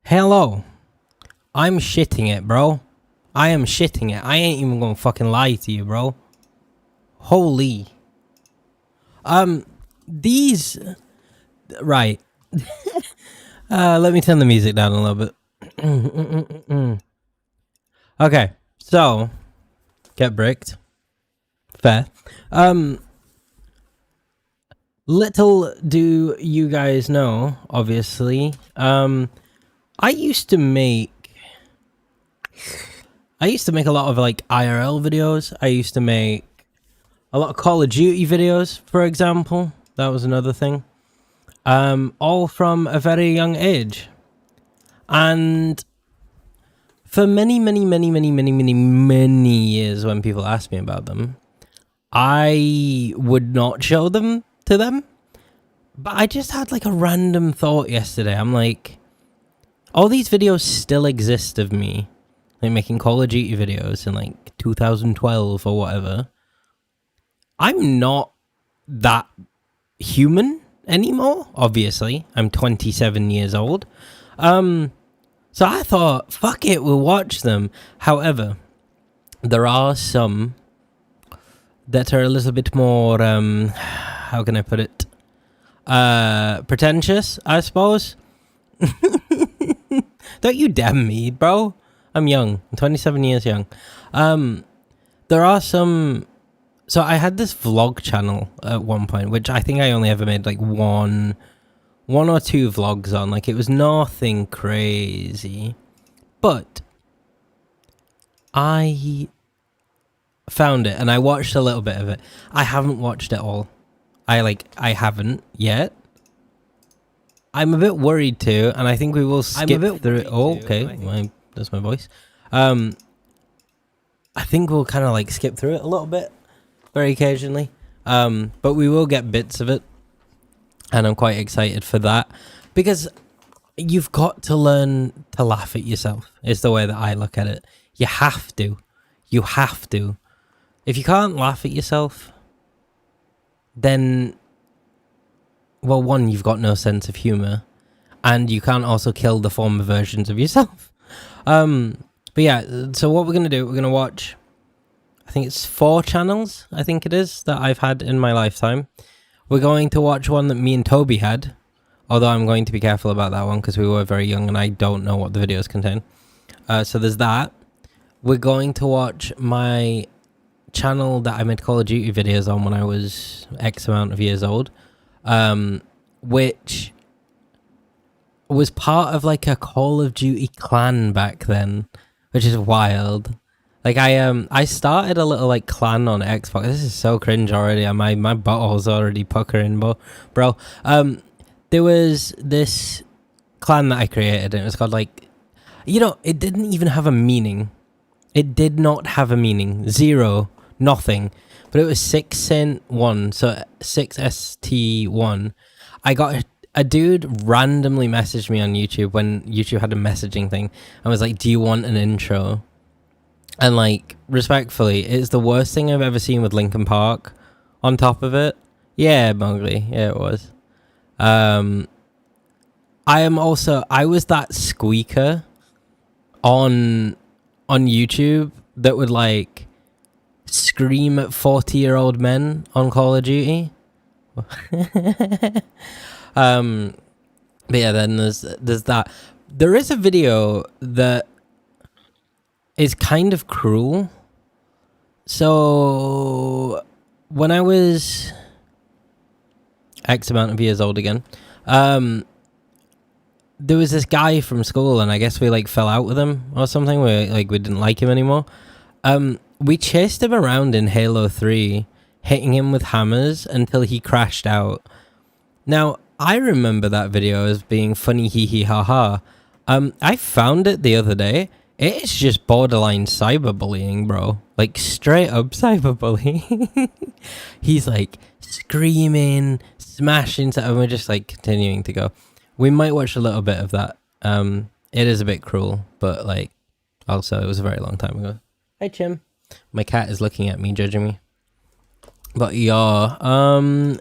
Hello. I'm shitting it, bro. I am shitting it. I ain't even gonna fucking lie to you, bro. Holy. These... Right. Let me turn the music down a little bit. Okay, so... Get bricked. Fair. Little do you guys know, obviously, I used to make a lot of like IRL videos. I used to make a lot of Call of Duty videos, for example. That was another thing. All from a very young age. And for many years when people asked me about them, I would not show them to them. But I just had like a random thought yesterday. I'm like, all these videos still exist of me, like making Call of Duty videos in like 2012 or whatever. I'm not that human anymore, obviously. I'm 27 years old. So I thought, fuck it, we'll watch them. However, there are some that are a little bit more, how can I put it? Pretentious, I suppose. Don't you damn me, bro. I'm young. I'm 27 years young. There are some... So I had this vlog channel at one point, which I think I only ever made like one or two vlogs on. Like, it was nothing crazy. But I found it and I watched a little bit of it. I haven't watched it all. I haven't yet. I'm a bit worried too, and I think we will skip through it. Oh, okay, that's my voice. I think we'll kind of like skip through it a little bit, very occasionally. But we will get bits of it, and I'm quite excited for that because you've got to learn to laugh at yourself. Is the way that I look at it. You have to. You have to. If you can't laugh at yourself, then, well, one, you've got no sense of humor, and you can't also kill the former versions of yourself. But yeah, so what we're going to do, we're going to watch, I think it's 4 channels, I think it is, that I've had in my lifetime. We're going to watch one that me and Toby had, although I'm going to be careful about that one because we were very young and I don't know what the videos contain. So there's that. We're going to watch my channel that I made Call of Duty videos on when I was X amount of years old, which was part of like a Call of Duty clan back then, which is wild. Like I started a little like clan on Xbox. This is so cringe already. My butthole's already puckering, bro. There was this clan that I created and it was called like, you know, it didn't even have a meaning. It did not have a meaning. Zero. Nothing. But it was 6int1, so 6st1. I got a dude randomly messaged me on YouTube when YouTube had a messaging thing and was like, do you want an intro? And like, respectfully, it's the worst thing I've ever seen with Linkin Park on top of it. Yeah, Mowgli. Yeah, it was. I was that squeaker on YouTube that would like scream at 40-year-old men on Call of Duty. But yeah, then there's that. There is a video that is kind of cruel. So when I was X amount of years old again, there was this guy from school and I guess we like fell out with him or something. We didn't like him anymore. We chased him around in Halo 3, hitting him with hammers until he crashed out. Now, I remember that video as being funny, hee hee ha ha. I found it the other day. It is just borderline cyberbullying, bro. Like, straight up cyberbullying. He's like screaming, smashing stuff, and we're just like continuing to go. We might watch a little bit of that. It is a bit cruel, but like, also it was a very long time ago. Hi, Chim. My cat is looking at me, judging me. But yeah,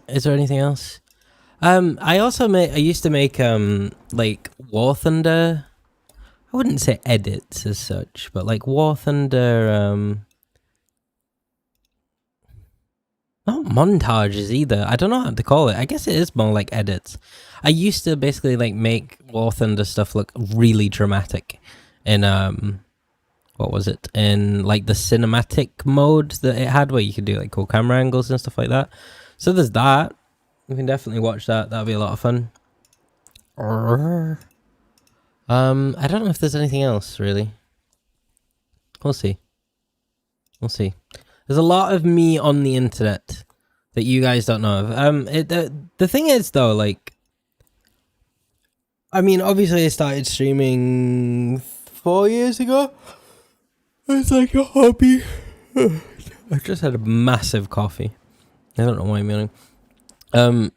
is there anything else? I used to make like War Thunder I wouldn't say edits as such, but like War Thunder, not montages either. I don't know how to call it. I guess it is more like edits. I used to basically like make War Thunder stuff look really dramatic in what was it? In like the cinematic mode that it had where you could do like cool camera angles and stuff like that. So there's that. You can definitely watch that. That'll be a lot of fun. I don't know if there's anything else really. We'll see. We'll see. There's a lot of me on the internet that you guys don't know of. The thing is though, like, I mean, obviously I started streaming 4 years ago. It's like a hobby. I just had a massive coffee. I don't know why I'm yawning.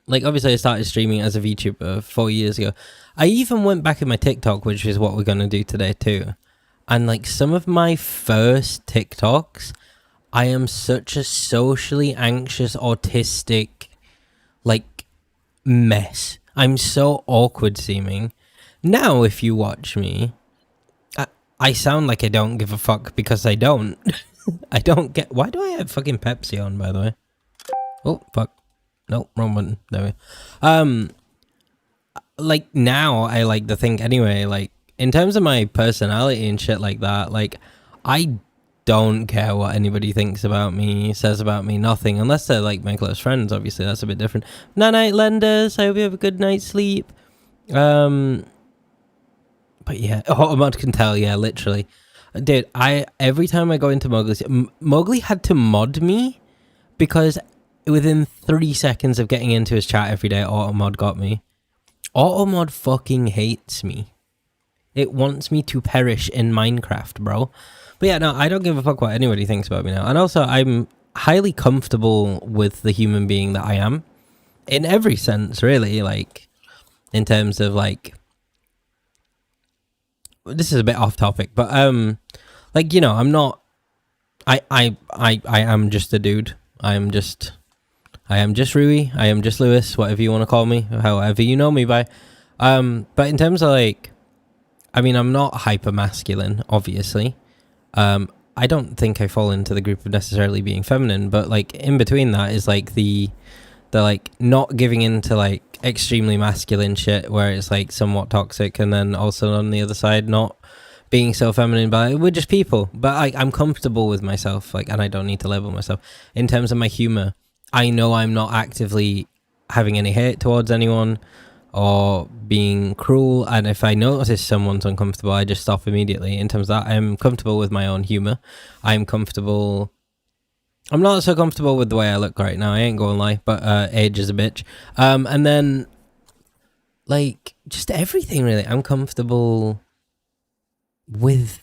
Like obviously I started streaming as a VTuber 4 years ago. I even went back in my TikTok, which is what we're gonna do today too. And like some of my first TikToks, I am such a socially anxious, autistic, like, mess. I'm so awkward seeming. Now, if you watch me, I sound like I don't give a fuck because I don't. I don't get... Why do I have fucking Pepsi on, by the way? Oh, fuck. No, wrong button. There we go. Like, now, I like to think anyway, like, in terms of my personality and shit like that, like, I don't care what anybody thinks about me, says about me, nothing, unless they're like my close friends. Obviously that's a bit different. Night lenders, I hope you have a good night's sleep. But yeah, Automod can tell. Yeah, literally, dude, every time I go into Mowgli had to mod me because within 3 seconds of getting into his chat every day, Automod got me. Automod fucking hates me. It wants me to perish in Minecraft, bro. But yeah, no, I don't give a fuck what anybody thinks about me now. And also, I'm highly comfortable with the human being that I am. In every sense, really. Like, in terms of, like... This is a bit off topic, but, like, you know, I'm not... I am just a dude. I am just Rui. I am just Lewis, whatever you want to call me. However you know me by. But in terms of, like... I mean, I'm not hyper masculine, obviously. I don't think I fall into the group of necessarily being feminine, but like in between that is like the like not giving into like extremely masculine shit where it's like somewhat toxic, and then also on the other side not being so feminine, but we're just people. But I'm comfortable with myself, like, and I don't need to label myself. In terms of my humor, I know I'm not actively having any hate towards anyone or being cruel, and if I notice someone's uncomfortable, I just stop immediately. In terms of that, I'm comfortable with my own humor. I'm comfortable. I'm not so comfortable with the way I look right now, I ain't gonna lie, but age is a bitch. And then like just everything really. I'm comfortable with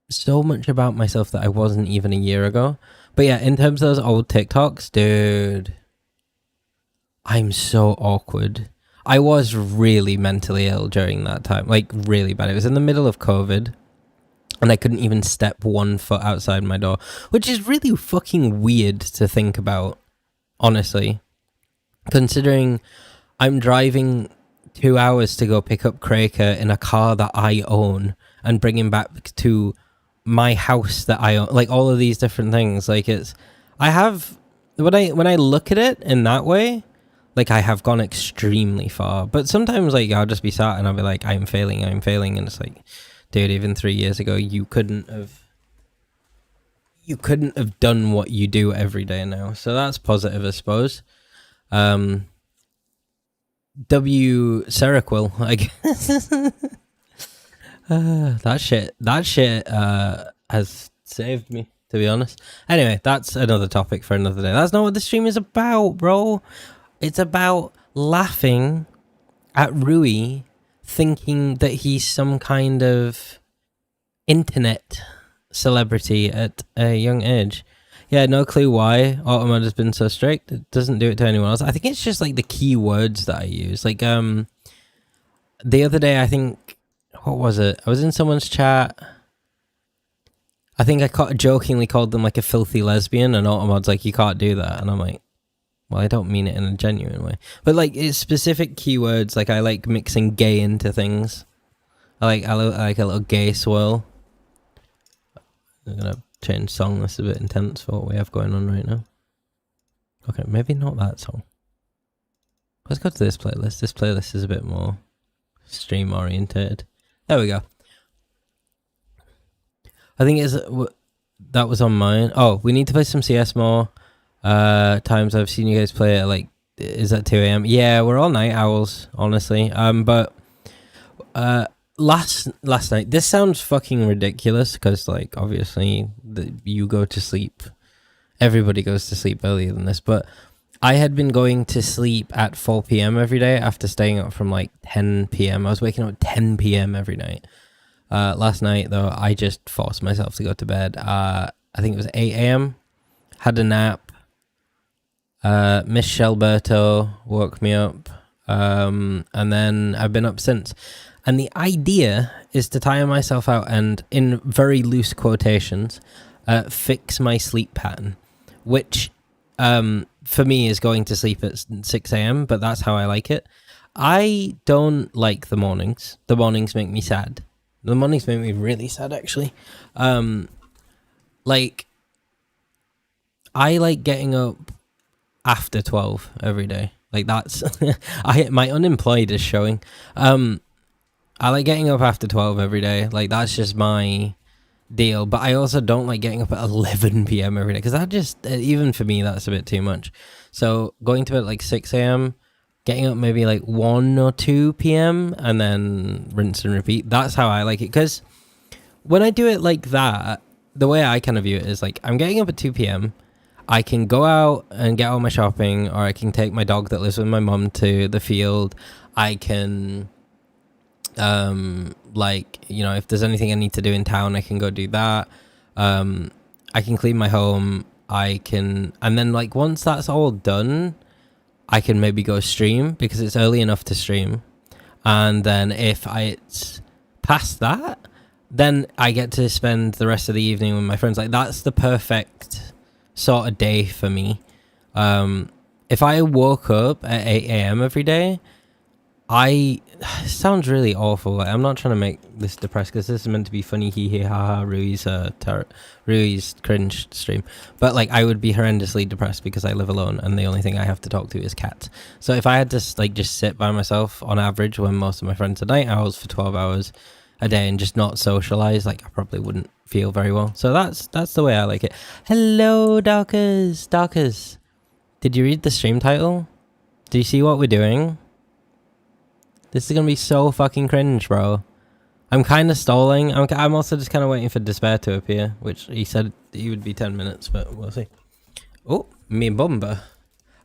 so much about myself that I wasn't even a year ago. But yeah, in terms of those old TikToks, dude, I'm so awkward. I was really mentally ill during that time, like really bad. It was in the middle of COVID and I couldn't even step 1 foot outside my door, which is really fucking weird to think about, honestly, considering I'm driving 2 hours to go pick up Kraker in a car that I own and bring him back to my house that I own, like all of these different things. Like it's, I have, when I look at it in that way, like I have gone extremely far, but sometimes like I'll just be sat and I'll be like, I'm failing. And it's like, dude, even 3 years ago, you couldn't have done what you do every day now. So that's positive, I suppose. Seroquel, I guess. That shit has saved me, to be honest. Anyway, that's another topic for another day. That's not what the stream is about, bro. It's about laughing at Rui thinking that he's some kind of internet celebrity at a young age. Yeah, no clue why Automod has been so strict. It doesn't do it to anyone else. I think it's just like the key words that I use. Like the other day, I think, what was it? I was in someone's chat. I think I jokingly called them like a filthy lesbian, and Automod's like, you can't do that. And I'm like, well, I don't mean it in a genuine way. But like, it's specific keywords. Like I like mixing gay into things. I like a little gay swirl. I'm gonna change song. This is a bit intense for what we have going on right now. Okay, maybe not that song. Let's go to this playlist. This playlist is a bit more stream oriented. There we go. I think that was on mine. Oh, we need to play some CS more. Times I've seen you guys play it like is at 2 a.m. Yeah, we're all night owls, honestly. But last night, this sounds fucking ridiculous because like obviously you go to sleep. Everybody goes to sleep earlier than this, but I had been going to sleep at 4 p.m. every day after staying up from like 10 p.m. I was waking up at 10 p.m. every night. Last night, though, I just forced myself to go to bed. I think it was 8 a.m. Had a nap. Miss Shelberto woke me up. And then I've been up since. And the idea is to tire myself out and, in very loose quotations, fix my sleep pattern, which... for me is going to sleep at 6 a.m, but that's how I like it. I don't like the mornings. The mornings make me sad. The mornings make me really sad, actually. Like, I like getting up after 12 every day. Like, that's... my unemployed is showing. I like getting up after 12 every day. Like, that's just my... deal, but I also don't like getting up at 11 p.m. every day because that just, even for me, that's a bit too much. So going to bed at like 6 a.m, getting up maybe like 1 or 2 p.m, and then rinse and repeat. That's how I like it, because when I do it like that, the way I kind of view it is like I'm getting up at 2 p.m, I can go out and get all my shopping, or I can take my dog that lives with my mum to the field. I can like, you know, if there's anything I need to do in town, I can go do that. I can clean my home. I can, and then like once that's all done, I can maybe go stream because it's early enough to stream. And then if it's past that, then I get to spend the rest of the evening with my friends. Like, that's the perfect sort of day for me. If I woke up at 8 a.m. every day, sounds really awful. Like, I'm not trying to make this depressed because this is meant to be funny, hee hee ha ha, Rui's cringe stream. But like, I would be horrendously depressed because I live alone and the only thing I have to talk to is cats. So if I had to like just sit by myself on average when most of my friends are night owls for 12 hours a day and just not socialize, like I probably wouldn't feel very well. So that's the way I like it. Hello, Darkers. Did you read the stream title? Do you see what we're doing? This is going to be so fucking cringe, bro. I'm kind of stalling. I'm also just kind of waiting for Despair to appear, which he said he would be 10 minutes, but we'll see. Oh, me Bumba.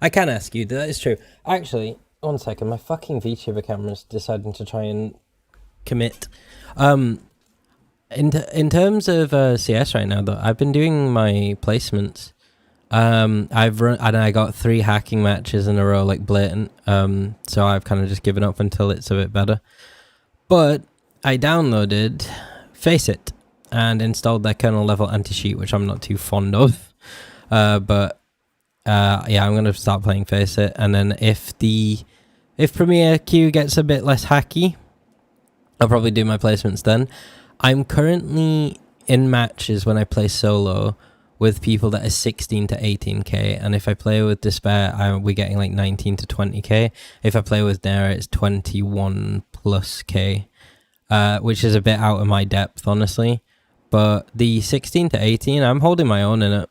I can ask you, that is true. Actually, one second, my fucking VTuber camera's deciding to try and commit. In terms of CS right now, though, I've been doing my placements. I've run, and I got 3 hacking matches in a row, like blatant. So I've kind of just given up until it's a bit better. But I downloaded Faceit and installed their kernel level anti-cheat, which I'm not too fond of. But yeah, I'm gonna start playing Faceit, and then if Premiere Q gets a bit less hacky, I'll probably do my placements then. I'm currently in matches when I play solo with people that are 16 to 18k, and if I play with Despair, we're getting like 19 to 20k. If I play with Nera, it's 21 plus k, which is a bit out of my depth, honestly. But the 16 to 18, I'm holding my own in it.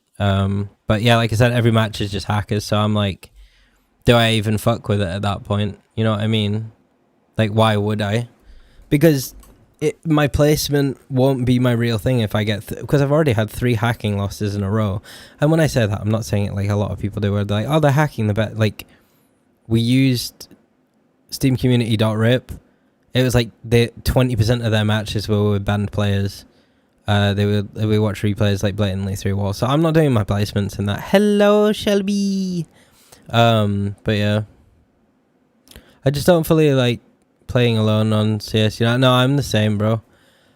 But yeah, like I said, every match is just hackers, so I'm like, do I even fuck with it at that point? You know what I mean? Like, why would I? Because my placement won't be my real thing if I get... because I've already had 3 hacking losses in a row. And when I say that, I'm not saying it like a lot of people do, where they're like, oh, they're hacking the bet. Like, we used steamcommunity.rip. It was like 20% of their matches were with banned players. We watch replays like blatantly through walls. So I'm not doing my placements in that. Hello, Shelby. But yeah, I just don't fully like playing alone on CS. You know, no, I'm the same, bro.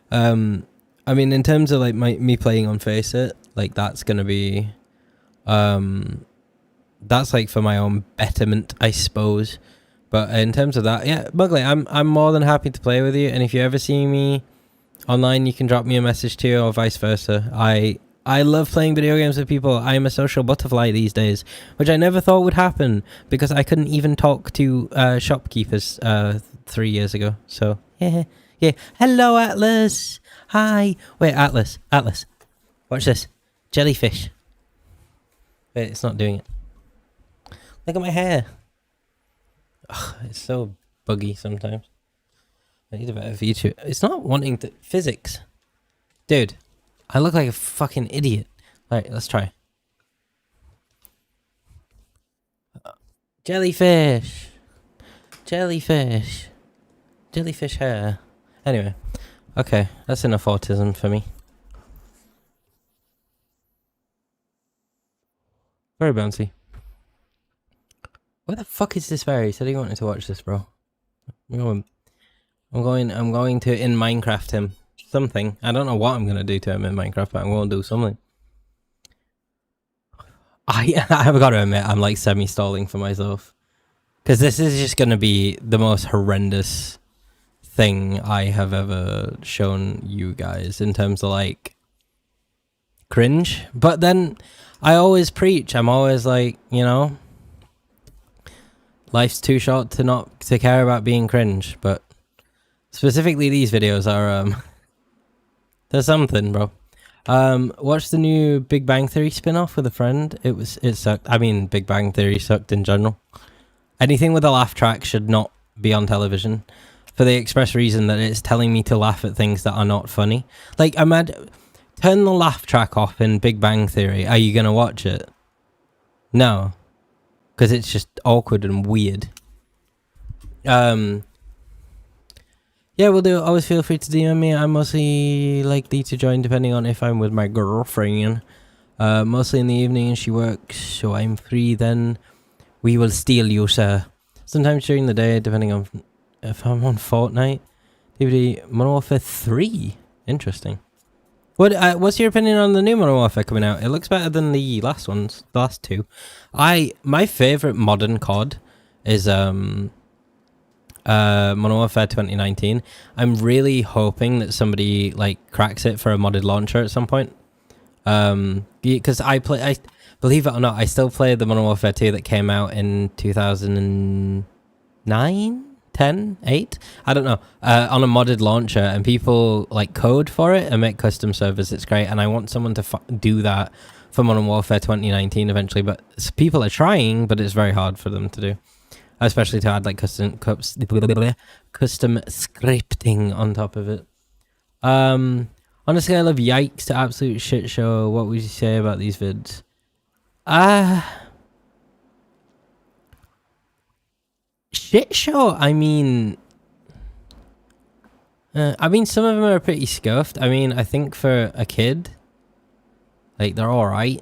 I mean, in terms of like me playing on Faceit, like that's gonna be, that's like for my own betterment, I suppose. But in terms of that, yeah, Mugly, I'm more than happy to play with you. And if you ever see me online, you can drop me a message too, or vice versa. I love playing video games with people. I am a social butterfly these days, which I never thought would happen because I couldn't even talk to shopkeepers 3 years ago. So yeah, yeah. Hello, Atlas. Hi. Wait, Atlas. Watch this. Jellyfish. Wait, it's not doing it. Look at my hair. Ugh, it's so buggy sometimes. I need a better feature. It's not wanting to... Physics. Dude, I look like a fucking idiot. Alright, let's try. Jellyfish. Jellyfish. Jellyfish hair. Anyway. Okay, that's enough autism for me. Very bouncy. Where the fuck is this fairy? He said he wanted to watch this, bro. I'm going to in Minecraft him something. I don't know what I'm gonna do to him in Minecraft, but I'm gonna do something. I've got to admit, I'm like semi-stalling for myself because this is just gonna be the most horrendous thing I have ever shown you guys in terms of like cringe. But then I always preach. I'm always like, you know, life's too short to care about being cringe. But specifically, these videos are there's something, bro. Watch the new Big Bang Theory spin-off with a friend. It sucked. I mean, Big Bang Theory sucked in general. Anything with a laugh track should not be on television for the express reason that it's telling me to laugh at things that are not funny. Like, turn the laugh track off in Big Bang Theory. Are you gonna watch it? No, because it's just awkward and weird. Yeah, we'll do. Always feel free to DM me. I'm mostly likely to join depending on if I'm with my girlfriend. Mostly in the evening she works, so I'm free then. We will steal you, sir. Sometimes during the day, depending on if I'm on Fortnite. DVD Modern Warfare 3. Interesting. What's your opinion on the new Modern Warfare coming out? It looks better than the last ones, the last two. My favorite modern COD is Modern Warfare 2019. I'm really hoping that somebody like cracks it for a modded launcher at some point. Because I believe it or not, I still play the Modern Warfare 2 that came out in 2009, 10, 8, I don't know, on a modded launcher, and people like code for it and make custom servers. It's great, and I want someone to do that for Modern Warfare 2019 eventually. But people are trying, but it's very hard for them to do. Especially to add like custom scripting on top of it. On a scale of yikes to absolute shit show, what would you say about these vids? Shit show. I mean, some of them are pretty scuffed. I mean, I think for a kid, like they're all right.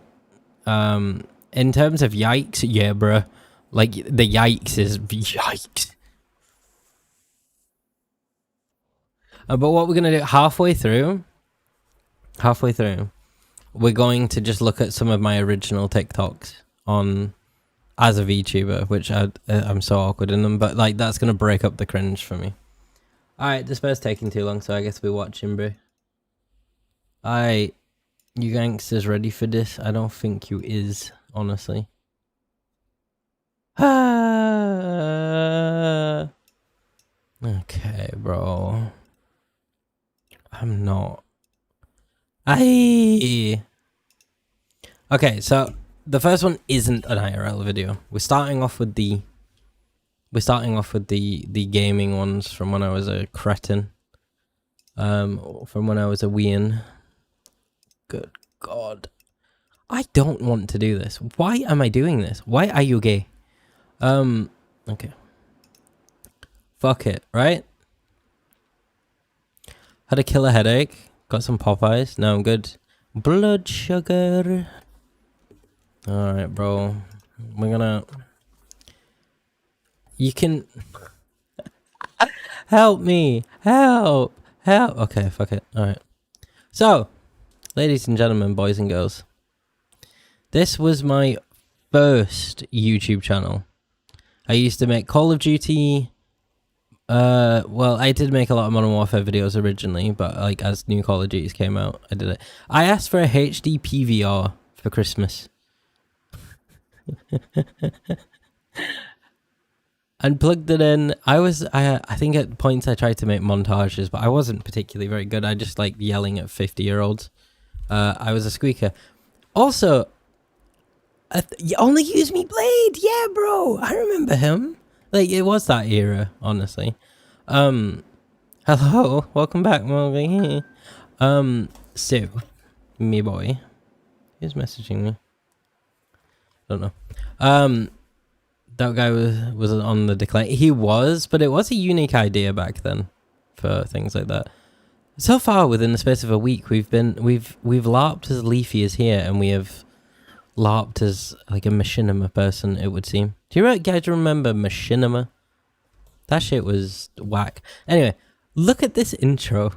In terms of yikes, yeah, bruh. Like, the yikes is yikes. But what we're going to do halfway through, we're going to just look at some of my original TikToks on as a VTuber, which I'm so awkward in them, but like that's going to break up the cringe for me. Alright, this bird's taking too long, so I guess we're watching, bro. Alright, you gangsters ready for this? I don't think you is, honestly. Okay, bro. I'm not. Okay, so the first one isn't an IRL video. We're starting off with the gaming ones from when I was a cretin. From when I was a weein. Good God. I don't want to do this. Why am I doing this? Why are you gay? Okay. Fuck it, right? Had a killer headache. Got some Popeyes. No, I'm good. Blood sugar. Alright, bro. We're gonna... You can... Help me! Help! Help! Okay, fuck it. Alright. So, ladies and gentlemen, boys and girls. This was my first YouTube channel. I used to make Call of Duty. Well, I did make a lot of Modern Warfare videos originally, but like as new Call of Duties came out, I did it. I asked for a HD PVR for Christmas. And plugged it in. I think at points I tried to make montages, but I wasn't particularly very good. I just like yelling at 50-year-olds. I was a squeaker. Also, you only use me blade. Yeah, bro. I remember him. Like, it was that era, honestly. Hello. Welcome back, Morgan. So, me boy. Who's messaging me? Don't know. That guy was on the decline. He was, but it was a unique idea back then for things like that. So far, within the space of a week, we've LARPed as Leafy is here, and we have LARPed as like a machinima person. It would seem. Do you guys remember machinima? That shit was whack. Anyway, look at this intro.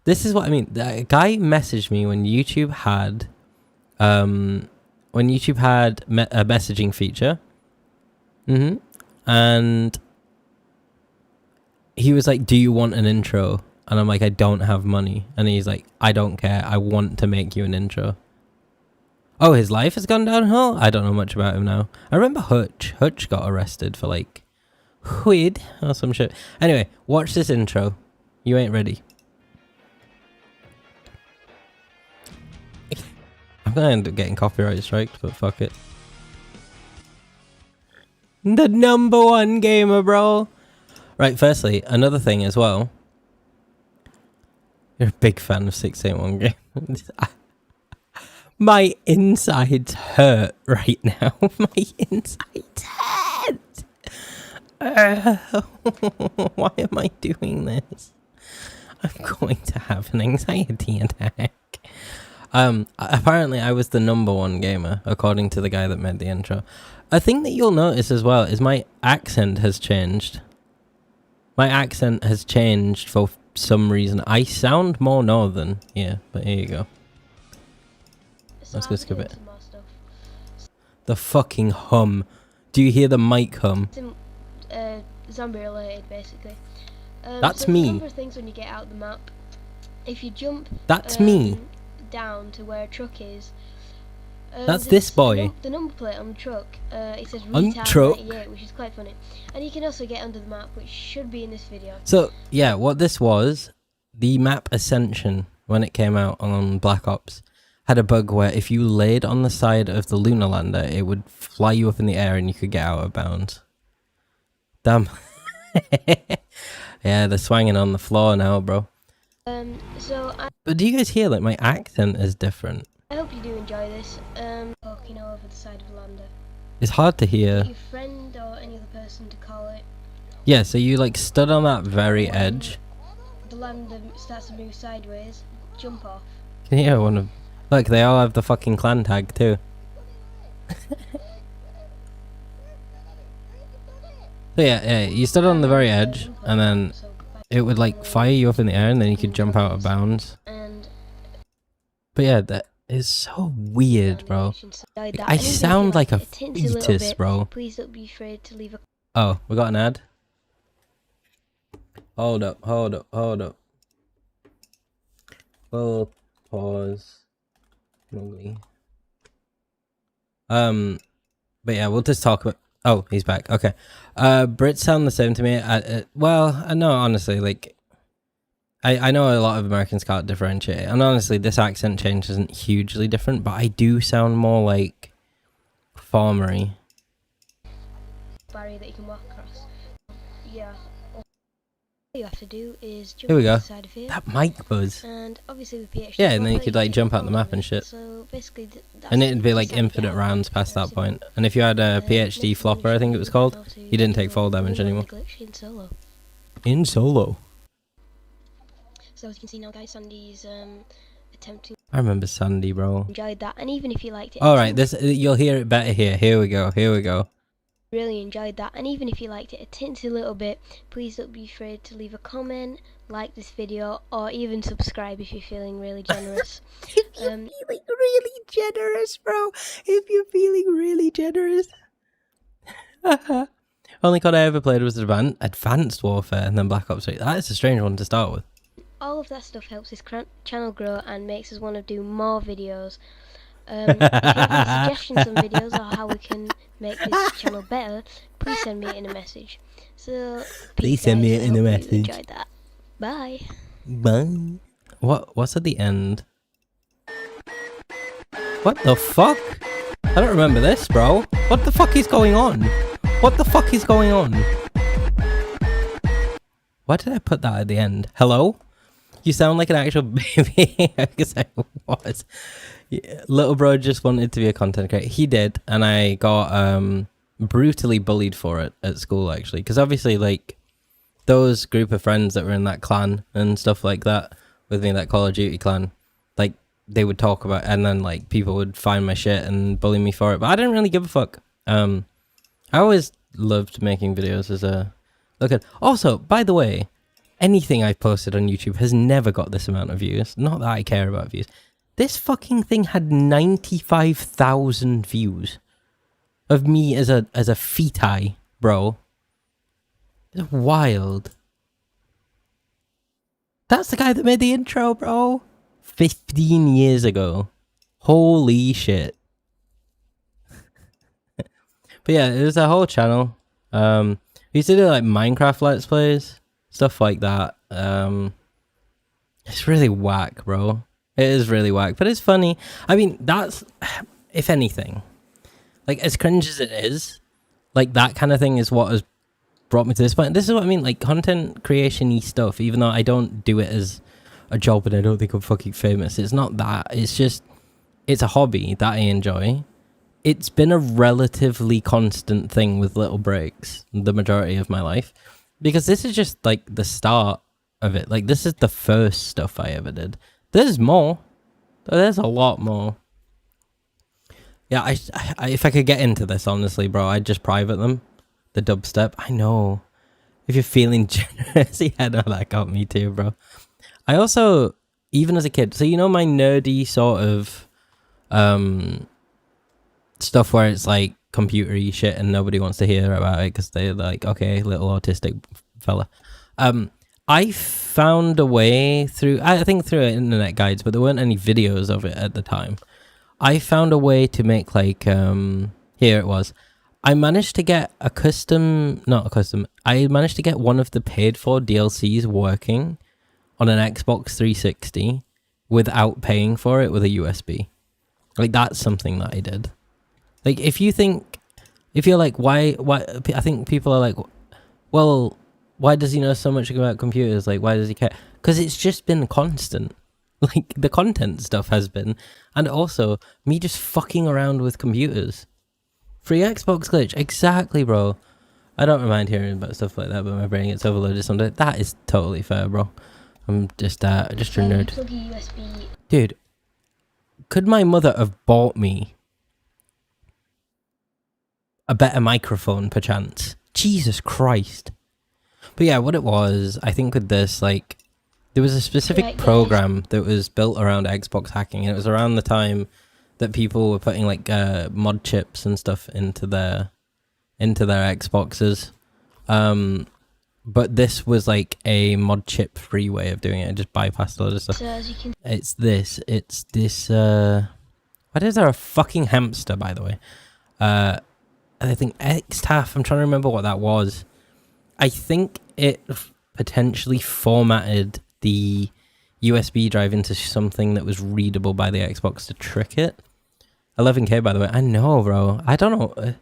This is what I mean. The guy messaged me when YouTube had, a messaging feature. And he was like, do you want an intro? And I'm like, I don't have money. And he's like, I don't care. I want to make you an intro. Oh, his life has gone downhill? I don't know much about him now. I remember Hutch. Hutch got arrested for like weed or some shit. Anyway, watch this intro. You ain't ready. I'm gonna end up getting copyright striked, but fuck it. The #1 gamer, bro. Right, firstly, another thing as well. You're a big fan of 681 games. My insides hurt right now. My insides hurt. Why am I doing this? I'm going to have an anxiety attack. Apparently I was the #1 gamer, according to the guy that made the intro. A thing that you'll notice as well is my accent has changed. My accent has changed for some reason. I sound more northern. Yeah, but here you go. Let's go skip it. The fucking hum. Do you hear the mic hum? Zombie related, basically. That's so me. There's a number of things when you get out of the map. If you jump That's me. down to where a truck is. That's this boy. The number plate on the truck, it says On retard truck. 98, which is quite funny. And you can also get under the map, which should be in this video. So, yeah, what this was, the map Ascension, when it came out on Black Ops, had a bug where if you laid on the side of the lunar lander, it would fly you up in the air and you could get out of bounds. Damn. Yeah, they're swanging on the floor now, bro. But do you guys hear that my accent is different? I hope you do enjoy this. Talking over the side of the lander. It's hard to hear. Your friend or any other person to call it. Yeah, so you like stood on that very edge. The lander starts to move sideways. Jump off. Can you hear one of? Look, they all have the fucking clan tag too. So yeah, you stood on the very edge, and then it would like fire you up in the air, and then you could jump out of bounds. But yeah, that is so weird, bro. I sound like a fetus, bro. Please don't be afraid to leave a... Oh, we got an ad. Hold up. We'll pause. Normally. But yeah, we'll just talk about... Oh, he's back. Okay. Brits sound the same to me. Well, I know, honestly, like... I know a lot of Americans can't differentiate. And honestly, this accent change isn't hugely different, but I do sound more like... farmery. Barrier that you can walk across. Yeah. All you have to do is jump Here we go. Side of here. That mic buzz. And obviously with PhD. Yeah, and then you could like jump out the map and shit. So basically, and it'd be like infinite rounds past that point. And if you had a PhD flopper, I think it was called, you didn't take fall damage anymore. In solo. So as you can see now, guys, Sandy's attempting. I remember Sandy, bro. Enjoyed that, and even if you liked it. All right, this you'll hear it better here. Here we go. Really enjoyed that, and even if you liked it a tinsy little bit, please don't be afraid to leave a comment, like this video, or even subscribe if you're feeling really generous. If you're feeling really generous, bro. If you're feeling really generous. Only COD I ever played was Advanced Warfare and then Black Ops 3. That is a strange one to start with. All of that stuff helps this channel grow and makes us want to do more videos. If you have any suggestions on videos or how we can make this channel better, please send me it in a message. So, Please send me it in a You message. enjoyed that. Bye. Bye. What's at the end? What the fuck? I don't remember this, bro. What the fuck is going on? What the fuck is going on? Why did I put that at the end? Hello? You sound like an actual baby. I guess I was. Yeah, little bro just wanted to be a content creator. He did, and I got brutally bullied for it at school, actually. Because obviously, like, those group of friends that were in that clan and stuff like that, with me, that Call of Duty clan, like, they would talk about, and then, like, people would find my shit and bully me for it. But I didn't really give a fuck. I always loved making videos as a... Look at... Also, by the way, anything I've posted on YouTube has never got this amount of views. Not that I care about views. This fucking thing had 95,000 views of me as a feti, bro. It's wild. That's the guy that made the intro, bro. 15 years ago. Holy shit. But yeah, it was a whole channel. We used to do like Minecraft Let's Plays, stuff like that. It's really whack, bro. It is really whack, but it's funny. I mean, that's, if anything, like, as cringe as it is, like, that kind of thing is what has brought me to this point. This is what I mean, like, content creation-y stuff, even though I don't do it as a job and I don't think I'm fucking famous. It's not that. It's just, it's a hobby that I enjoy. It's been a relatively constant thing with little breaks the majority of my life, because this is just, like, the start of it. Like, this is the first stuff I ever did. There's more. There's a lot more. Yeah, I if I could get into this, honestly, bro, I'd just private them. The dubstep. I know. If you're feeling generous, yeah, no, that got me too, bro. I also, even as a kid, so you know my nerdy sort of stuff where it's like computer-y shit and nobody wants to hear about it because they're like, okay, little autistic fella. I found a way through, I think through internet guides, but there weren't any videos of it at the time. I found a way to make like, here it was. I managed to get I managed to get one of the paid for DLCs working on an Xbox 360 without paying for it with a USB. Like, that's something that I did. Like, if you're like, why, I think people are like, well, why does he know so much about computers? Like, why does he care? Because it's just been constant. Like, the content stuff has been. And also, me just fucking around with computers. Free Xbox glitch. Exactly, bro. I don't mind hearing about stuff like that, but my brain gets overloaded sometimes. That is totally fair, bro. I'm just a nerd. Dude, could my mother have bought me a better microphone, perchance? Jesus Christ. But yeah, what it was, I think with this, like, there was a specific program that was built around Xbox hacking, and it was around the time that people were putting like mod chips and stuff into their Xboxes. But this was like a mod chip free way of doing it. It just bypassed a lot of stuff. So as you can, It's this why is there a fucking hamster, by the way? I think Xtaf, I'm trying to remember what that was. I think it potentially formatted the USB drive into something that was readable by the Xbox to trick it. 11K, by the way. I know, bro. I don't know.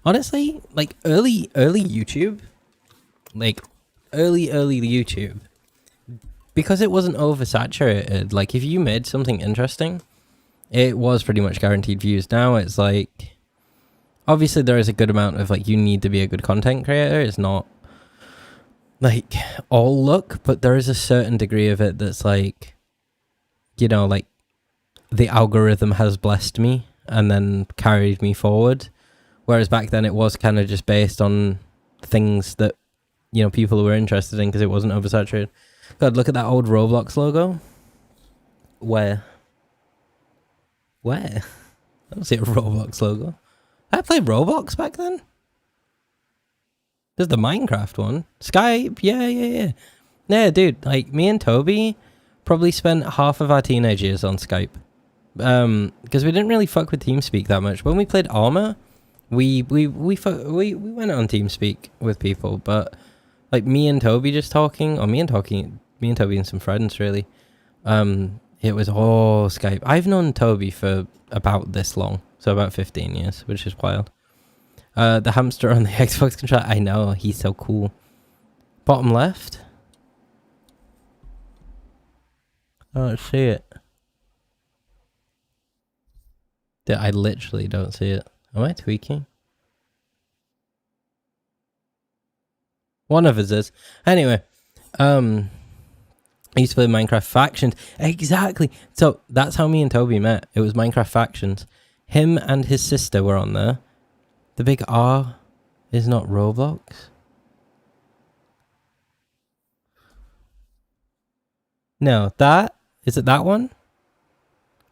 Honestly, like, early YouTube, like, early YouTube, because it wasn't oversaturated, like, if you made something interesting, it was pretty much guaranteed views. Now it's like, obviously there is a good amount of, like, you need to be a good content creator. It's not like all luck, but there is a certain degree of it that's like, you know, like, the algorithm has blessed me and then carried me forward, whereas back then it was kind of just based on things that, you know, people were interested in because it wasn't oversaturated. God, look at that old Roblox logo. Where I don't see a Roblox logo. I played Roblox back then. There's the Minecraft one. Skype, yeah. Yeah, dude, like me and Toby probably spent half of our teenage years on Skype. Because we didn't really fuck with TeamSpeak that much. When we played Arma, we went on TeamSpeak with people, but like me and Toby just talking, or me and Toby and some friends really. It was all Skype. I've known Toby for about this long, so about 15 years, which is wild. The hamster on the Xbox controller, I know, he's so cool. Bottom left. I don't see it. I literally don't see it. Am I tweaking? One of us is. Anyway, I used to play Minecraft Factions. Exactly. So that's how me and Toby met. It was Minecraft Factions. Him and his sister were on there. The big R is not Roblox. No, is it that one?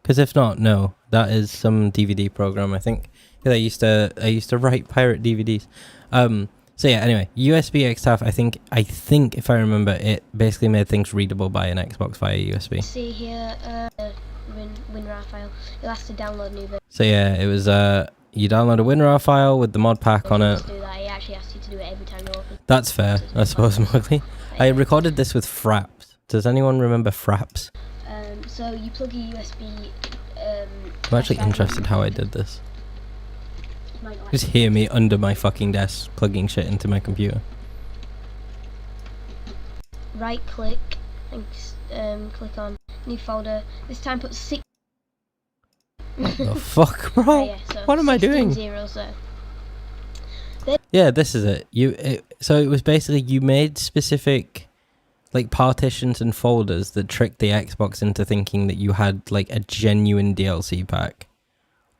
Because if not, no, that is some DVD program, I think. I used to write pirate DVDs. So yeah, anyway, USB extaf, I think if I remember, it basically made things readable by an Xbox via USB. See here, WinRAR file. You'll have to download new version. So yeah, it was you download a WinRAR file with the mod pack on it. Do that. It actually asks you to do it every time you open. That's fair, I suppose, Mowgli. I recorded this with Fraps. Does anyone remember Fraps? So you plug a USB. I'm actually interested how I did this. Just hear me under my fucking desk plugging shit into my computer. Right click and click on new folder. This time put 6. What the fuck, bro? Yeah, so what am I doing? Zeros there. Yeah, this is it. So it was basically you made specific like partitions and folders that tricked the Xbox into thinking that you had like a genuine DLC pack.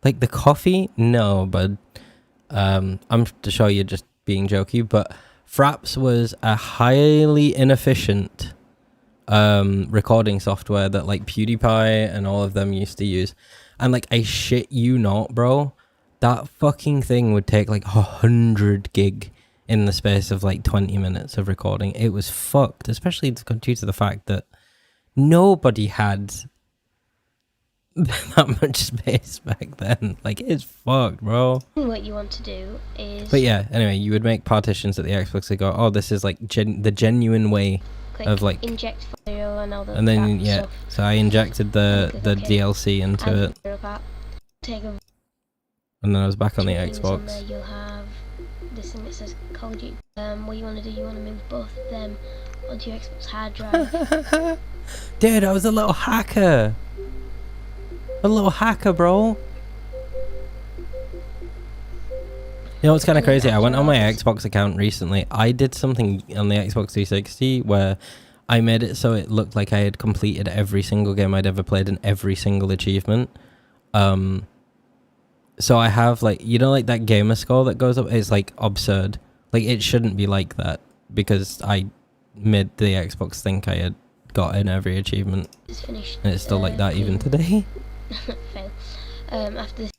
Like the coffee? No, but I'm sure you're just being jokey, but Fraps was a highly inefficient recording software that like PewDiePie and all of them used to use. And like I shit you not, bro, that fucking thing would take like 100 gig in the space of like 20 minutes of recording. It was fucked, especially due to the fact that nobody had that much space back then. Like, it's fucked, bro. What you want to do is... But yeah, anyway, you would make partitions at the Xbox that go, oh, this is like the genuine way of like... inject file and all the... And then, yeah, stuff. So I injected the DLC into it. And then I was back on the Xbox. There you'll have this thing that says Call of Duty. What you want to do, you want to move both of them onto your Xbox hard drive. Dude, I was a little hacker. A little hacker, bro. You know what's kind of crazy? I went on my Xbox account recently. I did something on the Xbox 360 where I made it so it looked like I had completed every single game I'd ever played and every single achievement. So I have like, you know, like that gamer score that goes up, it's like absurd. Like it shouldn't be like that because I made the Xbox think I had gotten every achievement. It's finished. And it's still like that even today. Fail. After this.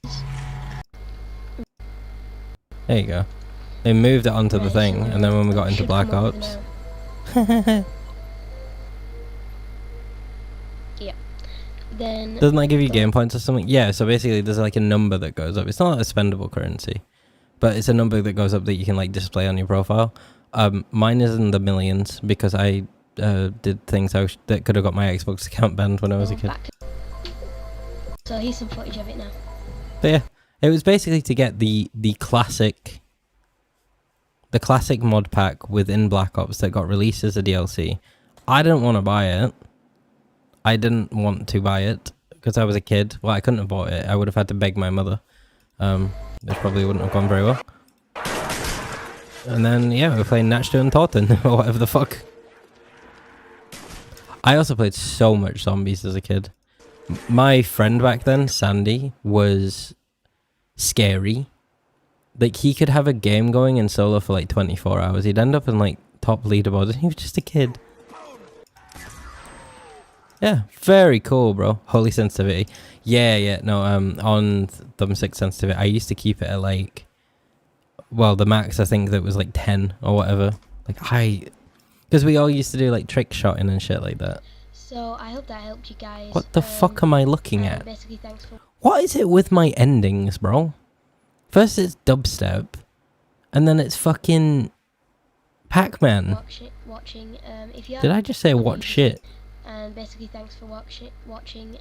There you go. They moved it onto the thing, and then when we got into Black Ops. Yeah. Then. Doesn't that give you game points or something? Yeah, so basically there's like a number that goes up. It's not a spendable currency, but it's a number that goes up that you can like display on your profile. Mine is in the millions because I did things that could have got my Xbox account banned when I was a kid. So here's some footage of it now. But yeah, it was basically to get the classic mod pack within Black Ops that got released as a DLC. I didn't want to buy it. I didn't want to buy it because I was a kid. Well, I couldn't have bought it. I would have had to beg my mother. Which probably wouldn't have gone very well. And then, yeah, we were playing Natchto and Thornton, or whatever the fuck. I also played so much zombies as a kid. My friend back then, Sandy, was scary. Like, he could have a game going in solo for like 24 hours. He'd end up in like top leaderboards, and he was just a kid. Yeah, very cool, bro. Holy sensitivity. Yeah, no, on thumbstick sensitivity, I used to keep it at like well, the max I think that was like 10 or whatever. Like because we all used to do like trick shotting and shit like that. So I hope that helped you guys. What the fuck am I looking at? Basically, thanks for What is it with my endings, bro? First it's dubstep, and then it's fucking Pac-Man. watching. If you Did I just say watch shit? And basically, thanks for watching.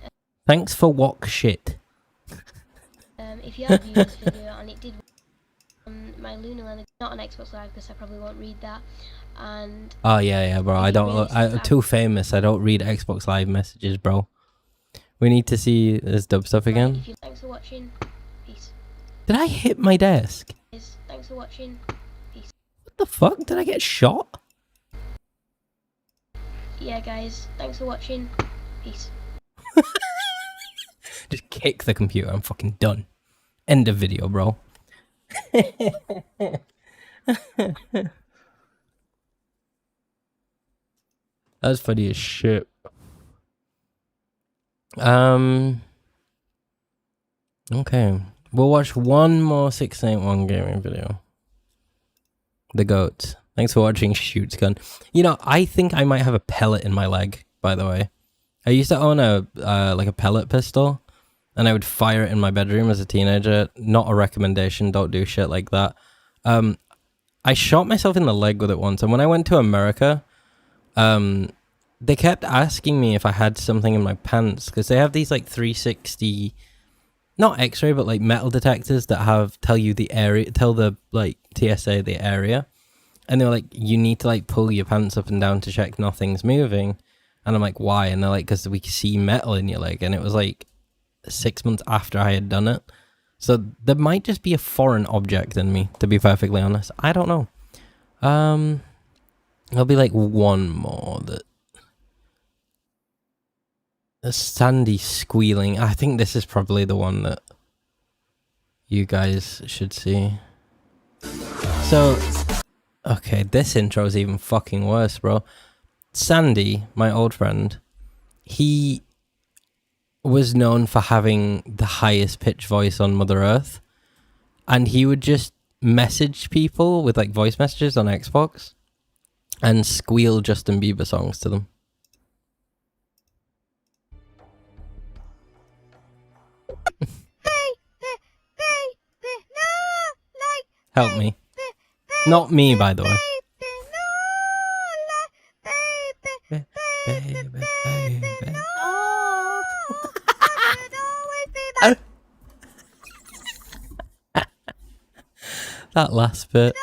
Thanks for walk shit. If you have viewed this video and it did my Lunar Land, not on Xbox Live because I probably won't read that. And Oh yeah, bro. I'm too famous. I don't read Xbox Live messages, bro. We need to see this dub stuff again. Thanks for watching. Peace. Did I hit my desk? Thanks for watching. Peace. What the fuck? Did I get shot? Yeah, guys. Thanks for watching. Peace. Just kick the computer. I'm fucking done. End of video, bro. That's funny as shit. Okay. We'll watch one more 681 gaming video. The goats. Thanks for watching Shoots Gun. You know, I think I might have a pellet in my leg, by the way. I used to own a like a pellet pistol, and I would fire it in my bedroom as a teenager. Not a recommendation, don't do shit like that. I shot myself in the leg with it once, and when I went to America, they kept asking me if I had something in my pants, because they have these like 360, not x-ray, but like metal detectors that tell you the area, tell the like TSA the area, and they were like, you need to like pull your pants up and down to check nothing's moving. And I'm like, why? And they're like, because we see metal in your leg. And it was like 6 months after I had done it. So there might just be a foreign object in me, to be perfectly honest. I don't know. There'll be like one more that... Sandy squealing. I think this is probably the one that you guys should see. So, okay, this intro is even fucking worse, bro. Sandy, my old friend, he was known for having the highest pitch voice on Mother Earth, and he would just message people with like voice messages on Xbox and squeal Justin Bieber songs to them. Help me. Not me, by the way. Baby, baby. Oh. That last bit.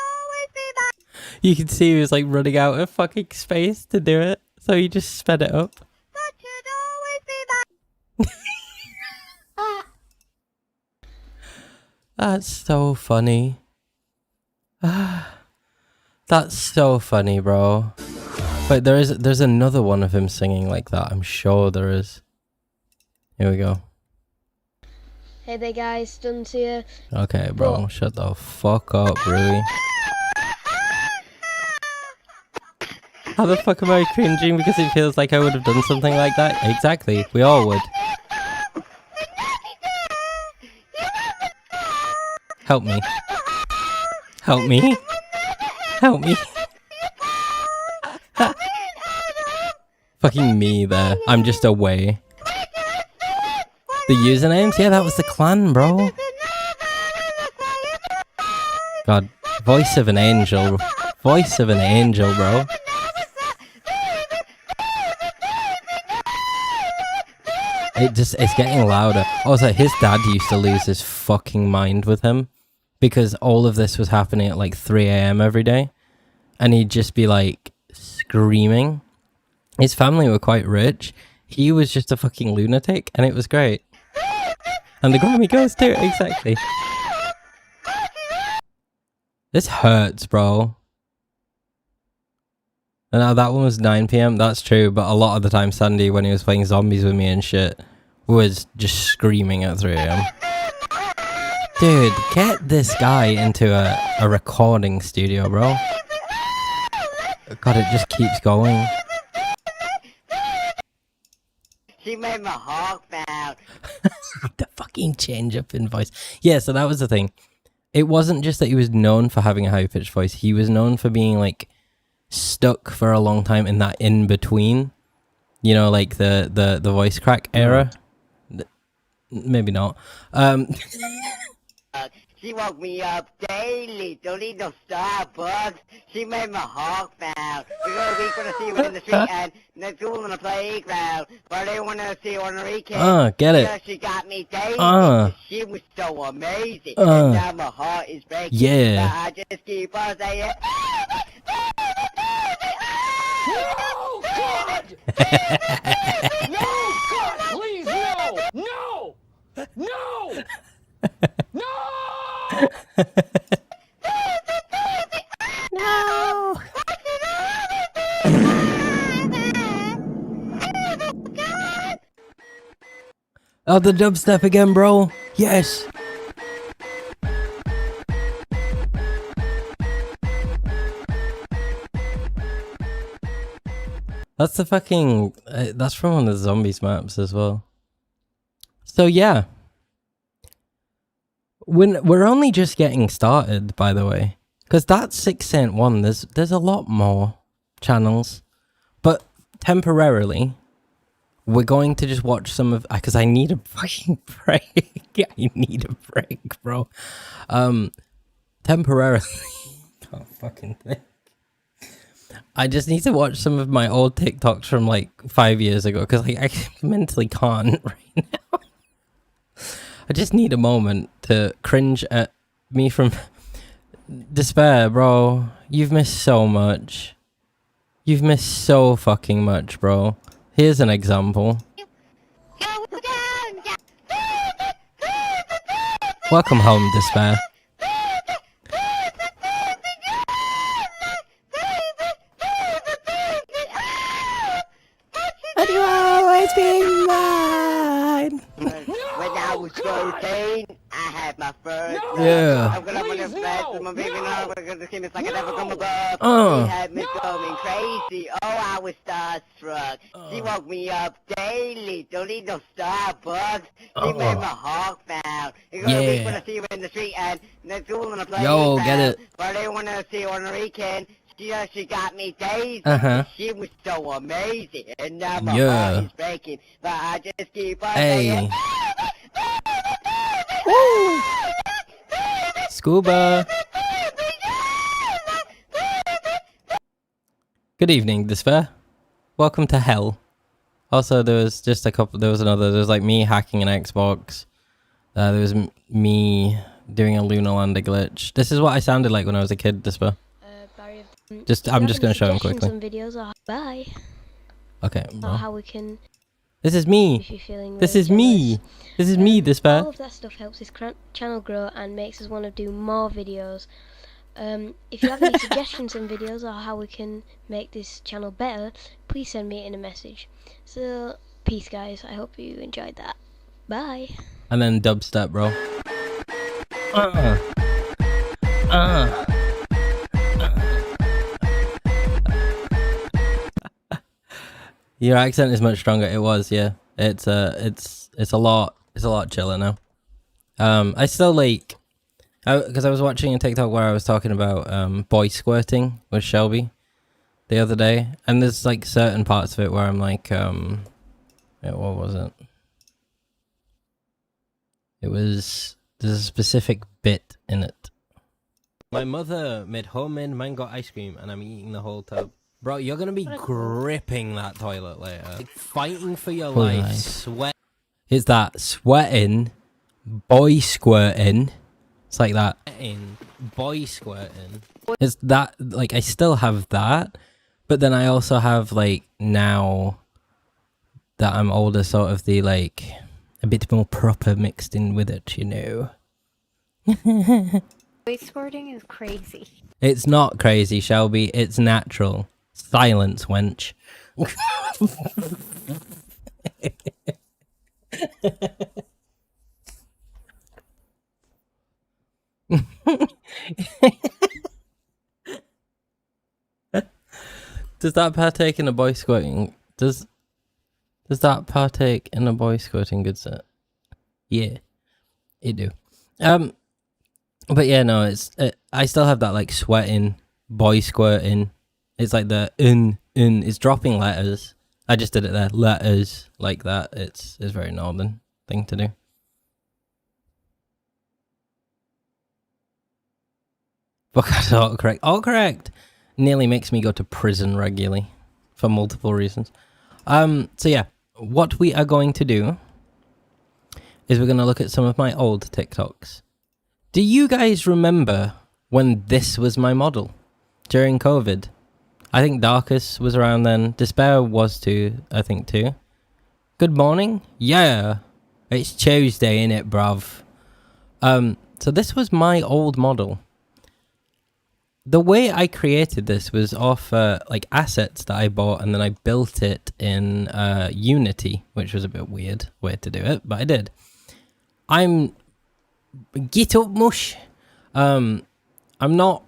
You can see he was like running out of fucking space to do it, so he just sped it up. That's so funny. That's so funny, bro. But there's another one of him singing like that. I'm sure there is. Here we go. Hey there, guys. Stunts here. Okay, bro. Shut the fuck up, Rui. How the fuck am I cringing? Because it feels like I would have done something like that. Exactly. We all would. Help me. Help me. Help me. Fucking me there. I'm just away. The usernames? Yeah, that was the clan, bro. God. Voice of an angel. Voice of an angel, bro. It's getting louder. Also, his dad used to lose his fucking mind with him, because all of this was happening at like 3 AM every day, and he'd just be like screaming. His family were quite rich. He was just a fucking lunatic, and it was great. And the Grammy goes too, exactly. This hurts, bro. And now that one was 9 PM, that's true, but a lot of the time Sandy, when he was playing zombies with me and shit, was just screaming at 3 AM. Dude, get this guy into a recording studio, bro. God, it just keeps going. He made my heart bad. The fucking change up in voice. Yeah, so that was the thing. it wasn't just that he was known for having a high pitched voice. He was known for being like stuck for a long time in that in between. You know, like the voice crack era. Maybe not. She woke me up daily, don't need no Starbucks. She made my heart pound. We're gonna see her in the street and the school on the playground. But they wanna see her on the weekend. Get it. Yeah, she got me daily. She was so amazing. And now my heart is breaking. Yeah. But I just keep on saying, No, God! No, God, please, no! No! No! No! No. Oh, the dubstep again, bro. Yes. That's the fucking... that's from one of the zombies maps as well. So yeah. We're only just getting started, by the way. Because that's 6 Cent 1. There's a lot more channels. But temporarily, we're going to just watch some of... Because I need a fucking break. I need a break, bro. Temporarily... Can't fucking think. I just need to watch some of my old TikToks from like 5 years ago. Because like, I mentally can't right now. I just need a moment to cringe at me from despair, bro. You've missed so much. You've missed so fucking much, bro. Here's an example. Welcome home, despair. And you always be mine. when I was 13, I had my first love. Yeah. I'm gonna Please, flash no, with my baby no, now. We're gonna see me like I never come above. Uh. She had me going crazy. Oh, I was starstruck. She woke me up daily. Don't need no Starbucks. She made my heart pound. You're gonna Yeah. wanna see her in the street and the school on the Yo, playground. get it. But they wanna see her on the weekend. She got me daisy. Uh-huh. She was so amazing. And now my Yeah. heart is breaking. But I just keep on Hey. saying, Scuba. Good evening, Despair. Welcome to hell. Also, there was just a couple. There was like me hacking an Xbox. There was me doing a Lunar Lander glitch. This is what I sounded like when I was a kid, Despair. Barry, I'm if just you have gonna any show him suggestions quickly. on videos or bye. Okay, Or bro. how we can, This is me. if you're feeling This really is me. jealous. This is me, Despair. All of that stuff helps this channel grow and makes us want to do more videos. If you have any suggestions on videos or how we can make this channel better, please send me in a message. So, peace guys, I hope you enjoyed that. Bye. And then dubstep, bro. Your accent is much stronger. It was, yeah. It's a lot chiller now. I still like, because I was watching a TikTok where I was talking about boy squirting with Shelby the other day, and there's like certain parts of it where I'm like, yeah, what was it? There's a specific bit in it. My mother made homemade mango ice cream, and I'm eating the whole tub. Bro, you're gonna be gripping that toilet later. Like, fighting for your life. Nice. Sweat. It's that sweating, boy squirting. It's like that. Sweating, boy squirting. It's that, like, I still have that, but then I also have, like, now that I'm older, sort of the, like, a bit more proper mixed in with it, you know? Voice squirting is crazy. It's not crazy, Shelby. It's natural. Silence, wench. Does that partake in a boy squirting? Does that partake in a boy squirting, good set? Yeah, it do. But yeah, no, I still have that like sweating, boy squirting. It's like the it's dropping letters. I just did it there, letters like that. It's very northern thing to do. Fuck, autocorrect. Autocorrect nearly makes me go to prison regularly for multiple reasons. So yeah, what we are going to do is we're going to look at some of my old TikToks. Do you guys remember when this was my model during COVID? I think Darkus was around then. Despair was too, I think too. Good morning. Yeah, it's Tuesday, innit, bruv? So this was my old model. The way I created this was off like assets that I bought, and then I built it in Unity, which was a bit weird way to do it, but I did. I'm get up mush. I'm not.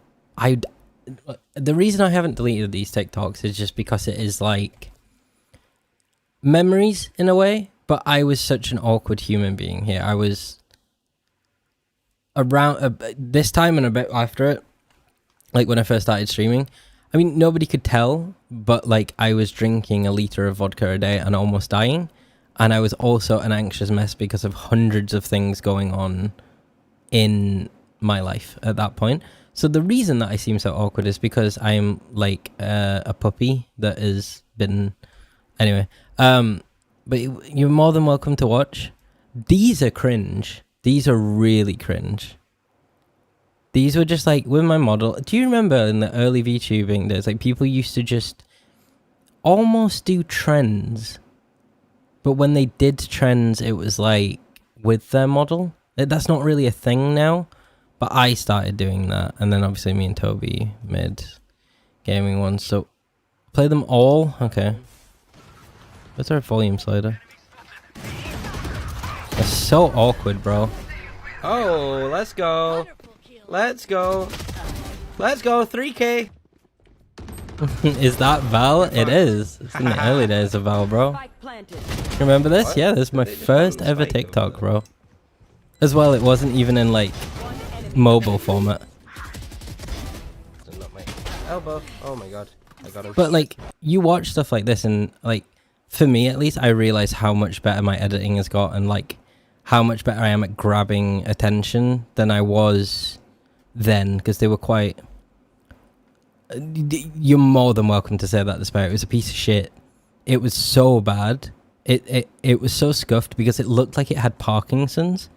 The reason I haven't deleted these TikToks is just because it is like memories in a way. But I was such an awkward human being here. I was around this time and a bit after it. Like when I first started streaming, I mean, nobody could tell, but like I was drinking a liter of vodka a day and almost dying. And I was also an anxious mess because of hundreds of things going on in my life at that point. So the reason that I seem so awkward is because I'm like a puppy that has been... Anyway, but you're more than welcome to watch. These are cringe. These are really cringe. These were just like, with my model, do you remember in the early VTubing, there's like people used to just almost do trends. But when they did trends, it was like with their model. That's not really a thing now, but I started doing that. And then obviously me and Toby made gaming ones. So play them all. Okay. Where's our volume slider? That's so awkward, bro. Oh, let's go. Let's go. Let's go. 3K. Is that Val? It is. It's in the early days of Val, bro. Remember this? What? Yeah, this is my first ever TikTok, bro. As well, it wasn't even in like mobile format. Elbow. Oh my god. I got him. But like, you watch stuff like this and like, for me at least, I realize how much better my editing has got and like how much better I am at grabbing attention than I was then, because they were quite... You're more than welcome to say that, Despair. It was a piece of shit. It was so bad. It was so scuffed because it looked like it had Parkinson's.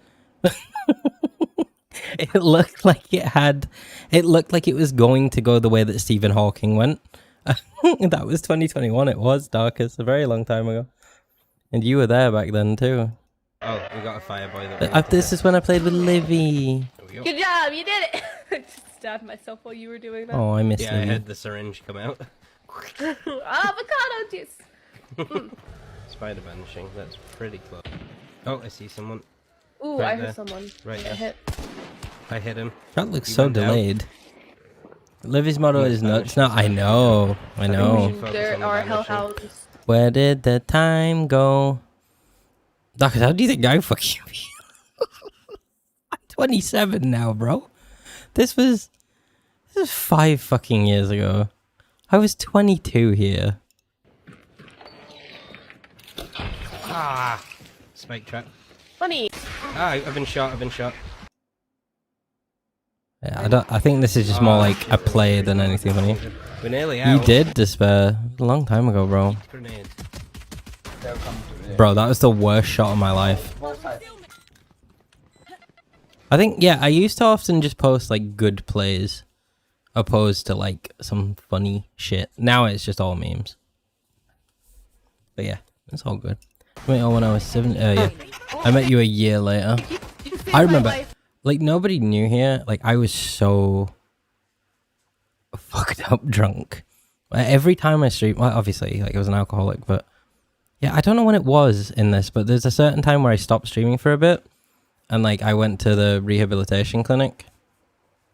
It looked like it was going to go the way that Stephen Hawking went. That was 2021. It was, Darkus, a very long time ago. And you were there back then too. Oh, we got a fireboy. This is when I played with Livy. Good job, you did it! I just stabbed myself while you were doing that. Oh, I missed Livy. I had the syringe come out. Avocado juice! Spider vanishing, that's pretty close. Oh, I see someone. Ooh, right I there. heard someone. Right Get hit. I hit him. That looks so delayed. Livy's motto is nuts. No, I know. There are hellhounds. Where did the time go? Darkus, how do you think I fucking feel? I'm 27 now, bro. This was 5 fucking years ago. I was 22 here. Ah! Spike trap. Funny. Ah, I've been shot. Yeah, I think this is just more like a play than anything funny. We're nearly out. You did Despair a long time ago, bro. Grenade. Bro, that was the worst shot of my life. I think, yeah, I used to often just post like good plays opposed to like some funny shit. Now it's just all memes. But yeah, it's all good. I met you when I was 7. Yeah. I met you a year later. I remember, like, nobody knew here. Like, I was so fucked up drunk. Every time I stream, well, obviously, like, I was an alcoholic, but yeah, I don't know when it was in this, but there's a certain time where I stopped streaming for a bit, and like, I went to the rehabilitation clinic.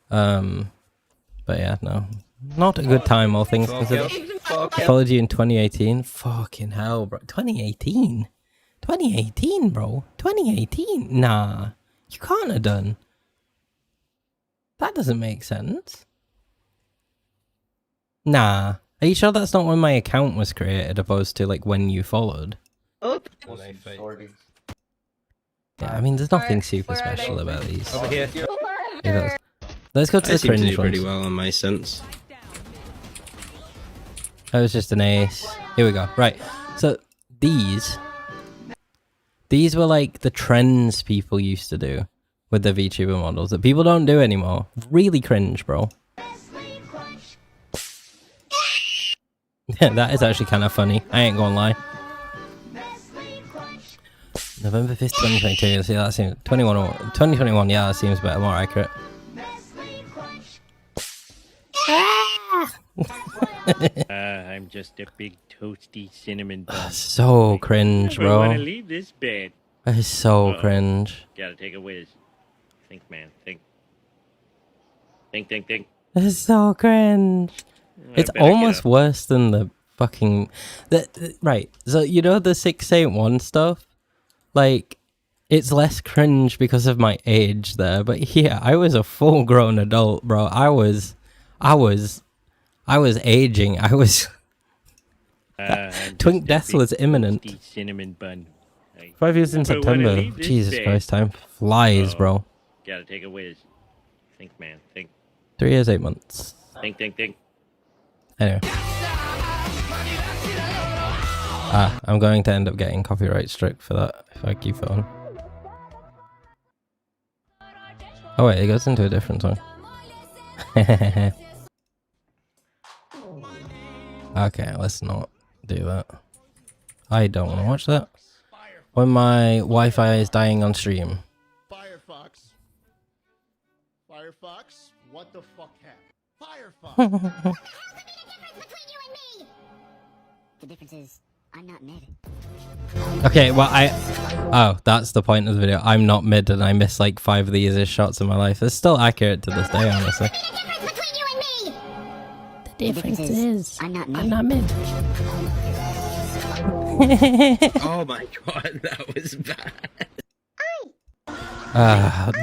But yeah, no, not a good time, all things considered. I followed you in 2018. Fucking hell, bro. 2018? 2018, bro. 2018? Nah. You can't have done. That doesn't make sense. Nah. Are you sure that's not when my account was created, opposed to like when you followed? When I fight. Yeah, I mean, there's nothing Alright, super where are special they? about these. Over here. Let's go to I the seem to cringe do pretty ones. well on my sense. That was just an ace. Here we go. Right. So these were like the trends people used to do with the VTuber models that people don't do anymore. Really cringe, bro. Yeah, that is actually kind of funny. I ain't gonna lie. November 5th, 2022. See, that seems 2021. Yeah, that seems better, more accurate. I'm just a big toasty cinnamon bun. So cringe, I want to bro. leave this bed. That is so Uh-oh. cringe. Gotta take a whiz. Think, man. Think. Think. That is so cringe. I It's better get almost up. worse than the fucking... Right, so you know the 681 stuff? Like, it's less cringe because of my age there, but yeah, I was a full-grown adult, bro. I was aging. I was... I'm just Twink a death big was imminent. toasty cinnamon bun. 5 years in I wanna September. leave this Jesus bed. Christ, time flies, Uh-oh. bro. Gotta take a whiz. Think, man. Think. 3 years, 8 months. Think. Anyway. I'm going to end up getting copyright strike for that if I keep it on. Oh wait, it goes into a different song. Okay, let's not do that. I don't want to watch that. When my Wi-Fi is dying on stream. Firefox. Firefox? What the fuck happened? Firefox! The difference is, I'm not mid. Okay, well oh, that's the point of the video. I'm not mid and I miss like 5 of the easiest shots in my life. It's still accurate to this day, honestly. The difference is, I'm not mid. Oh my god, that was bad.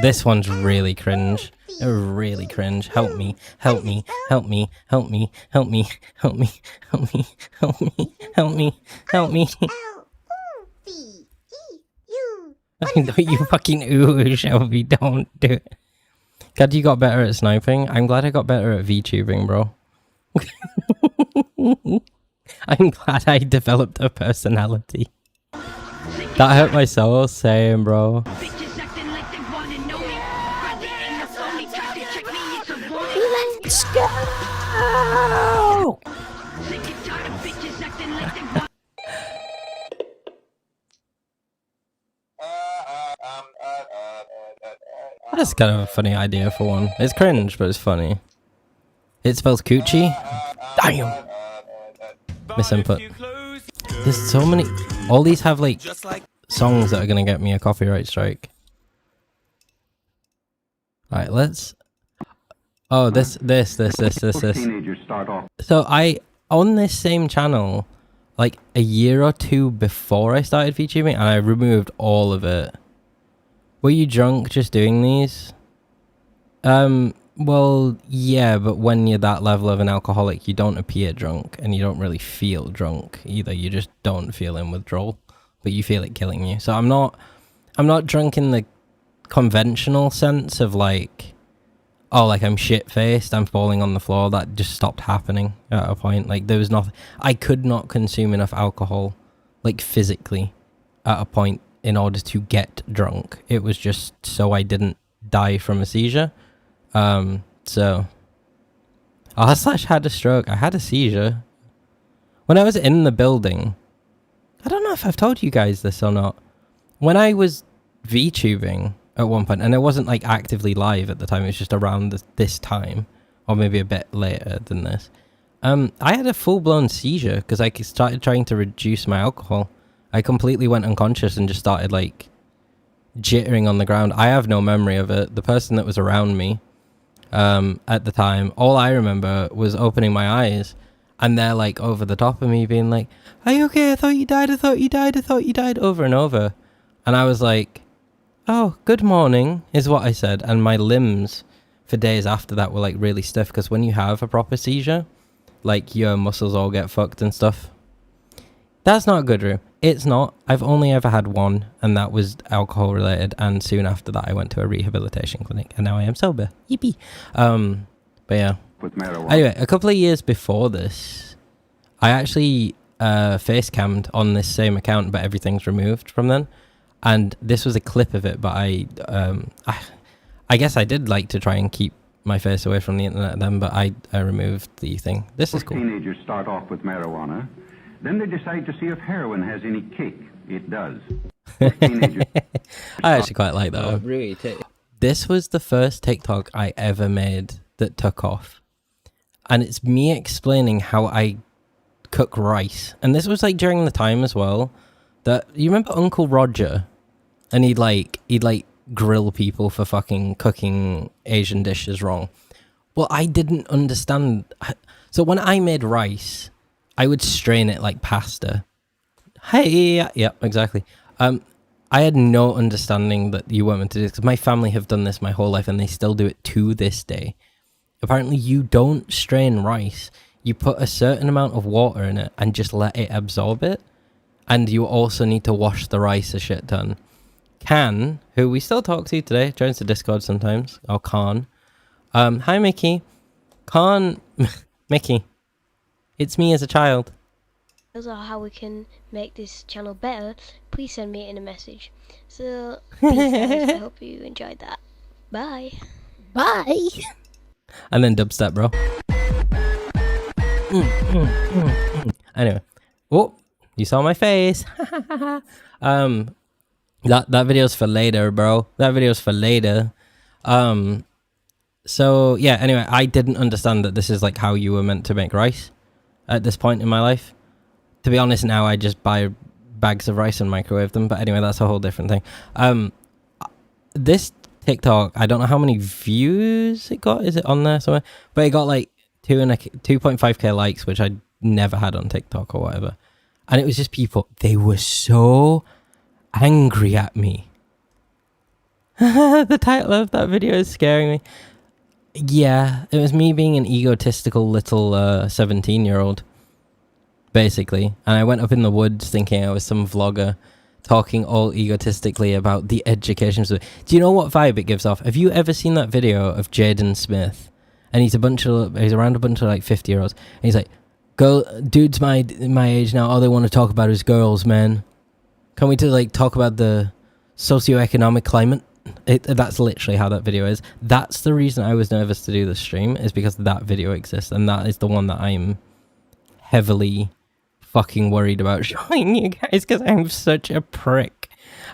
This one's really cringe. Really cringe. Help me. Help me. Help me. Help me. Help me. Help me. Help me. Help me. Help me. Help me. Don't you fucking ooh, Shelby. Don't do it. Glad you got better at sniping. I'm glad I got better at VTubing, bro. I'm glad I developed a personality. That hurt my soul. Same, bro. Let's go! That's kind of a funny idea for one. It's cringe, but it's funny. It spells coochie? Damn! Misinput. There's so many... All these have, like, songs that are gonna get me a copyright strike. Alright, let's... Oh, this. So on this same channel, like a year or two before I started VTubing, and I removed all of it. Were you drunk just doing these? Well, yeah, but when you're that level of an alcoholic, you don't appear drunk, and you don't really feel drunk either. You just don't feel in withdrawal, but you feel it killing you. So I'm not drunk in the conventional sense of like, oh, like I'm shit-faced, I'm falling on the floor. That just stopped happening at a point. Like there was nothing. I could not consume enough alcohol, like physically, at a point in order to get drunk. It was just so I didn't die from a seizure. So / had a stroke. I had a seizure when I was in the building. I don't know if I've told you guys this or not. When I was VTubing at one point, and it wasn't like actively live at the time, it was just around this time, or maybe a bit later than this. I had a full-blown seizure because I started trying to reduce my alcohol. I completely went unconscious and just started like jittering on the ground. I have no memory of it. The person that was around me at the time, all I remember was opening my eyes and they're like over the top of me being like, "Are you okay? I thought you died. I thought you died. I thought you died," over and over. And I was like, "Oh, good morning," is what I said. And my limbs for days after that were like really stiff, because when you have a proper seizure, like your muscles all get fucked and stuff. That's not good, Rue. It's not. I've only ever had one, and that was alcohol related, and soon after that I went to a rehabilitation clinic, and now I am sober. Yippee. But yeah. Anyway, a couple of years before this, I actually face cammed on this same account, but everything's removed from then. And this was a clip of it, but I guess I did like to try and keep my face away from the internet then, but I removed the thing. This is cool. Teenagers start off with marijuana, then they decide to see if heroin has any kick. It does. I actually quite like that. Oh, really? This was the first TikTok I ever made that took off. And it's me explaining how I cook rice. And this was like during the time as well that, you remember Uncle Roger? And he'd grill people for fucking cooking Asian dishes wrong. Well, I didn't understand. So when I made rice, I would strain it like pasta. Hey, yeah, exactly. I had no understanding that you weren't meant to do this, because my family have done this my whole life and they still do it to this day. Apparently you don't strain rice. You put a certain amount of water in it and just let it absorb it. And you also need to wash the rice a shit ton. Can, who we still talk to today, joins the Discord sometimes, or Khan. Hi Mickey. Khan, Mickey. It's me as a child. Those are how we can make this channel better. Please send me in a message. So, peace guys. I hope you enjoyed that. Bye. Bye. And then dubstep, bro. Anyway. Oh, you saw my face. That video's for later, bro. That video's for later. So yeah, anyway, I didn't understand that this is like how you were meant to make rice at this point in my life. To be honest, now I just buy bags of rice and microwave them. But anyway, that's a whole different thing. This TikTok, I don't know how many views it got. Is it on there somewhere? But it got like 2.5k likes, which I never had on TikTok or whatever. And it was just people, they were so angry at me. The title of that video is scaring me. Yeah, it was me being an egotistical little 17-year-old, basically. And I went up in the woods thinking I was some vlogger talking all egotistically about the education. Do you know what vibe it gives off? Have you ever seen that video of Jaden Smith? And he's around a bunch of like 50-year-olds. And he's like, dudes my age now, all they want to talk about is girls, man. Can we like talk about the socioeconomic climate? That's literally how that video is. That's the reason I was nervous to do the stream, is because that video exists, and that is the one that I'm heavily fucking worried about showing you guys, because I'm such a prick.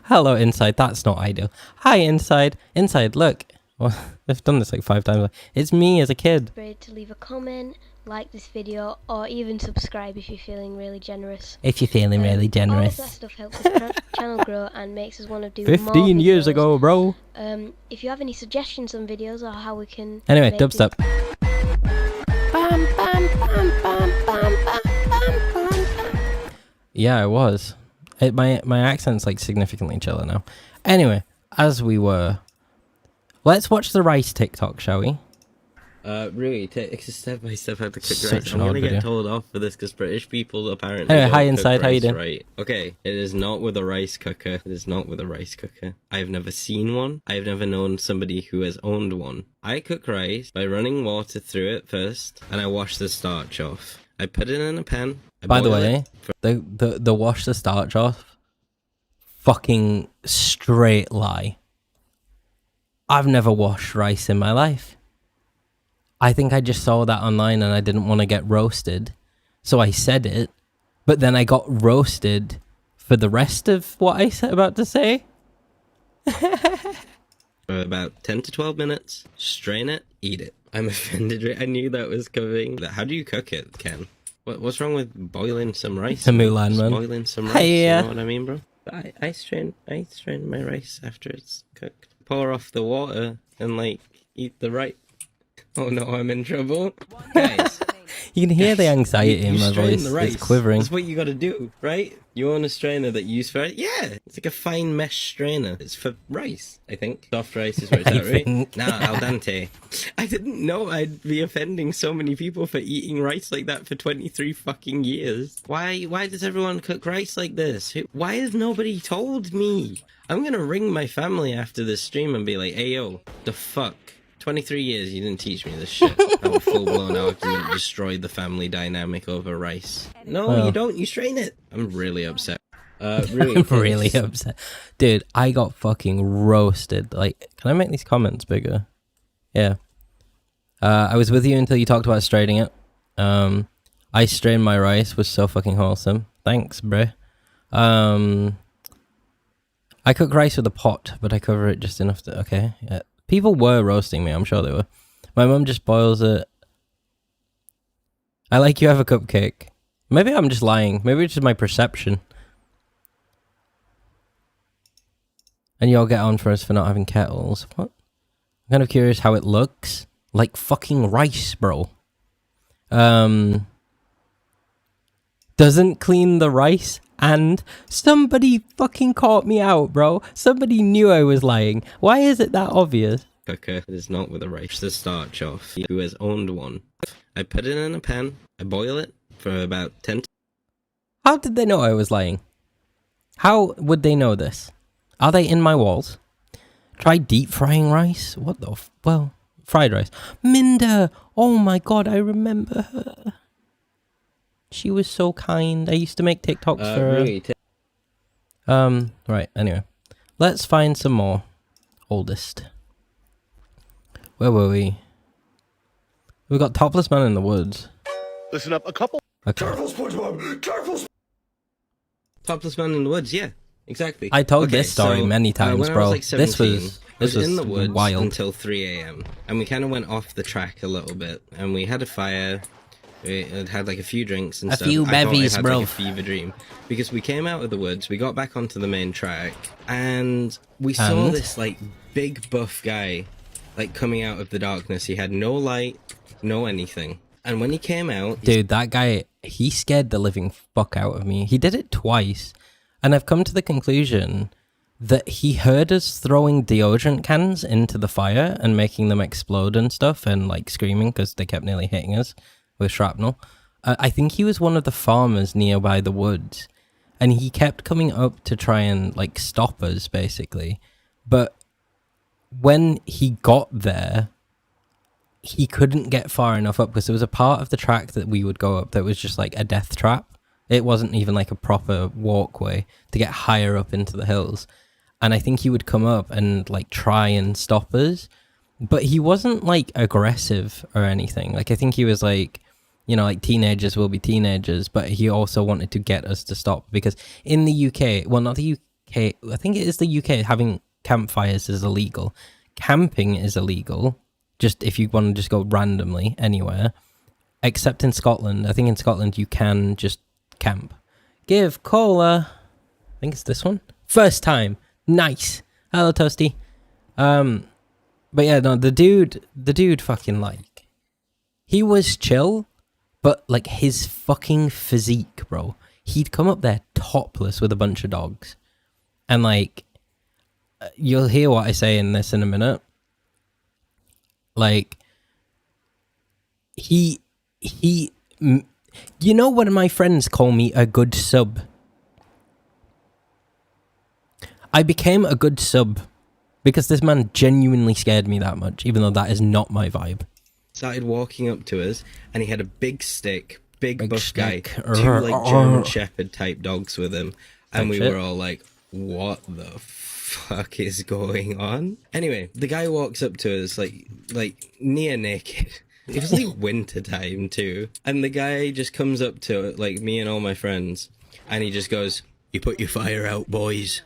Hello, Inside. That's not ideal. Hi, Inside. Inside, look. Well, I've done this like 5 times. It's me as a kid. Afraid to leave a comment, like this video, or even subscribe if you're feeling really generous. If you're feeling really generous. All of that stuff helps this channel grow and makes us want to do 15 more years videos. ago, bro. If you have any suggestions on videos or how we can... Anyway, make dubstep. Yeah, it was. My accent's like significantly chiller now. Anyway, as we were... Let's watch the rice TikTok, shall we? Really, take step by step how to cook Such rice. an I'm odd gonna video. get told off for this because British people apparently Anyway, don't hi cook Inside, how you rice doing? right. Okay, it is not with a rice cooker. It is not with a rice cooker. I've never seen one. I've never known somebody who has owned one. I cook rice by running water through it first, and I wash the starch off. I put it in a pan. By the way, the wash the starch off, fucking straight lie. I've never washed rice in my life. I think I just saw that online and I didn't want to get roasted, so I said it, but then I got roasted for the rest of what I said about to say. For about 10 to 12 minutes, strain it, eat it. I'm offended. I knew that was coming. How do you cook it, Ken? What's wrong with boiling some rice? A Mulan, man. Boiling some rice, Hey, you know what I mean, bro? I strain my rice after it's cooked. Pour off the water and like eat the rice. Oh no, I'm in trouble. Guys. You can hear the anxiety in my strain voice. the rice. It's quivering. That's what you gotta do, right? You own a strainer that you use for it? Yeah! It's like a fine mesh strainer. It's for rice, I think. Soft rice is where it's at, right? Nah, al dente. I didn't know I'd be offending so many people for eating rice like that for 23 fucking years. Why does everyone cook rice like this? Why has nobody told me? I'm gonna ring my family after this stream and be like, hey yo, the fuck? 23 years you didn't teach me this shit. How a full-blown argument destroyed the family dynamic over rice. No, you don't. You strain it. I'm really upset. Really I'm really upset. Dude, I got fucking roasted. Like, can I make these comments bigger? Yeah. I was with you until you talked about straining it. I strained my rice. Was so fucking wholesome. Thanks, bruh. I cook rice with a pot, but I cover it just enough to... Okay, yeah. People were roasting me, I'm sure they were. My mum just boils it. I like you have a cupcake. Maybe I'm just lying. Maybe it's just my perception. And y'all get on for us for not having kettles. What? I'm kind of curious how it looks. Like fucking rice, bro. Doesn't clean the rice. And somebody fucking caught me out, bro. Somebody knew I was lying. Why is it that obvious? Cooker is not with a rice. The starch off. Who has owned one? I put it in a pan. I boil it for about 10. How did they know I was lying? How would they know this? Are they in my walls? Try deep frying rice? What the well, fried rice. Minda! Oh my god, I remember her. She was so kind. I used to make TikToks for her. Really Right, anyway. Let's find some more. Oldest. Where were we? We got Topless Man in the Woods. Listen up, a couple. Careful, SpongeBob! Careful! Topless Man in the Woods, yeah. Exactly. I told this story many times, when bro. I was like 17, this was in the woods wild. until 3 a.m. And we kind of went off the track a little bit. And we had a fire. We had like a few drinks and stuff. A few I thought bevies, I had bro. like a fever dream. Because we came out of the woods, we got back onto the main track, and we saw this like big buff guy like coming out of the darkness. He had no light, no anything. And when he came out... Dude, that guy, he scared the living fuck out of me. He did it twice. And I've come to the conclusion that he heard us throwing deodorant cans into the fire and making them explode and stuff and like screaming because they kept nearly hitting us with shrapnel. I think he was one of the farmers nearby the woods. And he kept coming up to try and like stop us basically. But when he got there... he couldn't get far enough up because there was a part of the track that we would go up that was just like a death trap. It wasn't even like a proper walkway to get higher up into the hills. And I think he would come up and like try and stop us, but he wasn't like aggressive or anything. Like I think he was like, you know, like teenagers will be teenagers, but he also wanted to get us to stop because in the UK, well, not the UK, I think it is the UK, having campfires is illegal. Camping is illegal. Just if you want to just go randomly anywhere, except in Scotland. I think in Scotland you can just camp. Give cola. I think it's this one. First time. Nice. Hello, Toasty. But yeah, no, the dude fucking like, he was chill, but like his fucking physique, bro. He'd come up there topless with a bunch of dogs. And like, you'll hear what I say in this in a minute. Like, you know what my friends call me a good sub? I became a good sub because this man genuinely scared me that much, even though that is not my vibe. Started walking up to us, and he had a big stick, big buff stick. guy, two like German Shepherd type dogs with him, and we were all like, what the fuck is going on? Anyway, the guy walks up to us like near naked. It was like winter time too, and the guy just comes up to like me and all my friends, and he just goes, "You put your fire out, boys."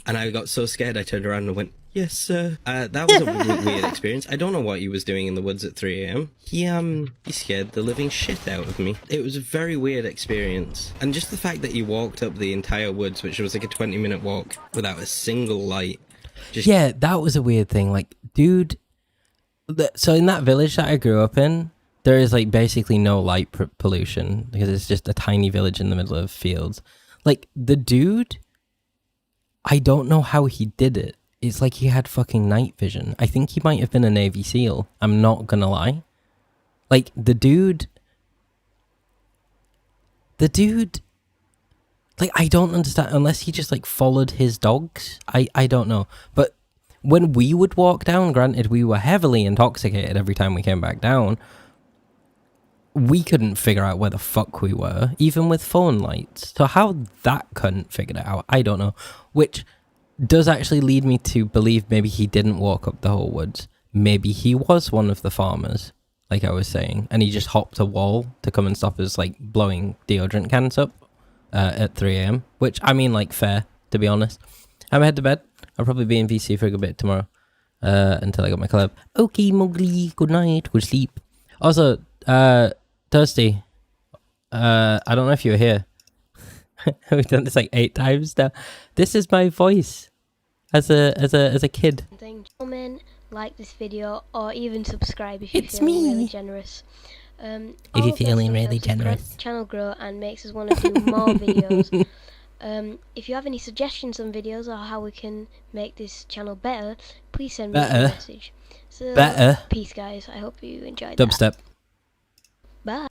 And I got so scared I turned around and went, "Yes, sir." That was a weird experience. I don't know what he was doing in the woods at 3 a.m. He scared the living shit out of me. It was a very weird experience. And just the fact that he walked up the entire woods, which was like a 20-minute walk, without a single light. Yeah, that was a weird thing. Like, dude... So in that village that I grew up in, there is like basically no light pollution because it's just a tiny village in the middle of fields. Like the dude, I don't know how he did it. It's like he had fucking night vision. I think he might have been a Navy SEAL. I'm not gonna lie. Like the dude, like I don't understand unless he just like followed his dogs. I don't know. But when we would walk down, granted we were heavily intoxicated every time we came back down, we couldn't figure out where the fuck we were, even with phone lights. So how that couldn't figure it out, I don't know. Which does actually lead me to believe maybe he didn't walk up the whole woods. Maybe he was one of the farmers, like I was saying, and he just hopped a wall to come and stop us like blowing deodorant cans up at 3 a.m. Which, I mean, like, fair, to be honest. I'm head to bed. I'll probably be in VC for a good bit tomorrow until I got my club. Okay, Mowgli, good night, good sleep. Also, Thirsty, I don't know if you were here. We've done this like 8 times now. This is my voice as a kid. Comment, like this video, or even subscribe if you're It's feeling me. really generous. If you're feeling really generous. Channel grow and makes us want to do more videos. If you have any suggestions on videos or how we can make this channel better, please send me a message. So, peace, guys. I hope you enjoyed that. Dubstep. Bye.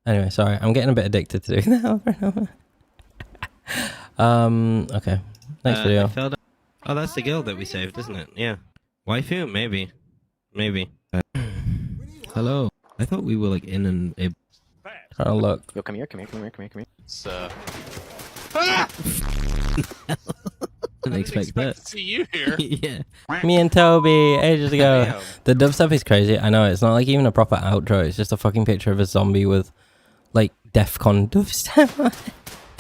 Anyway, sorry, I'm getting a bit addicted to doing that. Okay. Next video. I fell down. Oh, that's the girl that we saved, isn't it? Yeah. Waifu? Maybe. Maybe. Hello. I thought we were like in an... Oh, look. Yo, come here. It's, Didn't expect that. to see you here. Yeah. Me and Toby, ages ago. The dubstep is crazy. I know, it's not like even a proper outro. It's just a fucking picture of a zombie with, like, DEFCON dubstep.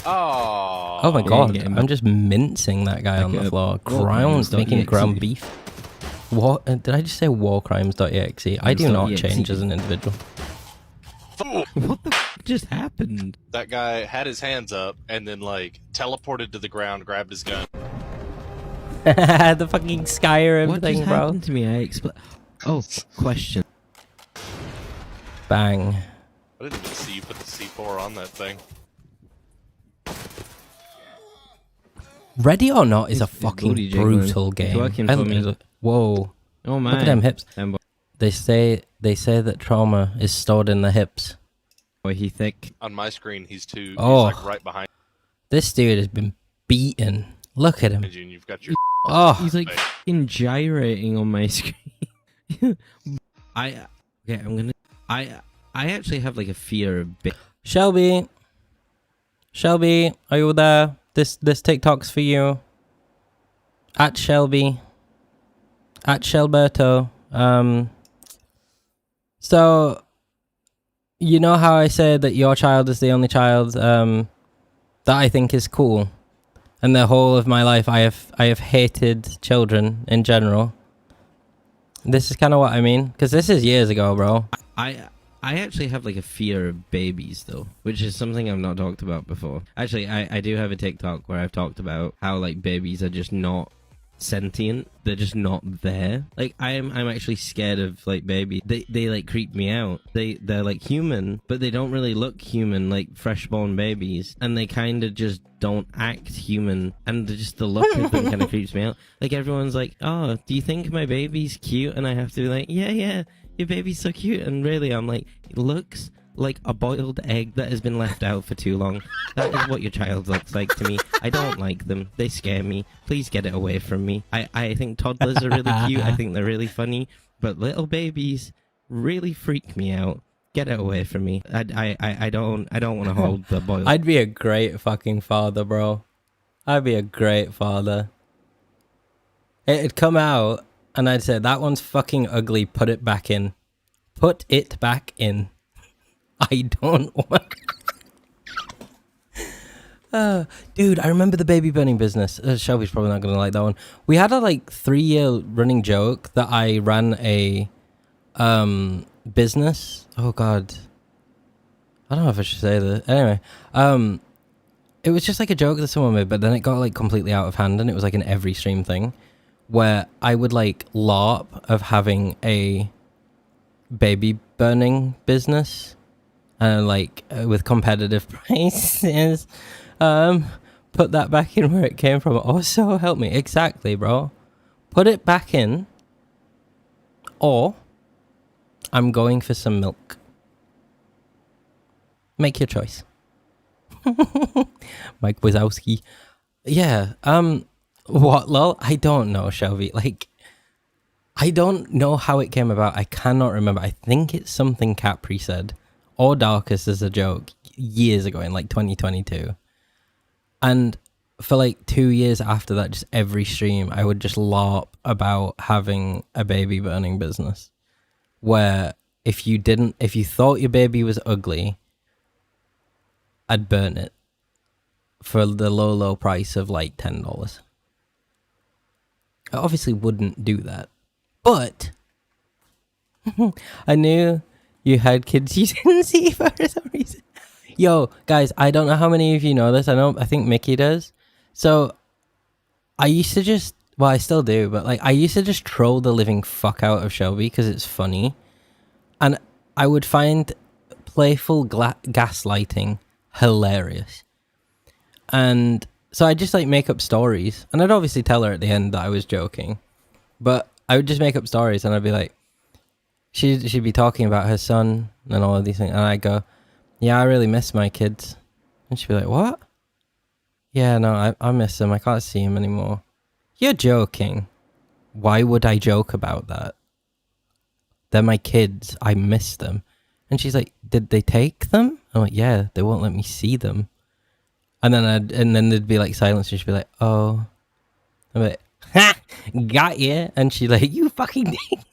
Oh my god, I'm just mincing that guy on the floor. Grounds, making ground beef. What? Did I just say warcrimes.exe? I do not change as an individual. What the f just happened? That guy had his hands up and then, like, teleported to the ground, grabbed his gun. The fucking Skyrim what thing, just bro. happened to me? Oh, question. Bang. I didn't even see you put the C4 on that thing. Ready or Not is a fucking brutal game. Whoa. Oh my. Look at them hips. They say that trauma is stored in the hips. Boy, he thick. On my screen, he's he's like right behind This dude has been beaten. Look at him. you, and you've got your He's like fucking gyrating on my screen. I actually have like a fear of Shelby, are you there? This TikTok's for you. At Shelby. At Shelberto. So, you know how I say that your child is the only child that I think is cool, and the whole of my life I have hated children in general. This is kind of what I mean, because this is years ago, bro. I actually have like a fear of babies though, which is something I've not talked about before. Actually, I do have a TikTok where I've talked about how like babies are just not sentient. They're just not there. Like I'm actually scared of like babies. They like creep me out. They're like human, but they don't really look human like freshborn babies, and they kind of just don't act human, and just the look of them kind of creeps me out. Like everyone's like, "Oh, do you think my baby's cute?" And I have to be like, "Yeah, your baby's so cute." And really, I'm like, it looks like a boiled egg that has been left out for too long. That is what your child looks like to me. I don't like them. They scare me. Please get it away from me. I think toddlers are really cute. I think they're really funny. But little babies really freak me out. Get it away from me. I don't want to hold the boiled. I'd be a great fucking father, bro. I'd be a great father. It'd come out, and I'd say, that one's fucking ugly. Put it back in. Put it back in. I don't want... dude, I remember the baby burning business. Shelby's probably not going to like that one. We had a, 3-year running joke that I ran a business. Oh, God. I don't know if I should say that. Anyway, it was just a joke that someone made, but then it got, completely out of hand, and it was, an every stream thing, where I would like LARP of having a baby burning business and like with competitive prices, put that back in where it came from. Also help me. Exactly, bro. Put it back in, or I'm going for some milk. Make your choice. Mike Wazowski. Yeah, what, lol? I don't know, Shelby. Like, I don't know how it came about. I cannot remember. I think it's something Capri said, or Darkus as a joke, years ago in, like, 2022. And for, like, 2 years after that, just every stream, I would just LARP about having a baby burning business. Where if you thought your baby was ugly, I'd burn it for the low price of like $10. I obviously wouldn't do that, but I knew you had kids you didn't see for some reason. Yo, guys, I don't know how many of you know this. I think Mickey does. So I used to just, well, I still do, but like I used to just troll the living fuck out of Shelby because it's funny, and I would find playful gaslighting hilarious. And so I'd just like make up stories, and I'd obviously tell her at the end that I was joking, but I would just make up stories, and I'd be like, she'd be talking about her son and all of these things, and I'd go, yeah, I really miss my kids. And she'd be like, what? Yeah, no, I miss them. I can't see them anymore. You're joking. Why would I joke about that? They're my kids. I miss them. And she's like, did they take them? I'm like, yeah, they won't let me see them. And then there'd be like silence, and she'd be like, oh. I'm like, ha! Got you. And she'd like, you fucking did.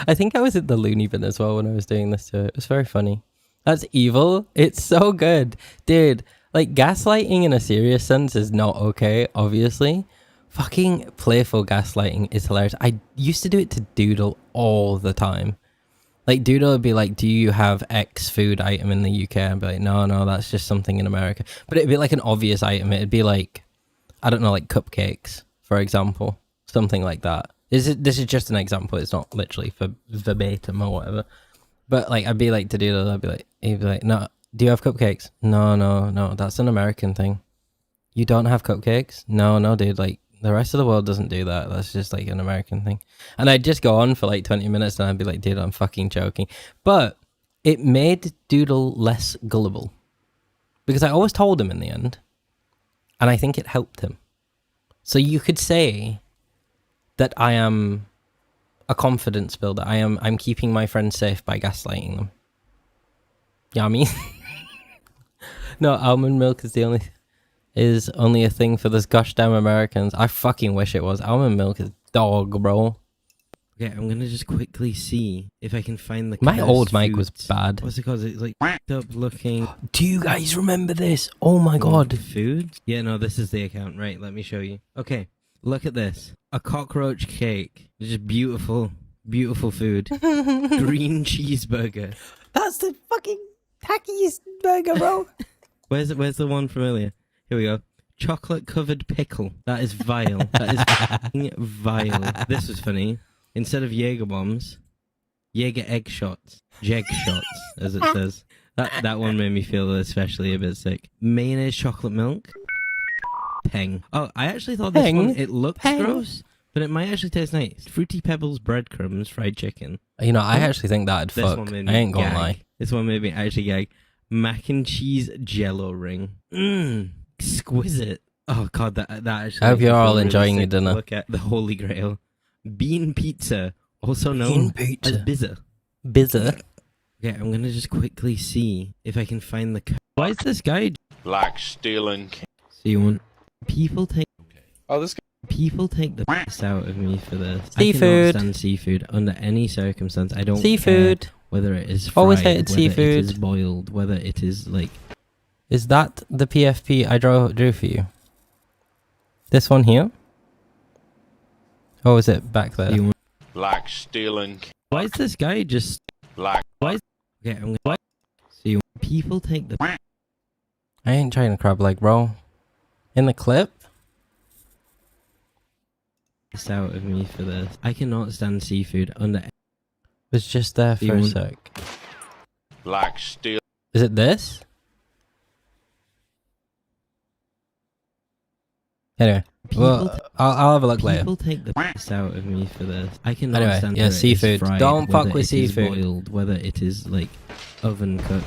I think I was at the loony bin as well when I was doing this too. It was very funny. That's evil. It's so good. Dude, like gaslighting in a serious sense is not okay, obviously. Fucking playful gaslighting is hilarious. I used to do it to Doodle all the time. Like, Doodle would be like, do you have X food item in the UK? I'd be like, no, that's just something in America. But it'd be like an obvious item. It'd be like, I don't know, like cupcakes, for example. Something like that. This is just an example. It's not literally for verbatim or whatever. But, like, I'd be like to Doodle, he'd be like, no, do you have cupcakes? No, that's an American thing. You don't have cupcakes? No, dude, like, the rest of the world doesn't do that. That's just like an American thing. And I'd just go on for like 20 minutes and I'd be like, dude, I'm fucking joking. But it made Doodle less gullible. Because I always told him in the end. And I think it helped him. So you could say that I am a confidence builder. I'm keeping my friends safe by gaslighting them. Yeah, I mean. No, almond milk is only a thing for those gosh damn Americans. I fucking wish it was. Almond milk is dog, bro. Okay, I'm gonna just quickly see if I can find the My old mic was bad. What's it called? It's like up looking. Do you guys remember this? Oh my god. Food? Yeah, no, this is the account. Right, let me show you. Okay, look at this. A cockroach cake. It's just beautiful food. Green cheeseburger. That's the fucking tackiest burger, bro. Where's the one from earlier? Here we go. Chocolate covered pickle. That is vile. That is fucking vile. This was funny. Instead of Jaeger bombs, Jaeger egg shots. Jeg shots, as it says. That one made me feel especially a bit sick. Mayonnaise chocolate milk. Peng. Oh, I actually thought this one, it looked gross, but it might actually taste nice. Fruity Pebbles breadcrumbs fried chicken. You know, I actually think that'd fuck. I ain't gonna lie. This one made me actually gag. Mac and cheese jello ring. Exquisite. Oh god, that actually. I hope you're all enjoying your dinner. Look at the holy grail. Bean pizza, also known as bizza. Bizza. Okay, I'm gonna just quickly see if I can find the. Why is this guy like stealing? See one. People take. Oh, this guy. People take the piss out of me for this. Seafood. I cannot stand seafood under any circumstance. I don't seafood. Care whether it is fried, always hated whether seafood. it is boiled, whether it is like. Is that the PFP I drew for you? This one here? Or is it back there? Like stealing. Why is this guy just like? Why? Okay, I'm gonna see. People take the. I ain't trying to crab leg, bro. In the clip, piss out of me for this. I cannot stand seafood under. Was just there for a sec. Like steel. Is it this? Anyway, well, I'll have a look later. People take the piss out of me for this. I cannot Anyway, stand yeah, whether it is seafood. fried, Don't fuck whether with it is seafood. boiled, whether it is like oven cooked,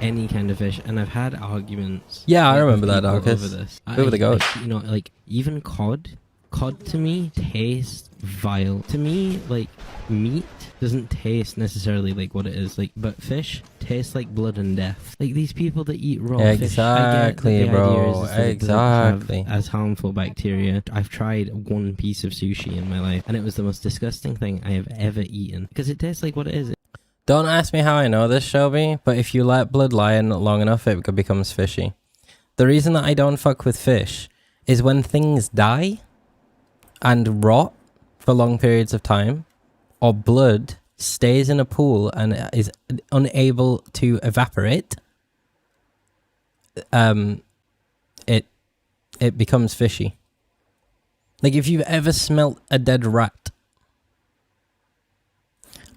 any kind of fish. And I've had arguments. Yeah, I with remember that, people Marcus. over this. Who were the goats? You know, like even cod. Cod to me tastes vile. To me, like meat doesn't taste necessarily like what it is. Like, but fish tastes like blood and death. Like these people that eat raw fish. Exactly, bro. Exactly. As harmful bacteria. I've tried one piece of sushi in my life, and it was the most disgusting thing I have ever eaten because it tastes like what it is. Don't ask me how I know this, Shelby, but if you let blood lie in long enough, it becomes fishy. The reason that I don't fuck with fish is when things die and rot for long periods of time, or blood stays in a pool and is unable to evaporate, it becomes fishy. Like if you've ever smelt a dead rat,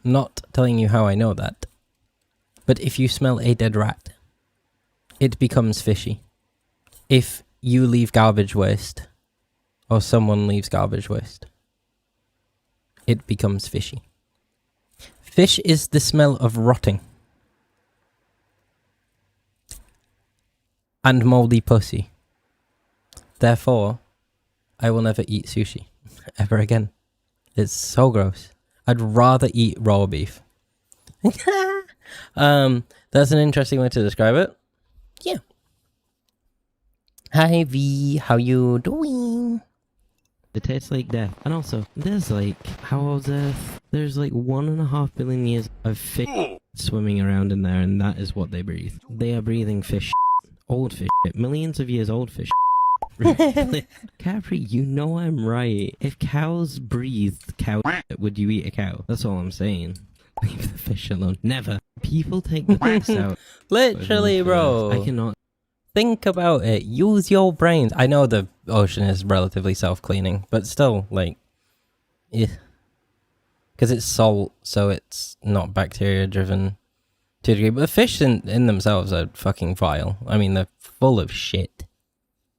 not telling you how I know that, but if you smell a dead rat, it becomes fishy. If you leave garbage waste, or someone leaves garbage waste, it becomes fishy. Fish is the smell of rotting. And moldy pussy. Therefore, I will never eat sushi. Ever again. It's so gross. I'd rather eat raw beef. That's an interesting way to describe it. Yeah. Hi V, how you doing? It tastes like death. And also, there's like, how old's Earth? There's like 1.5 billion years of fish swimming around in there, and that is what they breathe. They are breathing fish. Old fish. Millions of years old fish. Capri, you know I'm right. If cows breathed cow, would you eat a cow? That's all I'm saying. Leave the fish alone. Never. People take the piss out. Literally, bro. I cannot. Think about it. Use your brains. I know the ocean is relatively self-cleaning, but still, like, yeah. Because it's salt, so it's not bacteria-driven to a degree. But fish in themselves are fucking vile. I mean, they're full of shit.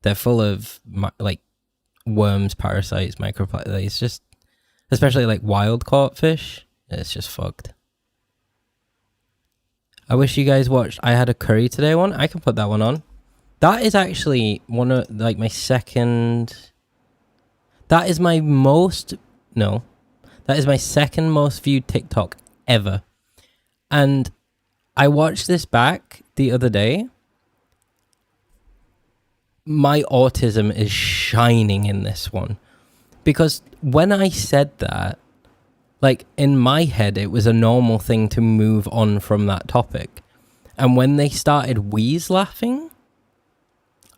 They're full of, like, worms, parasites, microplastics. It's just, especially, like, wild-caught fish. It's just fucked. I wish you guys watched. I had a curry today one. I can put that one on. That is actually one of, like, my second... That is my most... No. That is my second most viewed TikTok ever. And I watched this back the other day. My autism is shining in this one. Because when I said that, like, in my head, it was a normal thing to move on from that topic. And when they started wheeze laughing,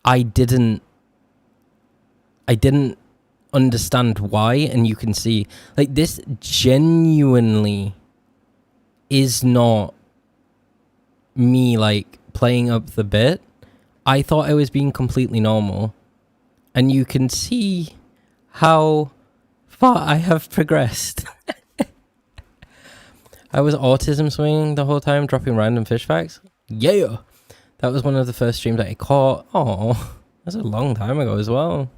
I didn't understand why. And you can see, like, this genuinely is not me, like, playing up the bit. I thought I was being completely normal. And you can see how far I have progressed. I was autism swinging the whole time, dropping random fish facts. Yeah! That was one of the first streams that I caught. Oh, that's a long time ago as well.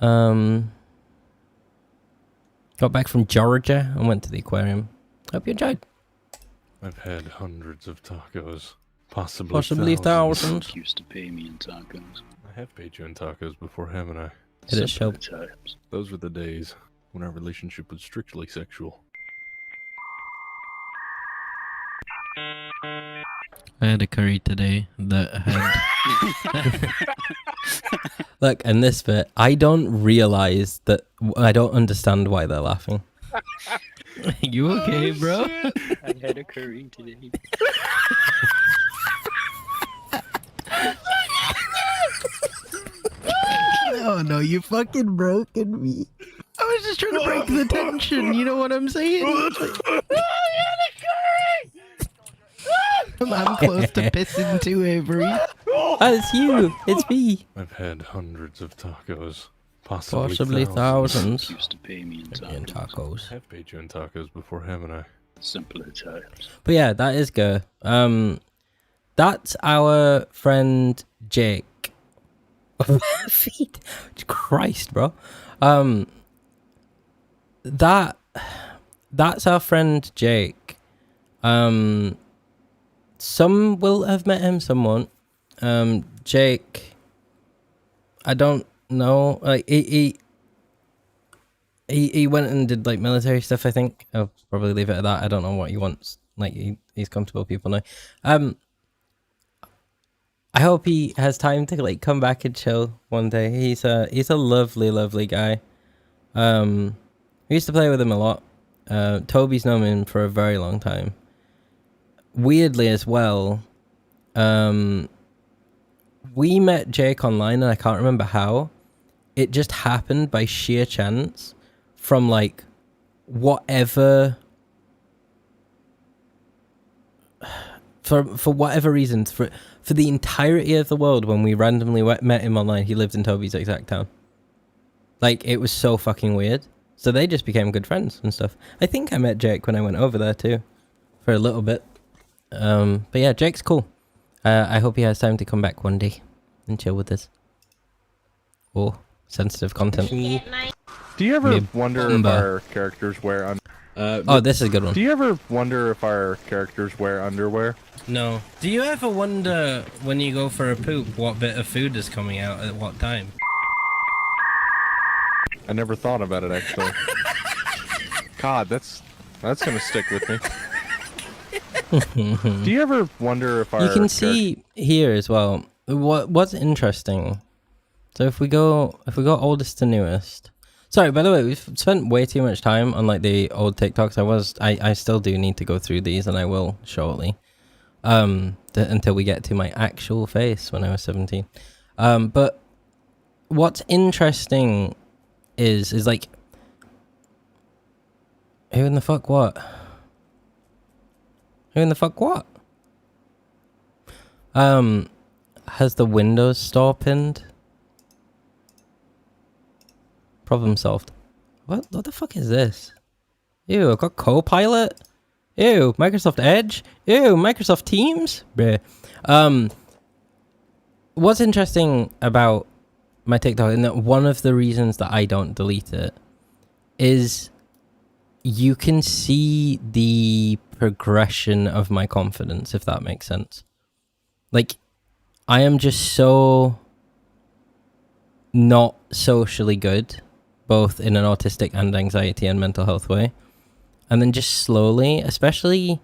Got back from Georgia and went to the aquarium. Hope you enjoyed. I've had hundreds of tacos. Possibly thousands. Used to pay me in tacos. I have paid you in tacos before, haven't I? It is show. Those were the days when our relationship was strictly sexual. I had a curry today that had... Look, in this bit, I don't realize that... I don't understand why they're laughing. You okay, bro? I had a curry today. Oh no, you fucking broken me. I was just trying to break the tension, you know what I'm saying? I'm close to pissing too, Avery. Oh, it's you. It's me. I've had hundreds of tacos. Possibly thousands. Used to pay me in In tacos. I've paid you in tacos before, haven't I? simpler times. But yeah, that is good. That's our friend Jake. Feet. Christ, bro. That's our friend Jake. Some will have met him, some won't. Jake, I don't know. Like he went and did like military stuff, I think. I'll probably leave it at that. I don't know what he wants. Like he's comfortable people now. I hope he has time to like come back and chill one day. He's a lovely, lovely guy. We used to play with him a lot. Toby's known him for a very long time. Weirdly as well, we met Jake online and I can't remember how. It just happened by sheer chance from like whatever, for whatever reasons, for the entirety of the world, when we randomly met him online, he lived in Toby's exact town. Like, it was so fucking weird. So they just became good friends and stuff. I think I met Jake when I went over there too, for a little bit. But yeah, Jake's cool. I hope he has time to come back one day and chill with us. Oh, sensitive content. Do you ever wonder if our characters wear oh, this is a good one. Do you ever wonder if our characters wear underwear? No. Do you ever wonder when you go for a poop what bit of food is coming out at what time? I never thought about it actually. God, that's gonna stick with me. Do you ever wonder if our You can see here as well what's interesting. So if we go oldest to newest. Sorry, by the way, we've spent way too much time on like the old TikToks. I still do need to go through these, and I will shortly. Until we get to my actual face when I was 17. But what's interesting is like, who in the fuck what? Who in the fuck what? Has the Windows store pinned? Problem solved. What the fuck is this? Ew, I've got Copilot? Ew, Microsoft Edge? Ew, Microsoft Teams? Bleh. What's interesting about my TikTok, and that one of the reasons that I don't delete it, is you can see the progression of my confidence, if that makes sense. Like, I am just so not socially good, both in an autistic and anxiety and mental health way. And then just slowly, especially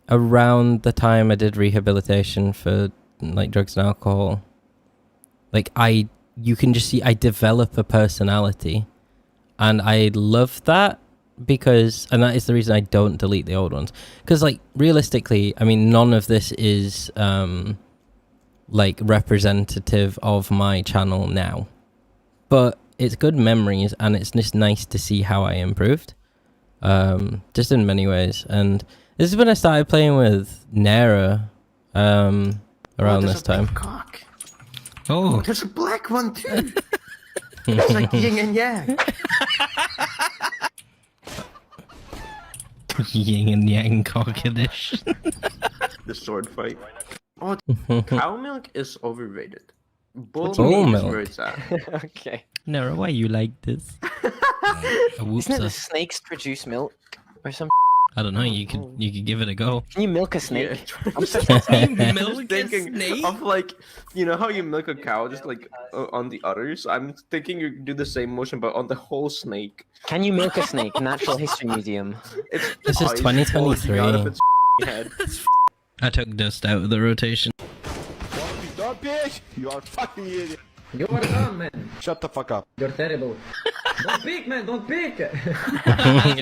around the time I did rehabilitation for like drugs and alcohol, like you can just see I develop a personality, and I love that because, and that is the reason I don't delete the old ones. Because like realistically, I mean, none of this is like representative of my channel now, but it's good memories, and it's just nice to see how I improved. Just in many ways. And this is when I started playing with Nera around this time. Cock. Oh, There's a black one too. It's like yin and yang. Yin and yang cock edition. The sword fight. Oh, cow milk is overrated. Bull Bull milk is milk? where it's at. Okay. Nera, why you like this? Isn't it the snakes produce milk or some? I don't know. You could give it a go. Can you milk a snake? I'm just Milk a thinking snake? of like, you know how you milk a cow just like on the udders? I'm thinking you do the same motion but on the whole snake. Can you milk a snake? Natural History Museum. It's This is eyes bulging out of 2023. its head. I took dust out of the rotation. Don't bitch! You are fucking idiot. You are dumb, man. Shut the fuck up. You're terrible. Don't peek, man. Don't peek.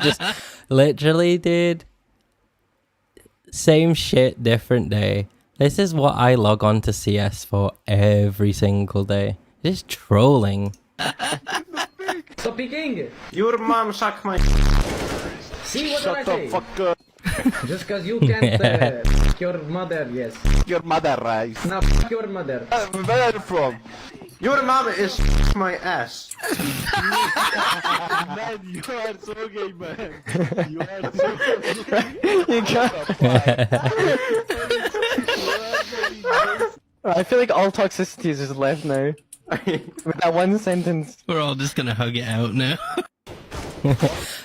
Just literally, dude. Same shit, different day. This is what I log on to CS for every single day. Just trolling. Stop peeking. Your mom suck my. See what Shut I the say? fuck up. Just cause you can't fuck your mother, yes. Your mother, right? Now fuck your mother. Where are you from? Your mama is my ass. Man, you are so gay, man. You are so gay. You I feel like all toxicity is just left now. With that one sentence. We're all just gonna hug it out now.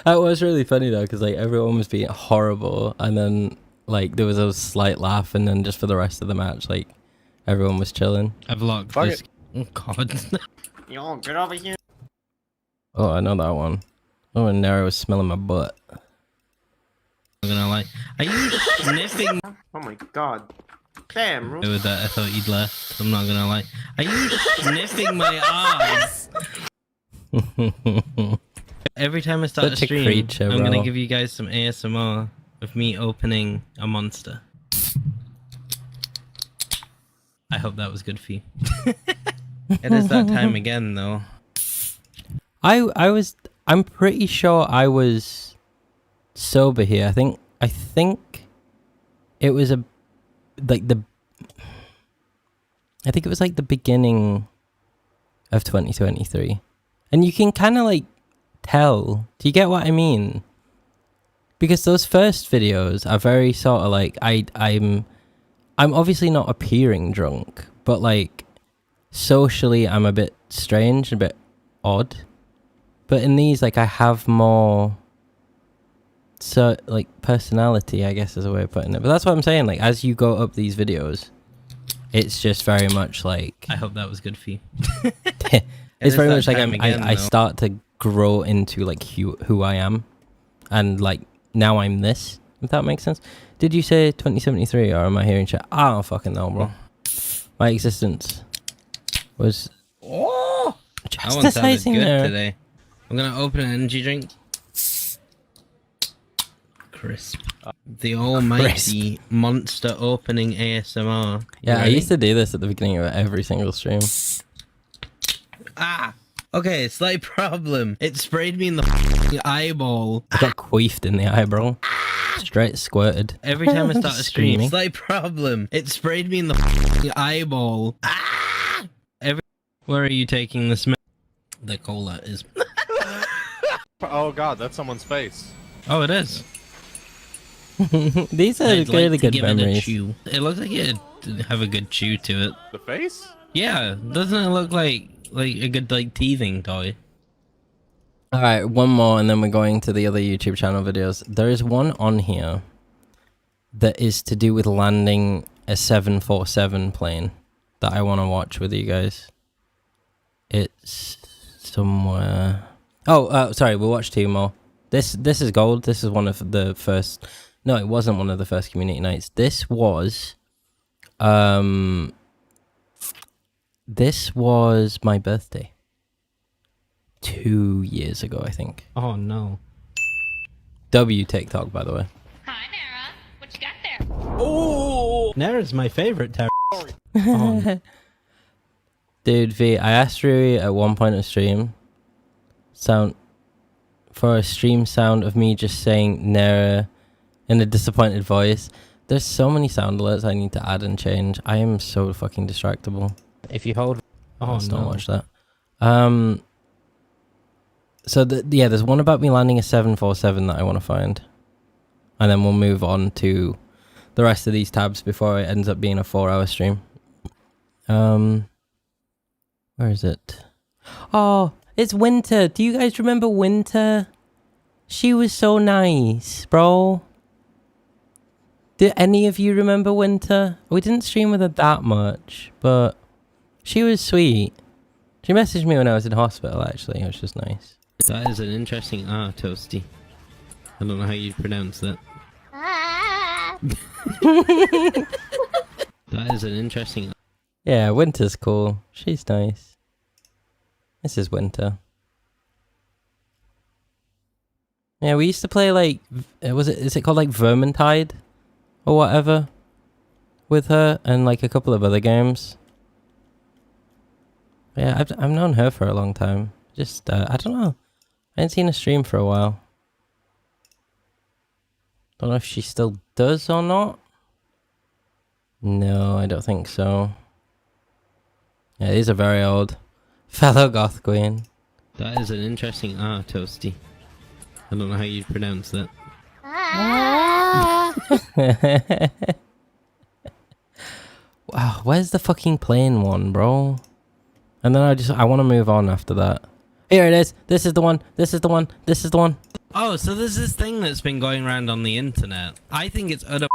That was really funny though, because like everyone was being horrible, and then like there was a slight laugh, and then just for the rest of the match, like everyone was chilling. I've locked Fuck this. it. Oh god. Yo, get over here. Oh, I know that one. Oh, and Nero was smelling my butt. I'm gonna lie. Are you sniffing? Oh my god. Damn, Rose. With that, I thought you'd left. I'm not gonna lie. Are you sniffing my ass? Every time I start Such a a stream, creature, I'm bro. gonna give you guys some ASMR of me opening a monster. I hope that was good for you. It is that time again, though. I'm pretty sure I was sober here. I think it was I think it was like the beginning of 2023. And you can kind of like tell. Do you get what I mean? Because those first videos are very sort of like I'm obviously not appearing drunk, but like socially I'm a bit strange, a bit odd. But in these, like, I have more like personality, I guess is a way of putting it. But that's what I'm saying, like as you go up these videos, it's just very much like I hope that was good for you. it's very much like I I start to grow into like who I am, and like now I'm this, if that makes sense. Did you say 2073 or am I hearing shit? I don't fucking know, bro. My existence was That one sounded good there. today. I'm gonna open an energy drink. Crisp. The almighty monster opening ASMR. Yeah, I Ready? used to do this at the beginning of every single stream. Ah! Okay, slight problem. It sprayed me in the f***ing eyeball. I got queefed in the eyebrow. Straight squirted. Every time I start a stream, Screaming. slight problem. It sprayed me in the f***ing eyeball. Ah! Where are you taking the smell? The cola is... Oh god, that's someone's face. Oh, it is. These are I'd like really to good give it a memories. chew. It looks like it have a good chew to it. The face? Yeah, doesn't it look like a good like teething toy? All right, one more, and then we're going to the other YouTube channel videos. There is one on here that is to do with landing a 747 plane that I want to watch with you guys. It's somewhere. Oh, sorry, we'll watch two more. This is gold. This is one of the first. No, it wasn't one of the first community nights. This was my birthday. 2 years ago, I think. Oh no. W TikTok, by the way. Hi, Nara. What you got there? Oh, Nara's my favorite terrorist. Dude, V, I asked Rui at one point of stream for a stream sound of me just saying Nara in a disappointed voice. There's so many sound alerts I need to add and change. I am so fucking distractible. If you hold... let's not watch that. So, yeah, there's one about me landing a 747 that I want to find. And then we'll move on to the rest of these tabs before it ends up being a 4-hour stream. Where is it? Oh, it's Winter. Do you guys remember Winter? She was so nice, bro. Do any of you remember Winter? We didn't stream with her that much, but she was sweet. She messaged me when I was in hospital, actually, which was nice. That is an interesting Toasty. I don't know how you pronounce that. That is an interesting... Yeah, Winter's cool. She's nice. This is Winter. Yeah, we used to play like... is it called like Vermintide? Or whatever? With her and like a couple of other games. Yeah, I've known her for a long time. Just, I don't know. I haven't seen a stream for a while. Don't know if she still does or not. No, I don't think so. Yeah, these are very old. Fellow goth queen. That is an interesting Toasty. I don't know how you pronounce that. Wow, where's the fucking plane one, bro? And then I want to move on after that. Here it is. This is the one. This is the one. This is the one. Oh, so there's this thing that's been going around on the internet. I think it's utter.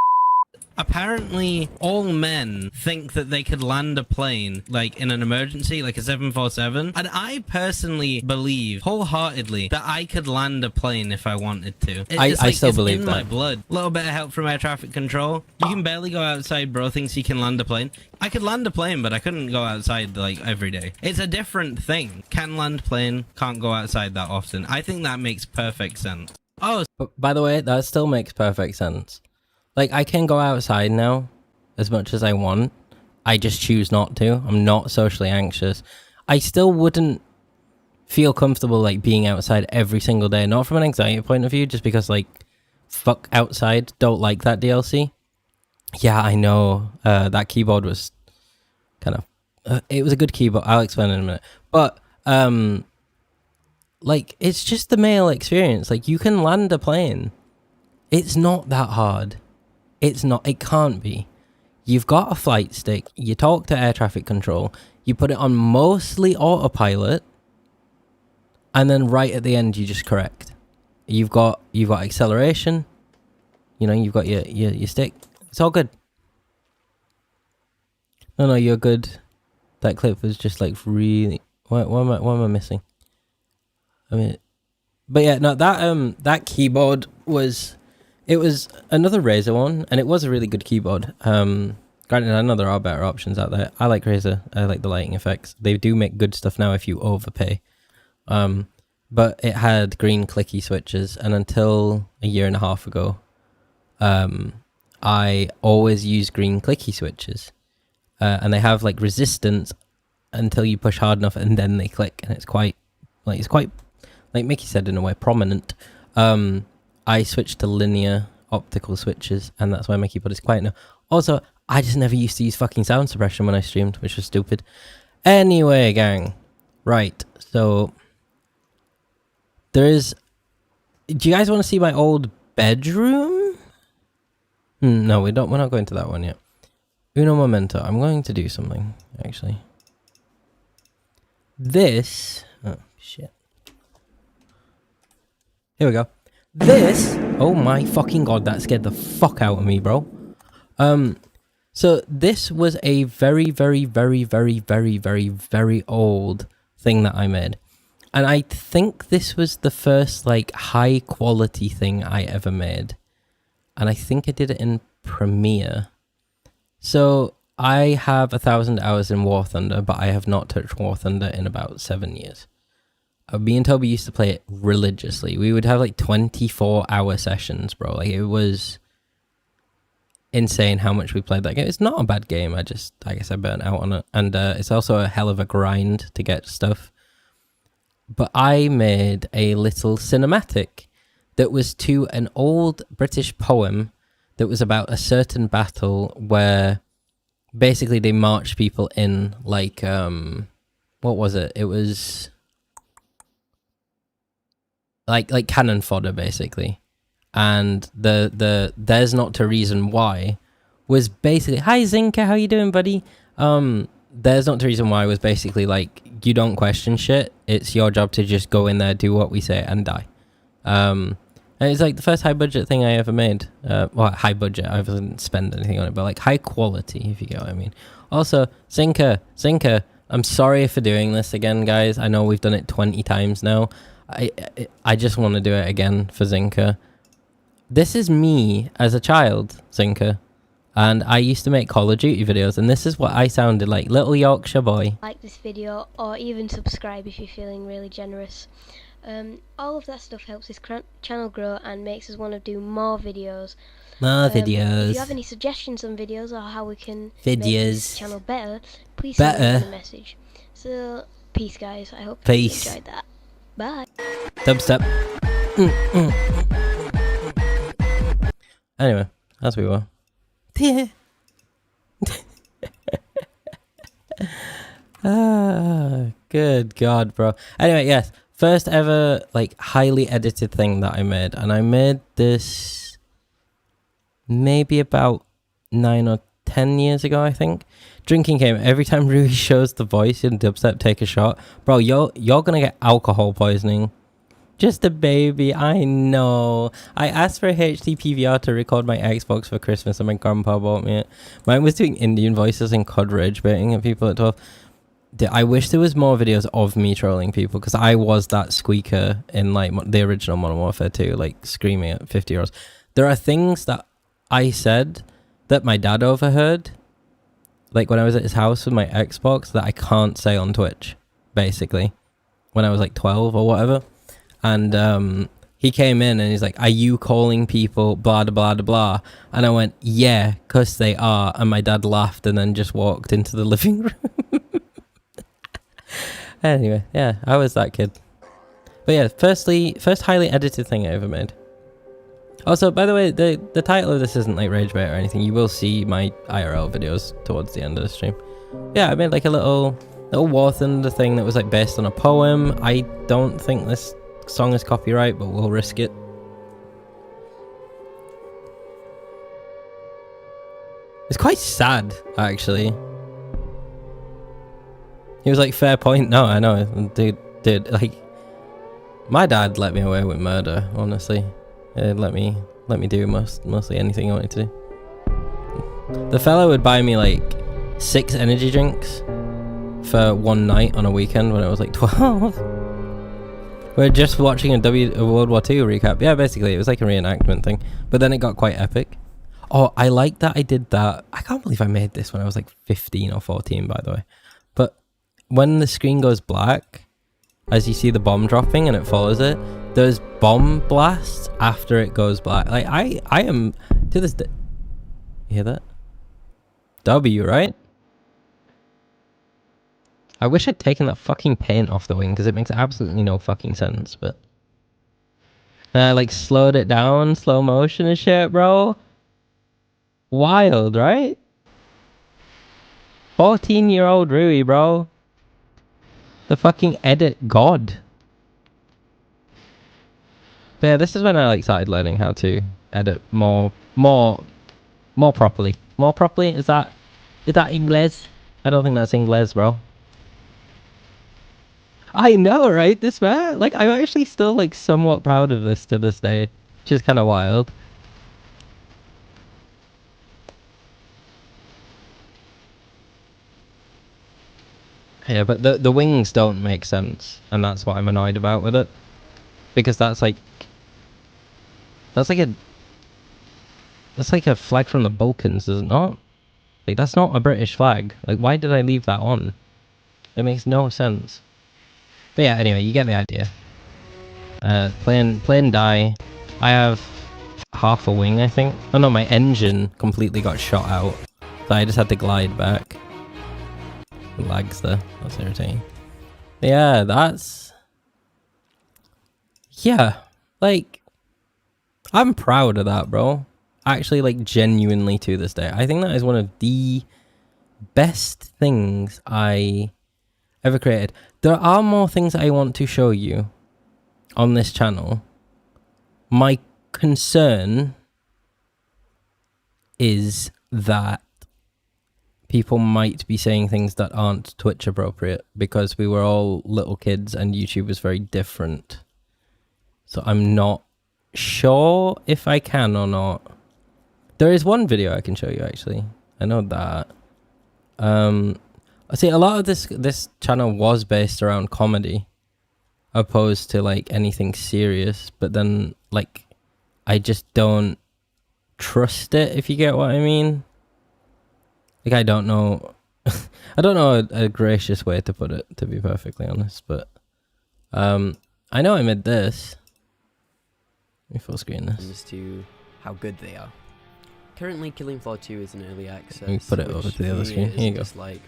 Apparently, all men think that they could land a plane, like, in an emergency, like a 747. And I personally believe, wholeheartedly, that I could land a plane if I wanted to. I still believe in that. my blood. A little bit of help from air traffic control. You can barely go outside, bro thinks he can land a plane. I could land a plane, but I couldn't go outside, like, every day. It's a different thing. Can land plane, can't go outside that often. I think that makes perfect sense. Oh, but by the way, that still makes perfect sense. Like, I can go outside now as much as I want. I just choose not to. I'm not socially anxious. I still wouldn't feel comfortable, like, being outside every single day. Not from an anxiety point of view, just because, like, fuck outside. Don't like that DLC. Yeah, I know. That keyboard was kind of... it was a good keyboard. I'll explain in a minute. But, like, it's just the male experience. Like, you can land a plane. It's not that hard. It's not. It can't be. You've got a flight stick. You talk to air traffic control. You put it on mostly autopilot, and then right at the end, you just correct. You've got acceleration. You know, you've got your stick. It's all good. No, you're good. That clip was just like really. What am I missing? I mean, but yeah, no, that keyboard was. It was another Razer one, and it was a really good keyboard. Granted, I know there are better options out there. I like Razer. I like the lighting effects. They do make good stuff now if you overpay. But it had green clicky switches, and until a year and a half ago, I always use green clicky switches. And they have like resistance until you push hard enough, and then they click, and it's quite, like Mickey said, in a way, prominent. I switched to linear optical switches, and that's why my keyboard is quiet now. Also, I just never used to use fucking sound suppression when I streamed, which was stupid. Anyway, gang. Right, so... Do you guys want to see my old bedroom? No, we're not going to that one yet. Uno momento. I'm going to do something, actually. This... Oh, shit. Here we go. This, oh my fucking god, that scared the fuck out of me, bro. So this was a very, very, very, very, very, very, very old thing that I made. And I think this was the first, like, high quality thing I ever made. And I think I did it in Premiere. So I have 1,000 hours in War Thunder, but I have not touched War Thunder in about 7 years. Me and Toby used to play it religiously. We would have like 24-hour sessions, bro. Like, it was insane how much we played that game. It's not a bad game. I guess I burnt out on it. And it's also a hell of a grind to get stuff. But I made a little cinematic that was to an old British poem that was about a certain battle where basically they marched people in like, what was it? It was... like cannon fodder, basically. And the there's not to reason why was basically, hi Zinka, how you doing, buddy? There's not to reason why was basically like, you don't question shit. It's your job to just go in there, do what we say, and die. And it's like the first high budget thing I ever made. Well, high budget, I didn't spend anything on it, but like high quality, if you get what I mean. Also, Zinka, I'm sorry for doing this again, guys. I know we've done it 20 times now. I just want to do it again for Zinka. This is me as a child, Zinka. And I used to make Call of Duty videos, and this is what I sounded like. Little Yorkshire boy. Like this video, or even subscribe if you're feeling really generous. All of that stuff helps this channel grow and makes us want to do more videos. If you have any suggestions on videos or how we can make this channel better, please send me a message. So, peace guys, I hope you enjoyed that. Bye. Dubstep. Anyway, as we were. Ah, good. Good God, bro. Anyway, yes. First ever, like, highly edited thing that I made. And I made this maybe about 9 or 10 years ago, I think. Drinking game. Every time Rui shows the voice in dubstep, take a shot. Bro, you're gonna get alcohol poisoning. Just a baby, I know. I asked for a HD PVR to record my Xbox for Christmas and my grandpa bought me it. Mine was doing Indian voices and COD rage baiting at people at 12. I wish there was more videos of me trolling people, because I was that squeaker in like the original Modern Warfare 2, like screaming at 50-year-olds. There are things that I said that my dad overheard, like when I was at his house with my Xbox, that I can't say on Twitch, basically, when I was like 12 or whatever. And he came in and he's like, are you calling people blah, blah, blah, blah? And I went, yeah, because they are. And my dad laughed and then just walked into the living room. Anyway, yeah, I was that kid. But yeah, first highly edited thing I ever made. Also, by the way, the title of this isn't like rage bait or anything. You will see my IRL videos towards the end of the stream. Yeah, I made like a little War Thunder thing that was like based on a poem. I don't think this song is copyright, but we'll risk it. It's quite sad, actually. He was like, fair point. No, I know. Dude, like, my dad let me away with murder, honestly. Let me do mostly anything I wanted to do. The fella would buy me like 6 energy drinks for one night on a weekend when I was like 12. We're just watching a World War II recap. Yeah, basically, it was like a reenactment thing. But then it got quite epic. Oh, I like that I did that. I can't believe I made this when I was like 15 or 14, by the way. But when the screen goes black, as you see the bomb dropping and it follows it, there's bomb blasts after it goes black. Like, I am, to this day... You hear that? W, right? I wish I'd taken that fucking paint off the wing, because it makes absolutely no fucking sense, but... And I, like, slowed it down, slow motion and shit, bro. Wild, right? 14-year-old Rui, bro. The fucking edit god. But yeah, this is when I, like, started learning how to edit more properly. More properly? Is that English? I don't think that's English, bro. I know, right? This man, like, I'm actually still like somewhat proud of this to this day, which is kind of wild. Yeah, but the wings don't make sense, and that's what I'm annoyed about with it, because that's like a flag from the Balkans, is it not? Like, that's not a British flag. Like, why did I leave that on? It makes no sense. But yeah, anyway, you get the idea. Plane die. I have half a wing, I think. Oh no, my engine completely got shot out. So I just had to glide back. The lags there. That's irritating. But yeah, that's... Yeah. Like, I'm proud of that, bro. Actually, like, genuinely to this day. I think that is one of the best things I ever created. There are more things I want to show you on this channel. My concern is that people might be saying things that aren't Twitch appropriate, because we were all little kids and YouTube was very different. So I'm not sure if I can or not. There is one video I can show you, actually. I know that. See, a lot of this channel was based around comedy, opposed to like anything serious. But then, like, I just don't trust it, if you get what I mean. Like, I don't know. I don't know a gracious way to put it, to be perfectly honest. But I know I made this. Let me full screen this. As to how good they are. Currently, Killing Floor 2 is in early access. Let me put it over to the other screen. Here you go.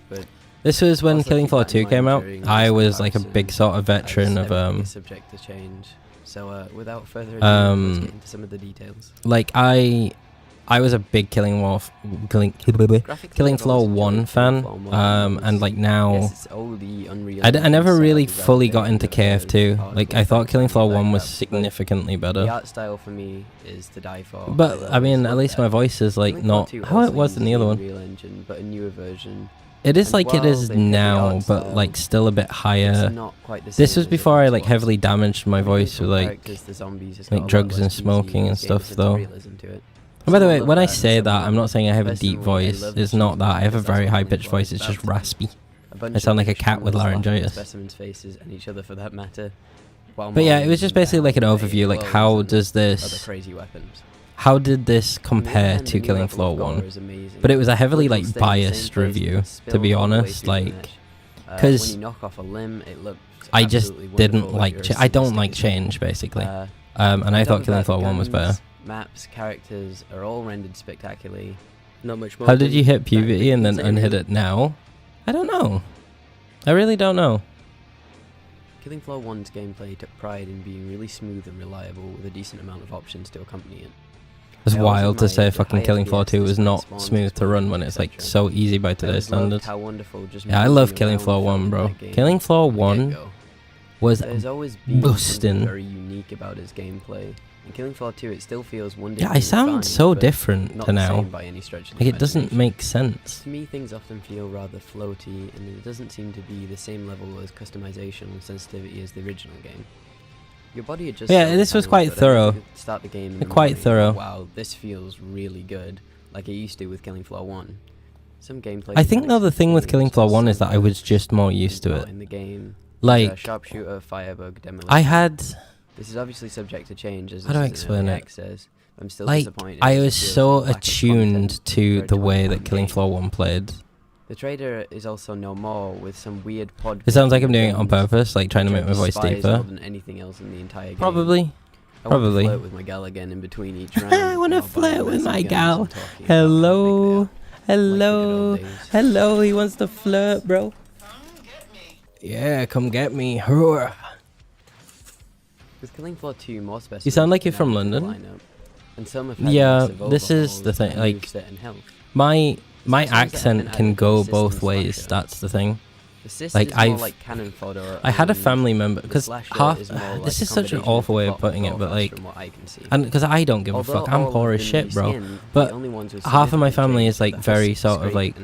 But this was when Killing Floor 2 came out. I was like a big sort of veteran of subject to change. So without further ado, let's get into some of the details. Like, I I was a big Killing Floor 1 fan, and like now, I never really fully got into KF2. Like I thought Killing Floor 1 was significantly The better. art style for me is to die for. But I mean, at least my voice is like not how it was in the other one. Engine, but a newer version. It is like it is now, but like still a bit higher. This was before I like heavily damaged my voice with like drugs and smoking and stuff though. And by the way, when I say that, I'm not saying I have a deep voice. It's not that. I have a very high pitched voice. It's just raspy. I sound like a cat with laryngitis. Specimens' faces and each other for that matter. But yeah, it was just basically like an overview. Like how does this? Crazy weapons. How did this compare to Killing Floor 1? But it was a heavily like biased review, to be honest. Like, because I just didn't like. I don't like change basically. And I thought Killing Floor 1 was better. Maps, characters are all rendered spectacularly. Not much more. How did you hit puberty and then unhit it now? I don't know. I really don't know. Killing Floor 1's gameplay took pride in being really smooth and reliable with a decent amount of options to accompany it. It's wild to say fucking Killing Floor 2 is not smooth to run when it's like so easy by today's standards. Yeah, I love Killing Floor 1, bro. Killing Floor 1 was busting. Very unique about its gameplay. In Killing Floor 2, it still feels wonderful. Yeah, I sound so different to now. Like it doesn't make sense. To me, things often feel rather floaty, and it doesn't seem to be the same level as customization and sensitivity as the original game. Your body adjusts. Yeah, this was quite thorough. Start the game. Quite thorough. Wow, this feels really good, like it used to with Killing Floor 1. Some gameplay. I think though the thing with Killing Floor 1 is that I was just more used to it. In the game, like sharpshooter, firebug, demolition. I had. This is obviously subject to change, as how do I explain it? I'm still like disappointed. I was so attuned to the way that Killing Floor 1 played. The trader is also no more with some weird pod. It sounds like I'm doing it on purpose, like trying to make my voice deeper. Than anything else in the entire game. Probably. I want to flirt with my gal again in between each round. I want to flirt with my gal. Hello. Hello. Hello. He wants to flirt, bro. Yeah, come get me. With Killing Floor 2, more specific. You sound like you're from London. Yeah, this is the thing. Like, my accent can go both ways. That's the thing. Like I had a family member because this is such an awful way of putting it, but like, and because I don't give a fuck, I'm poor as shit, bro. But half of my family is like very sort of like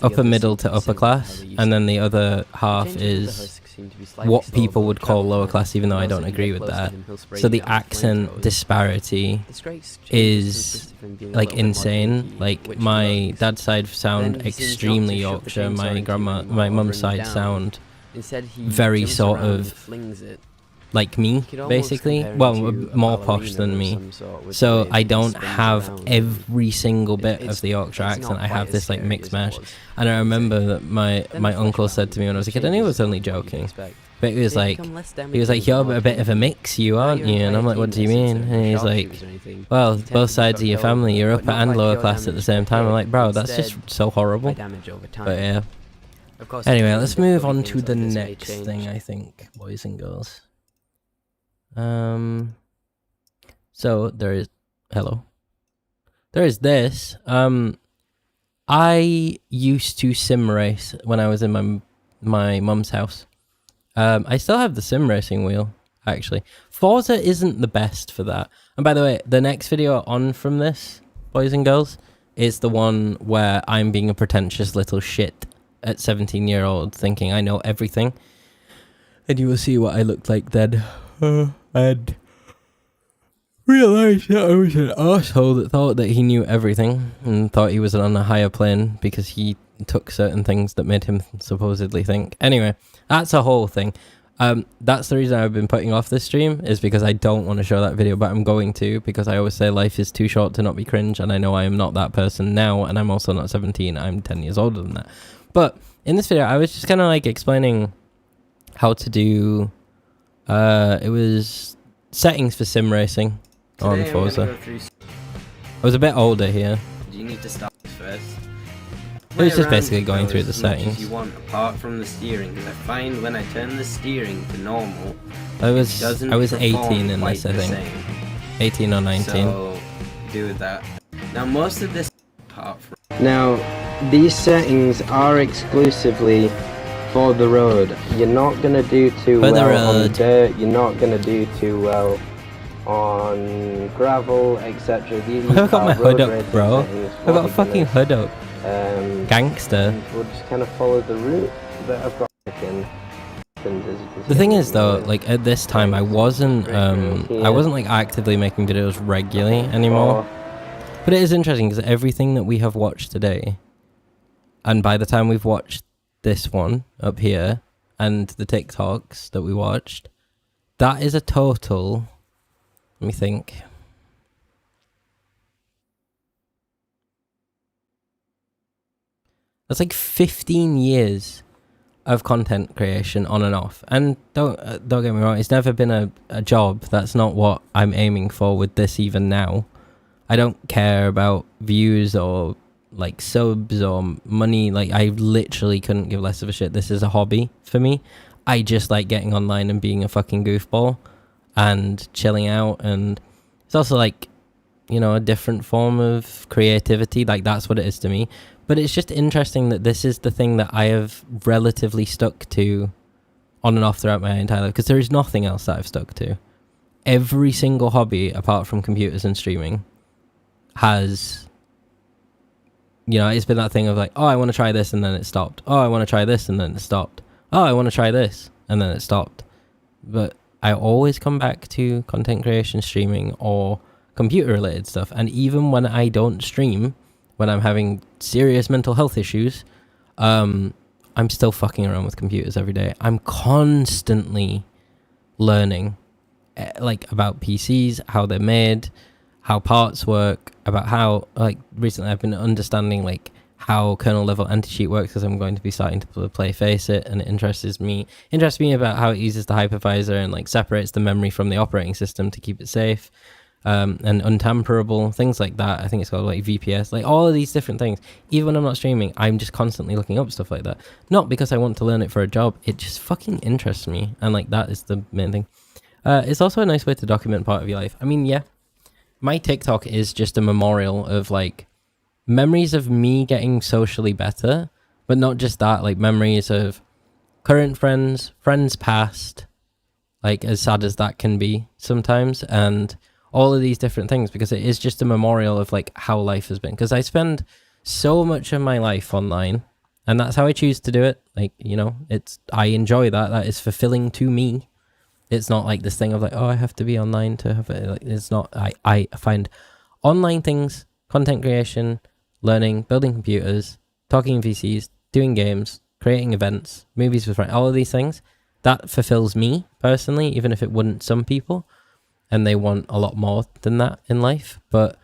upper middle to upper class, and then the other half is what people would call lower class, even though I don't agree with that. So the accent disparity is like insane. Like my dad's side sound extremely Yorkshire, my mum's side sound very sort of like me, basically. Well, more posh than me. So I don't have every single bit of the Yorkshire accent. I have this like mixed mash. And I remember that my uncle said to me when I was a kid, and he was only joking, but he was like, you're a bit of a mix, you aren't you? And I'm like, what do you mean? And he's like, well, both sides of your family, you're upper and lower class at the same time. I'm like, bro, that's just so horrible. But yeah. Anyway, let's move on to the next thing, I think, boys and girls. So there is there is this. I used to sim race when I was in my mum's house. I still have the sim racing wheel, actually. Forza isn't the best for that. And by the way, the next video on from this, boys and girls, is the one where I'm being a pretentious little shit at 17-year-old thinking I know everything. And you will see what I looked like then. And realised that I was an asshole that thought that he knew everything and thought he was on a higher plane because he took certain things that made him supposedly think. Anyway, that's a whole thing. That's the reason I've been putting off this stream, is because I don't want to show that video, but I'm going to, because I always say life is too short to not be cringe, and I know I am not that person now, and I'm also not 17, I'm 10 years older than that. But in this video, I was just kind of like explaining how to do, it was settings for sim racing on Forza. I was a bit older here. Do you need to start first? It was just basically going through the settings. You want apart from the steering, because I find when I turn the steering to normal, I was 18 in this, I think. 18 or 19. So do that. Now most of this apart from Now, these settings are exclusively for the road. You're not gonna do too For the well on road. dirt. You're not gonna do too well on gravel, etc. These I've got are my hood road up, racing bro. settings I've for got a fucking beginners. hood up. Gangster. And we'll just kind of follow the route that I've got taken. The thing is though, like at this time I wasn't like actively making videos regularly anymore. But it is interesting because everything that we have watched today, and by the time we've watched this one up here and the TikToks that we watched, that is a total, let me think. That's like 15 years of content creation on and off. And don't get me wrong, it's never been a job. That's not what I'm aiming for with this even now. I don't care about views or like subs or money. Like I literally couldn't give less of a shit. This is a hobby for me. I just like getting online and being a fucking goofball and chilling out. And it's also like, you know, a different form of creativity. Like that's what it is to me. But it's just interesting that this is the thing that I have relatively stuck to on and off throughout my entire life, because there is nothing else that I've stuck to. Every single hobby apart from computers and streaming has, you know, it's been that thing of like, oh, I want to try this, and then it stopped. Oh, I want to try this, and then it stopped. Oh, I want to try this, and then it stopped. But I always come back to content creation, streaming, or computer related stuff. And even when I don't stream, when I'm having serious mental health issues, I'm still fucking around with computers every day. I'm constantly learning like about PCs, how they're made, how parts work, about how, like, recently I've been understanding like how kernel level anti-cheat works, because I'm going to be starting to play Face It, and it interests me about how it uses the hypervisor and like separates the memory from the operating system to keep it safe. And untamperable, things like that. I think it's called like VPS, like all of these different things. Even when I'm not streaming, I'm just constantly looking up stuff like that. Not because I want to learn it for a job, it just fucking interests me, and like that is the main thing. It's also a nice way to document part of your life. I mean, yeah, my TikTok is just a memorial of like memories of me getting socially better, but not just that, like memories of current friends past, like as sad as that can be sometimes, and all of these different things, because it is just a memorial of like how life has been. Because I spend so much of my life online, and that's how I choose to do it. Like, you know, I enjoy that. That is fulfilling to me. It's not like this thing of like, oh, I have to be online to have it. Like, it's not. I find online things, content creation, learning, building computers, talking VCs, doing games, creating events, movies with friends, all of these things, that fulfills me personally, even if it wouldn't some people. And they want a lot more than that in life. But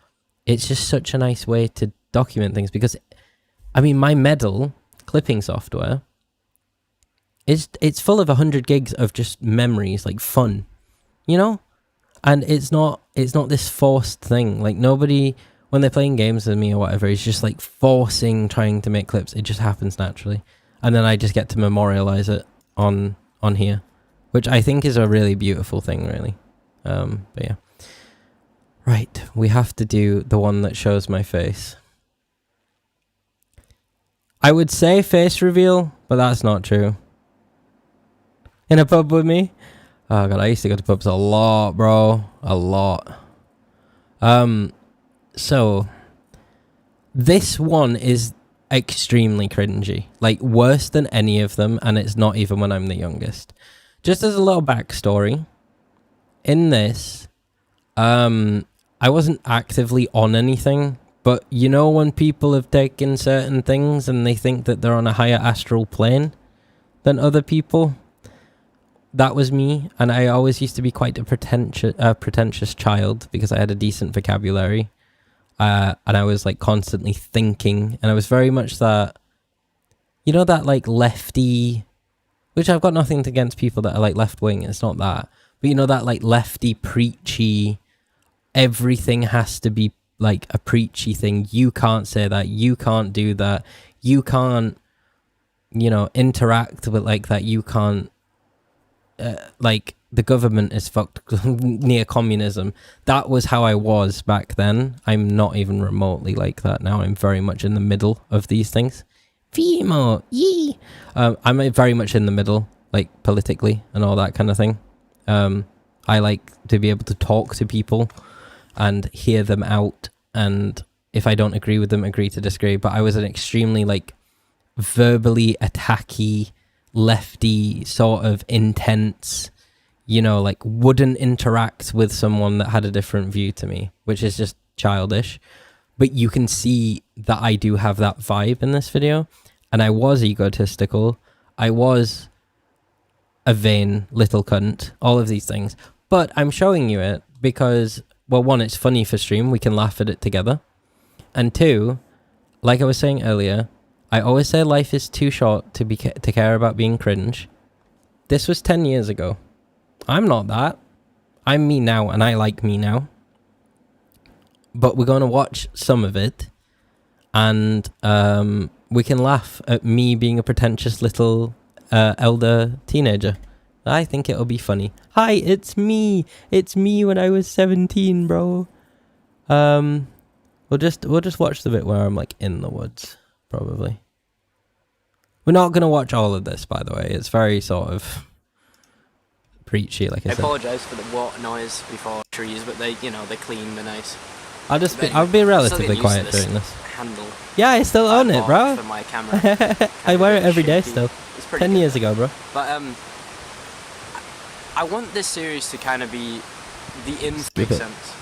it's just such a nice way to document things, because, I mean, my Medal clipping software, it's full of 100 gigs of just memories, like fun, you know? And it's not this forced thing. Like nobody, when they're playing games with me or whatever, is just like forcing trying to make clips. It just happens naturally. And then I just get to memorialize it on here, which I think is a really beautiful thing, really. But yeah. Right, we have to do the one that shows my face. I would say face reveal, but that's not true. In a pub with me? Oh god, I used to go to pubs a lot, bro. A lot. So this one is extremely cringy. Like worse than any of them, and it's not even when I'm the youngest. Just as a little backstory, in this, I wasn't actively on anything, but you know when people have taken certain things and they think that they're on a higher astral plane than other people? That was me, and I always used to be quite a pretentious child because I had a decent vocabulary, and I was like constantly thinking, and I was very much that, you know, that like lefty, which I've got nothing against people that are like left wing, it's not that. But you know, that like lefty, preachy, everything has to be like a preachy thing. You can't say that. You can't do that. You can't, you know, interact with like that. You can't like the government is fucked, near communism. That was how I was back then. I'm not even remotely like that now. I'm very much in the middle of these things. Vimo, yee. I'm very much in the middle, like politically and all that kind of thing. I like to be able to talk to people and hear them out, and if I don't agree with them, agree to disagree. But I was an extremely like verbally attacky, lefty, sort of intense, you know, like wouldn't interact with someone that had a different view to me, which is just childish. But you can see that I do have that vibe in this video, and I was egotistical. I was a vain little cunt, all of these things. But I'm showing you it because, well, one, it's funny for stream. We can laugh at it together. And two, like I was saying earlier, I always say life is too short to care about being cringe. This was 10 years ago. I'm not that. I'm me now, and I like me now. But we're going to watch some of it, and we can laugh at me being a pretentious little elder teenager. I think it'll be funny. Hi, it's me. It's me when I was 17, bro. We'll just watch the bit where I'm like in the woods, probably. We're not gonna watch all of this, by the way. It's very sort of preachy, like I said. I apologise for the water noise before trees, but they, you know, they're clean, they're nice. I'll be relatively quiet during this. Handle. Yeah, I still own it, bro. For my camera. I wear it every day still. 10 years ago, bro. But I want this series to kind of be the in-big sense.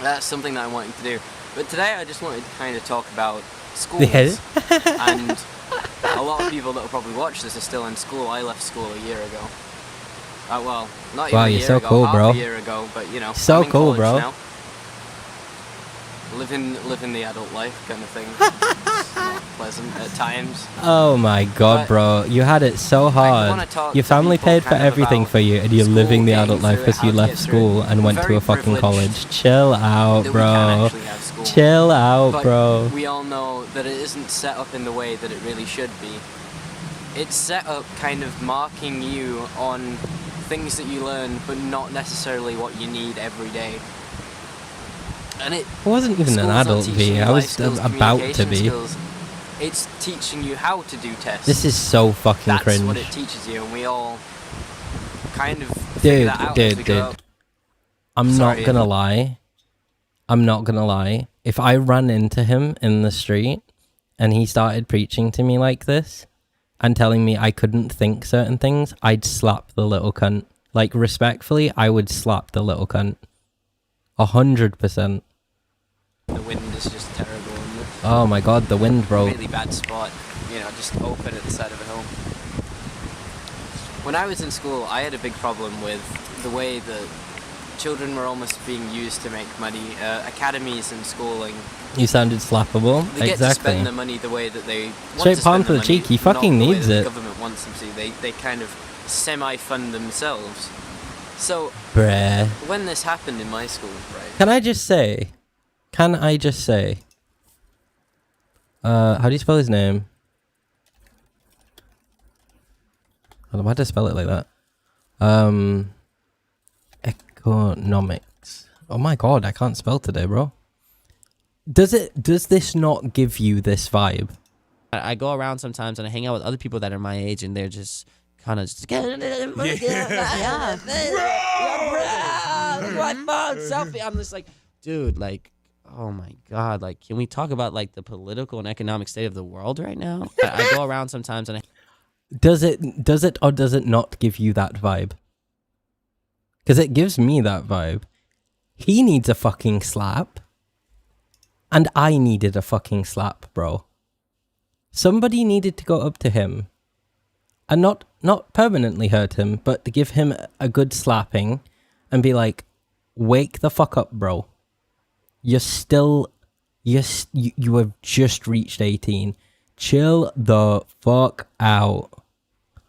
That's something that I'm wanting to do. But today I just wanted to kind of talk about schools. And a lot of people that will probably watch this are still in school. I left school a year ago. Well, not even a year ago, cool, half bro. a year ago, but you know, So I'm in cool, college bro. now. Living the adult life kind of thing. It's not pleasant at times. Oh my god, bro. You had it so hard. Your family paid for everything for you, and you're living the adult life because you left school and went to a fucking college. Chill out, bro. Chill out, bro. We all know that it isn't set up in the way that it really should be. It's set up kind of marking you on things that you learn, but not necessarily what you need every day. And it wasn't even an adult V. I was about to be. Skills. It's teaching you how to do tests. This is so fucking cringe. That's what it teaches you, and we all kind of figure that out as we go out. I'm not gonna lie. If I ran into him in the street and he started preaching to me like this and telling me I couldn't think certain things, I'd slap the little cunt. Like, respectfully, I would slap the little cunt. 100%. The wind is just terrible. Oh my god, the wind, bro. Really bad spot. You know, just open at the side of a hill. When I was in school, I had a big problem with the way that children were almost being used to make money. Academies and schooling. You sounded slappable. They get exactly. to spend the money the way that they want Straight to palm spend to the cheek. He fucking needs it. The government wants them to. They kind of semi-fund themselves. So, bruh. When this happened in my school, right? Can I just say? How do you spell his name? Why did I spell it like that? Economics. Oh my god, I can't spell today, bro. Does this not give you this vibe? I go around sometimes and I hang out with other people that are my age, and they're just kind of just selfie. I'm just like, dude, like, oh my god, like, can we talk about like the political and economic state of the world right now? I go around sometimes and does it or does it not give you that vibe? Because it gives me that vibe. He needs a fucking slap, and I needed a fucking slap, bro. Somebody needed to go up to him and not permanently hurt him, but to give him a good slapping and be like, wake the fuck up, bro. You have just reached 18. Chill the fuck out.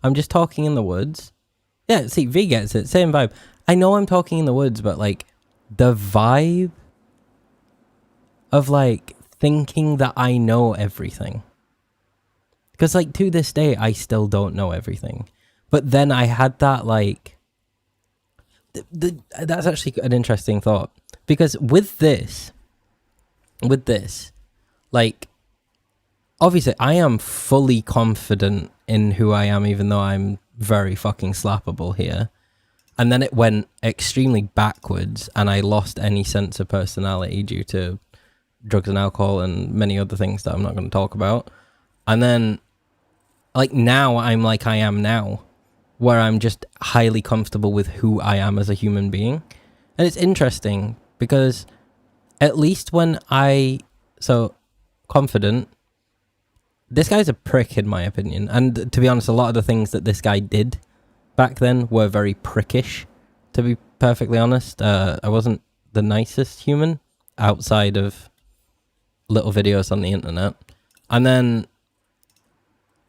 I'm just talking in the woods. Yeah, see, V gets it. Same vibe. I know I'm talking in the woods, but like the vibe of like thinking that I know everything. Because like to this day, I still don't know everything. But then I had that like that's actually an interesting thought, because with this, like, obviously I am fully confident in who I am, even though I'm very fucking slappable here. And then it went extremely backwards, and I lost any sense of personality due to drugs and alcohol and many other things that I'm not going to talk about. And then, like, now I'm like I am now, where I'm just highly comfortable with who I am as a human being. And it's interesting because at least when so confident, this guy's a prick in my opinion. And to be honest, a lot of the things that this guy did back then were very prickish, to be perfectly honest. I wasn't the nicest human outside of little videos on the internet. And then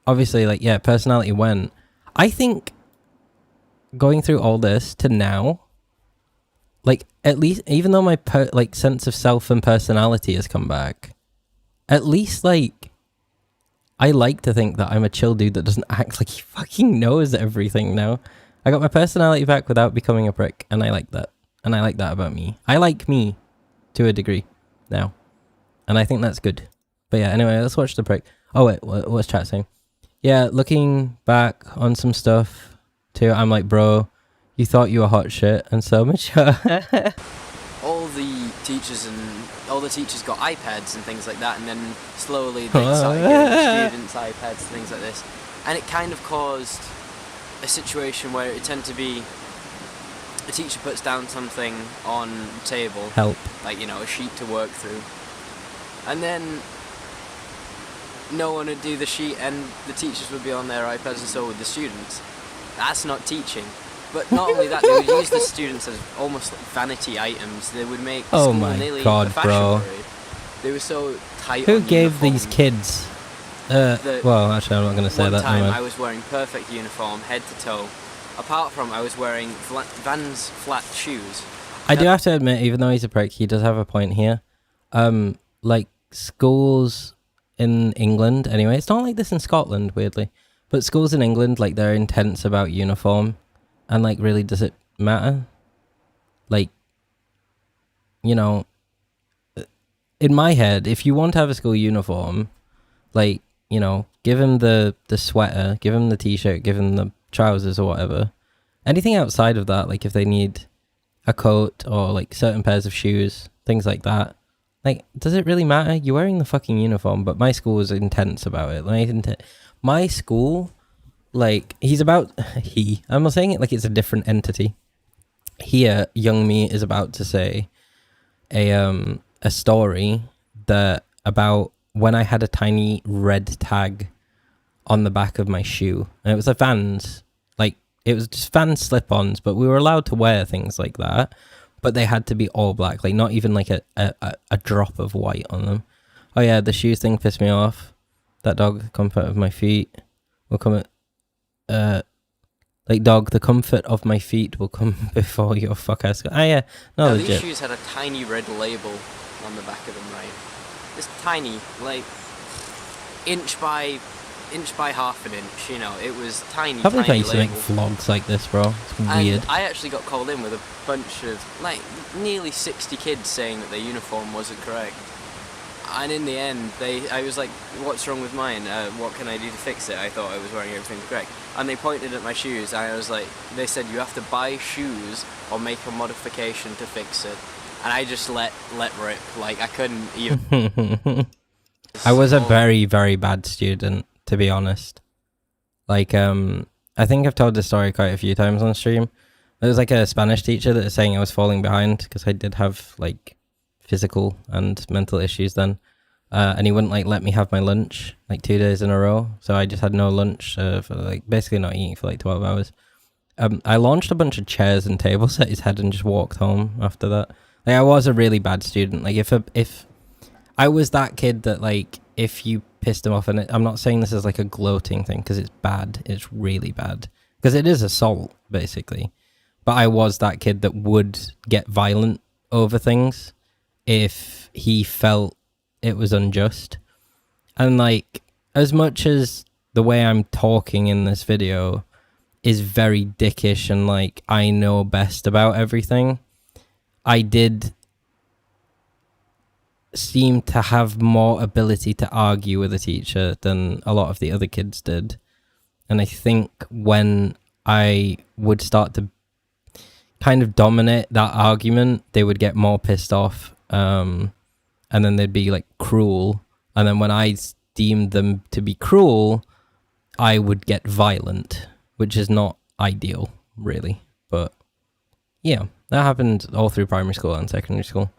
obviously, like, yeah, personality went. I think going through all this to now, like, at least, even though my like sense of self and personality has come back, at least, like, I like to think that I'm a chill dude that doesn't act like he fucking knows everything now. I got my personality back without becoming a prick, and I like that. And I like that about me. I like me to a degree now. And I think that's good. But yeah, anyway, let's watch the prick. Oh wait, what's chat saying? Yeah, looking back on some stuff too, I'm like, bro, you thought you were hot shit and so mature. all the teachers got iPads and things like that, and then slowly they started giving students iPads and things like this, and it kind of caused a situation where it tended to be a teacher puts down something on the table, like, you know, a sheet to work through, and then no one would do the sheet, and the teachers would be on their iPads, and so would the students. That's not teaching. But not only that, they would use the students as almost like vanity items. They would make school nearly a fashion parade. They were so tight. Who on gave uniform. these kids? Well, actually, I'm not going to say that. One time, I was wearing perfect uniform, head to toe. Apart from, I was wearing Vans flat shoes. I do have to admit, even though he's a prick, he does have a point here. Like, schools in England, anyway, it's not like this in Scotland, weirdly, but schools in England, like, they're intense about uniform. And, like, really, does it matter? Like, you know, in my head, if you want to have a school uniform, like, you know, give him the sweater, give him the t-shirt, give him the trousers or whatever. Anything outside of that, like, if they need a coat or, like, certain pairs of shoes, things like that. Like, does it really matter? You're wearing the fucking uniform, but my school was intense about it. Like, my school... Like, I'm not saying it like it's a different entity. Here, young me is about to say a story that about when I had a tiny red tag on the back of my shoe. And it was a Vans, like, it was just Vans slip-ons, but we were allowed to wear things like that. But they had to be all black, like, not even like a drop of white on them. Oh yeah, the shoes thing pissed me off. That dog, the comfort of my feet will come at... like, dog, the comfort of my feet will come before your fuck-ass... Ah, yeah, no, now, legit. these shoes had a tiny red label on the back of them, right? It's tiny, like, inch by half an inch, you know, it was tiny, I can't believe I tiny used to make label. vlogs like this, bro. It's weird. And I actually got called in with a bunch of, like, nearly 60 kids saying that their uniform wasn't correct. And in the end, I was like, what's wrong with mine? What can I do to fix it? I thought I was wearing everything correct. And they pointed at my shoes, and I was like, they said, you have to buy shoes or make a modification to fix it. And I just let rip. Like, I couldn't even... I was a very, very bad student, to be honest. Like, I think I've told this story quite a few times on stream. There was like a Spanish teacher that was saying I was falling behind because I did have, like, physical and mental issues then, and he wouldn't, like, let me have my lunch like 2 days in a row, so I just had no lunch for, like, basically not eating for like 12 hours. I launched a bunch of chairs and tables at his head and just walked home after that. Like, I was a really bad student. Like, if I was that kid that, like, if you pissed him off, and I'm not saying this is like a gloating thing because it's bad, it's really bad, because it is assault basically, but I was that kid that would get violent over things if he felt it was unjust. And, like, as much as the way I'm talking in this video is very dickish and like I know best about everything, I did seem to have more ability to argue with a teacher than a lot of the other kids did. And I think when I would start to kind of dominate that argument, they would get more pissed off, and then they'd be like cruel. And then when I deemed them to be cruel, I would get violent, which is not ideal, really. But yeah, that happened all through primary school and secondary school.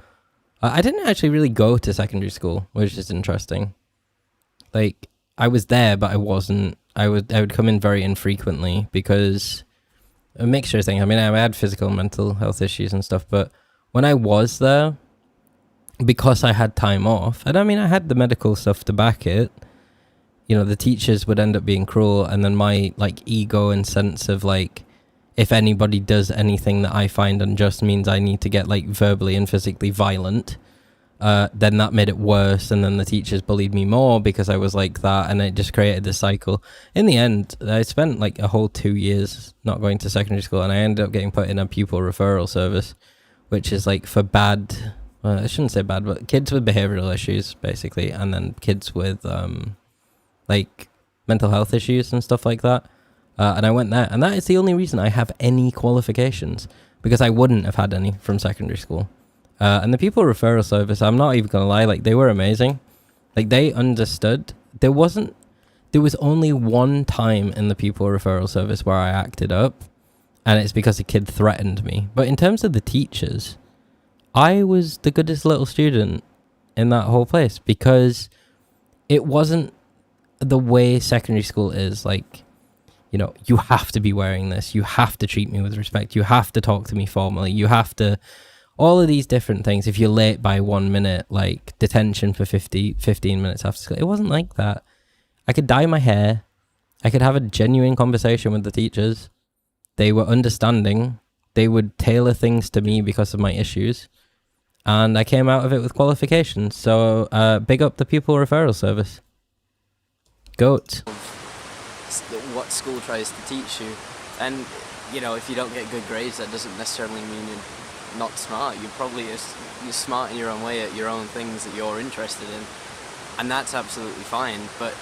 I didn't actually really go to secondary school, which is interesting. Like, I was there, but I wasn't. I would come in very infrequently because a mixture of things. I mean, I had physical and mental health issues and stuff, but when I was there, because I had time off, and I mean, I had the medical stuff to back it, you know, the teachers would end up being cruel, and then my, like, ego and sense of, like, if anybody does anything that I find unjust means I need to get, like, verbally and physically violent, then that made it worse, and then the teachers bullied me more because I was like that, and it just created this cycle. In the end, I spent, like, a whole 2 years not going to secondary school, and I ended up getting put in a pupil referral service, which is, like, for bad... Well, I shouldn't say bad, but kids with behavioral issues, basically, and then kids with, like, mental health issues and stuff like that. And I went there, and that is the only reason I have any qualifications, because I wouldn't have had any from secondary school. And the pupil referral service, I'm not even going to lie, like, they were amazing. Like, they understood. There was only one time in the pupil referral service where I acted up, and it's because a kid threatened me. But in terms of the teachers, I was the goodest little student in that whole place, because it wasn't the way secondary school is, like, you know, you have to be wearing this, you have to treat me with respect, you have to talk to me formally, you have to, all of these different things. If you're late by 1 minute, like, detention for 15 minutes after school. It wasn't like that. I could dye my hair, I could have a genuine conversation with the teachers. They were understanding, they would tailor things to me because of my issues, and I came out of it with qualifications. So big up the pupil referral service. Goat. What school tries to teach you, and you know, if you don't get good grades, that doesn't necessarily mean you're not smart. You're smart in your own way at your own things that you're interested in, and that's absolutely fine. But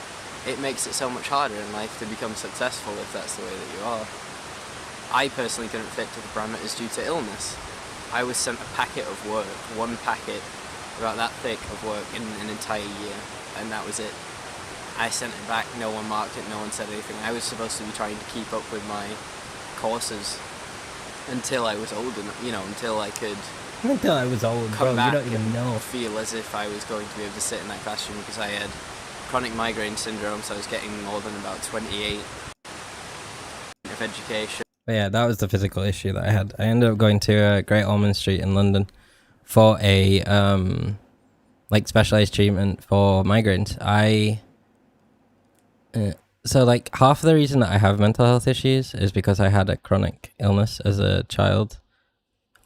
it makes it so much harder in life to become successful if that's the way that you are. I personally couldn't fit to the parameters due to illness. I was sent a packet of work, one packet about that thick of work in an entire year, and that was it. I sent it back, no one marked it, no one said anything. I was supposed to be trying to keep up with my courses until I was old enough, you know, until I could Until I was old, bro, come back you don't even and know. feel as if I was going to be able to sit in that classroom, because I had chronic migraine syndrome, so I was getting more than about 28 of education. But yeah, that was the physical issue that I had. I ended up going to Great Ormond Street in London for a like specialized treatment for migraines. So like half of the reason that I have mental health issues is because I had a chronic illness as a child.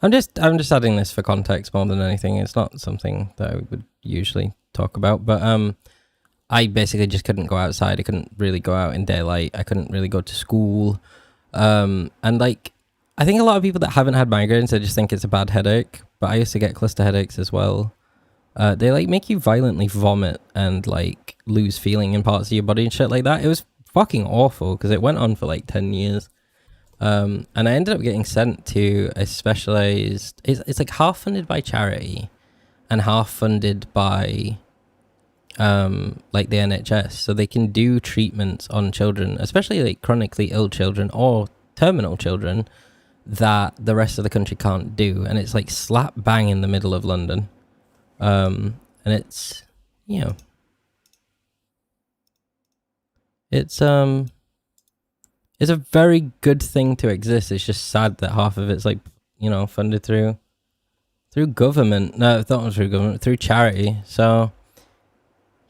I'm just adding this for context more than anything. It's not something that I would usually talk about, but I basically just couldn't go outside. I couldn't really go out in daylight. I couldn't really go to school. And like, I think a lot of people that haven't had migraines, they just think it's a bad headache, but I used to get cluster headaches as well. They like make you violently vomit and like lose feeling in parts of your body and shit like that. It was fucking awful because it went on for like 10 years. And I ended up getting sent to a specialized, it's like half funded by charity and half funded by like the NHS, so they can do treatments on children, especially like chronically ill children or terminal children, that the rest of the country can't do. And it's like slap bang in the middle of London. And it's, you know, it's a very good thing to exist. It's just sad that half of it's like, you know, funded through government. No, not through government, through charity. So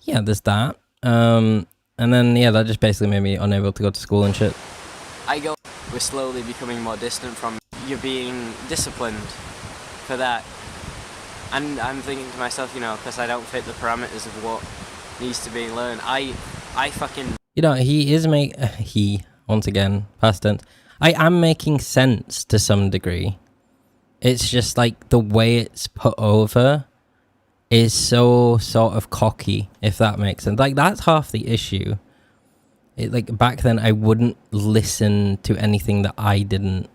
yeah, there's that. And then yeah, that just basically made me unable to go to school and shit. We're slowly becoming more distant from you being disciplined for that. And I'm thinking to myself, you know, because I don't fit the parameters of what needs to be learned, I fucking... You know, once again, past tense. I am making sense to some degree. It's just like the way it's put over is so sort of cocky, if that makes sense. Like, that's half the issue. Like, back then, I wouldn't listen to anything that I didn't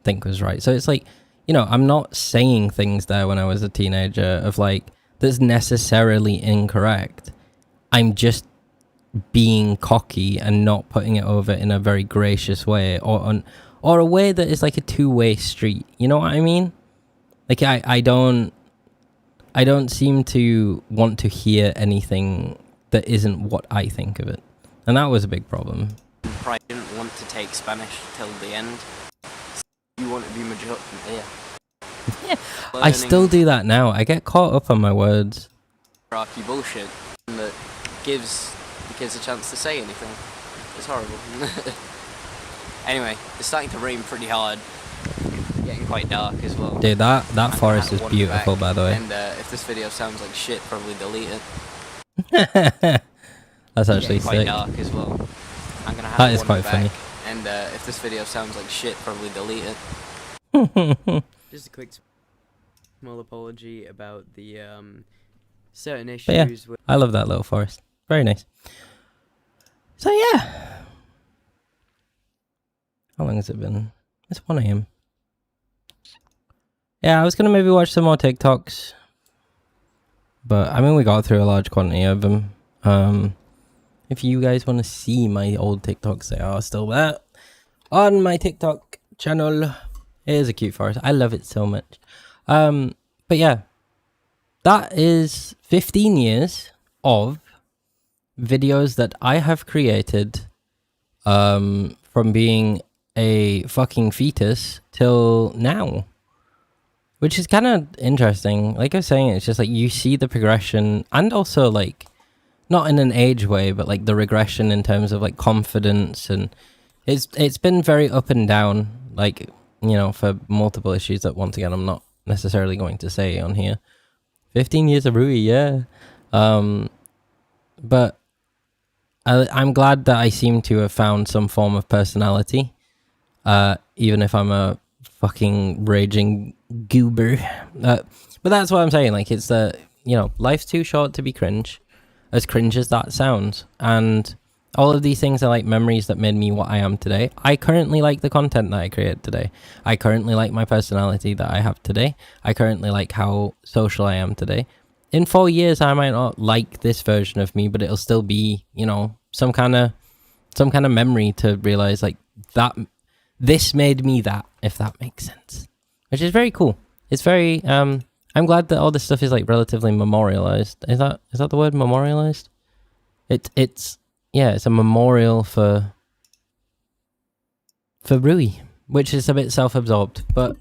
think was right. So it's like, you know, I'm not saying things there when I was a teenager of like, that's necessarily incorrect. I'm just being cocky and not putting it over in a very gracious way, or a way that is like a two-way street. You know what I mean? Like, I don't seem to want to hear anything that isn't what I think of it. And that was a big problem. Probably didn't want to take Spanish till the end. You want to be major... Yeah. I still do that now. I get caught up on my words. Rocky bullshit that gives the kids a chance to say anything. It's horrible. Anyway, it's starting to rain pretty hard. Getting quite dark as well. Dude, that forest is beautiful, by the way. And if this video sounds like shit, probably delete it. That's actually quite sick. dark as well. I'm gonna have That is one quite back, funny. And if this video sounds like shit, probably delete it. Just a quick small apology about the certain issues. But yeah, I love that little forest. Very nice. So yeah. How long has it been? It's 1 AM. Yeah, I was gonna maybe watch some more TikToks. But I mean, we got through a large quantity of them. If you guys want to see my old TikToks, they are still there on my TikTok channel. It is a cute forest. I love it so much. But yeah, that is 15 years of videos that I have created from being a fucking fetus till now, which is kind of interesting. Like I was saying, it's just like you see the progression, and also like not in an age way, but like the regression in terms of like confidence, and it's been very up and down, like, you know, for multiple issues that once again I'm not necessarily going to say on here. 15 years of Rui, yeah. But I'm glad that I seem to have found some form of personality, even if I'm a fucking raging goober. But that's what I'm saying. Like, it's you know, life's too short to be cringe, as cringe as that sounds. And all of these things are like memories that made me what I am today. I currently like the content that I create today. I currently like my personality that I have today. I currently like how social I am today. In 4 years, I might not like this version of me, but it'll still be, you know, some kind of memory to realize like that this made me that, if that makes sense. Which is very cool. It's very I'm glad that all this stuff is like relatively memorialized. Is that the word, memorialized? It's yeah, it's a memorial for Rui, which is a bit self-absorbed, but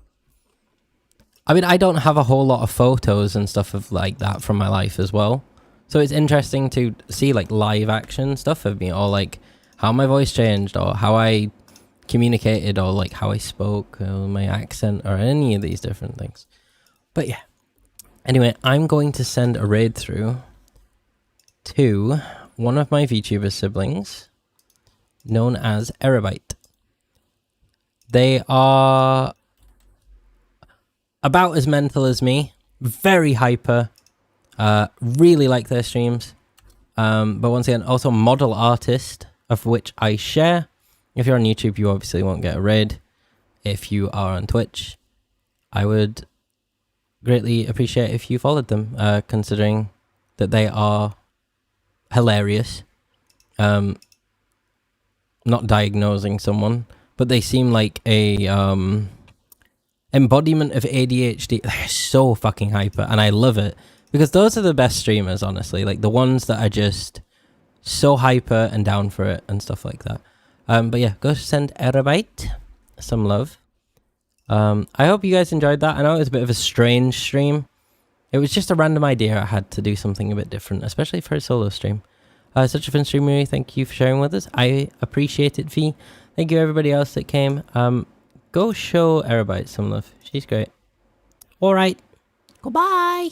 I mean, I don't have a whole lot of photos and stuff of like that from my life as well. So it's interesting to see like live action stuff of me, or like how my voice changed, or how I communicated, or like how I spoke, or my accent, or any of these different things. But yeah. Anyway, I'm going to send a raid through to one of my VTuber siblings, known as Aaaa. They are about as mental as me, very hyper, really like their streams, but once again, also model artist, of which I share. If you're on YouTube, you obviously won't get a raid. If you are on Twitch, I would greatly appreciate if you followed them, considering that they are hilarious. Not diagnosing someone, but they seem like a embodiment of ADHD. They're so fucking hyper, and I love it, because those are the best streamers, honestly. Like the ones that are just so hyper and down for it and stuff like that. But yeah, go send Aaaa some love. I hope you guys enjoyed that. I know it was a bit of a strange stream. It was just a random idea I had to do something a bit different, especially for a solo stream. Such a fun stream, really. Thank you for sharing with us. I appreciate it, V. Thank you everybody else that came. Go show Aaaa some love. She's great. Alright. Goodbye.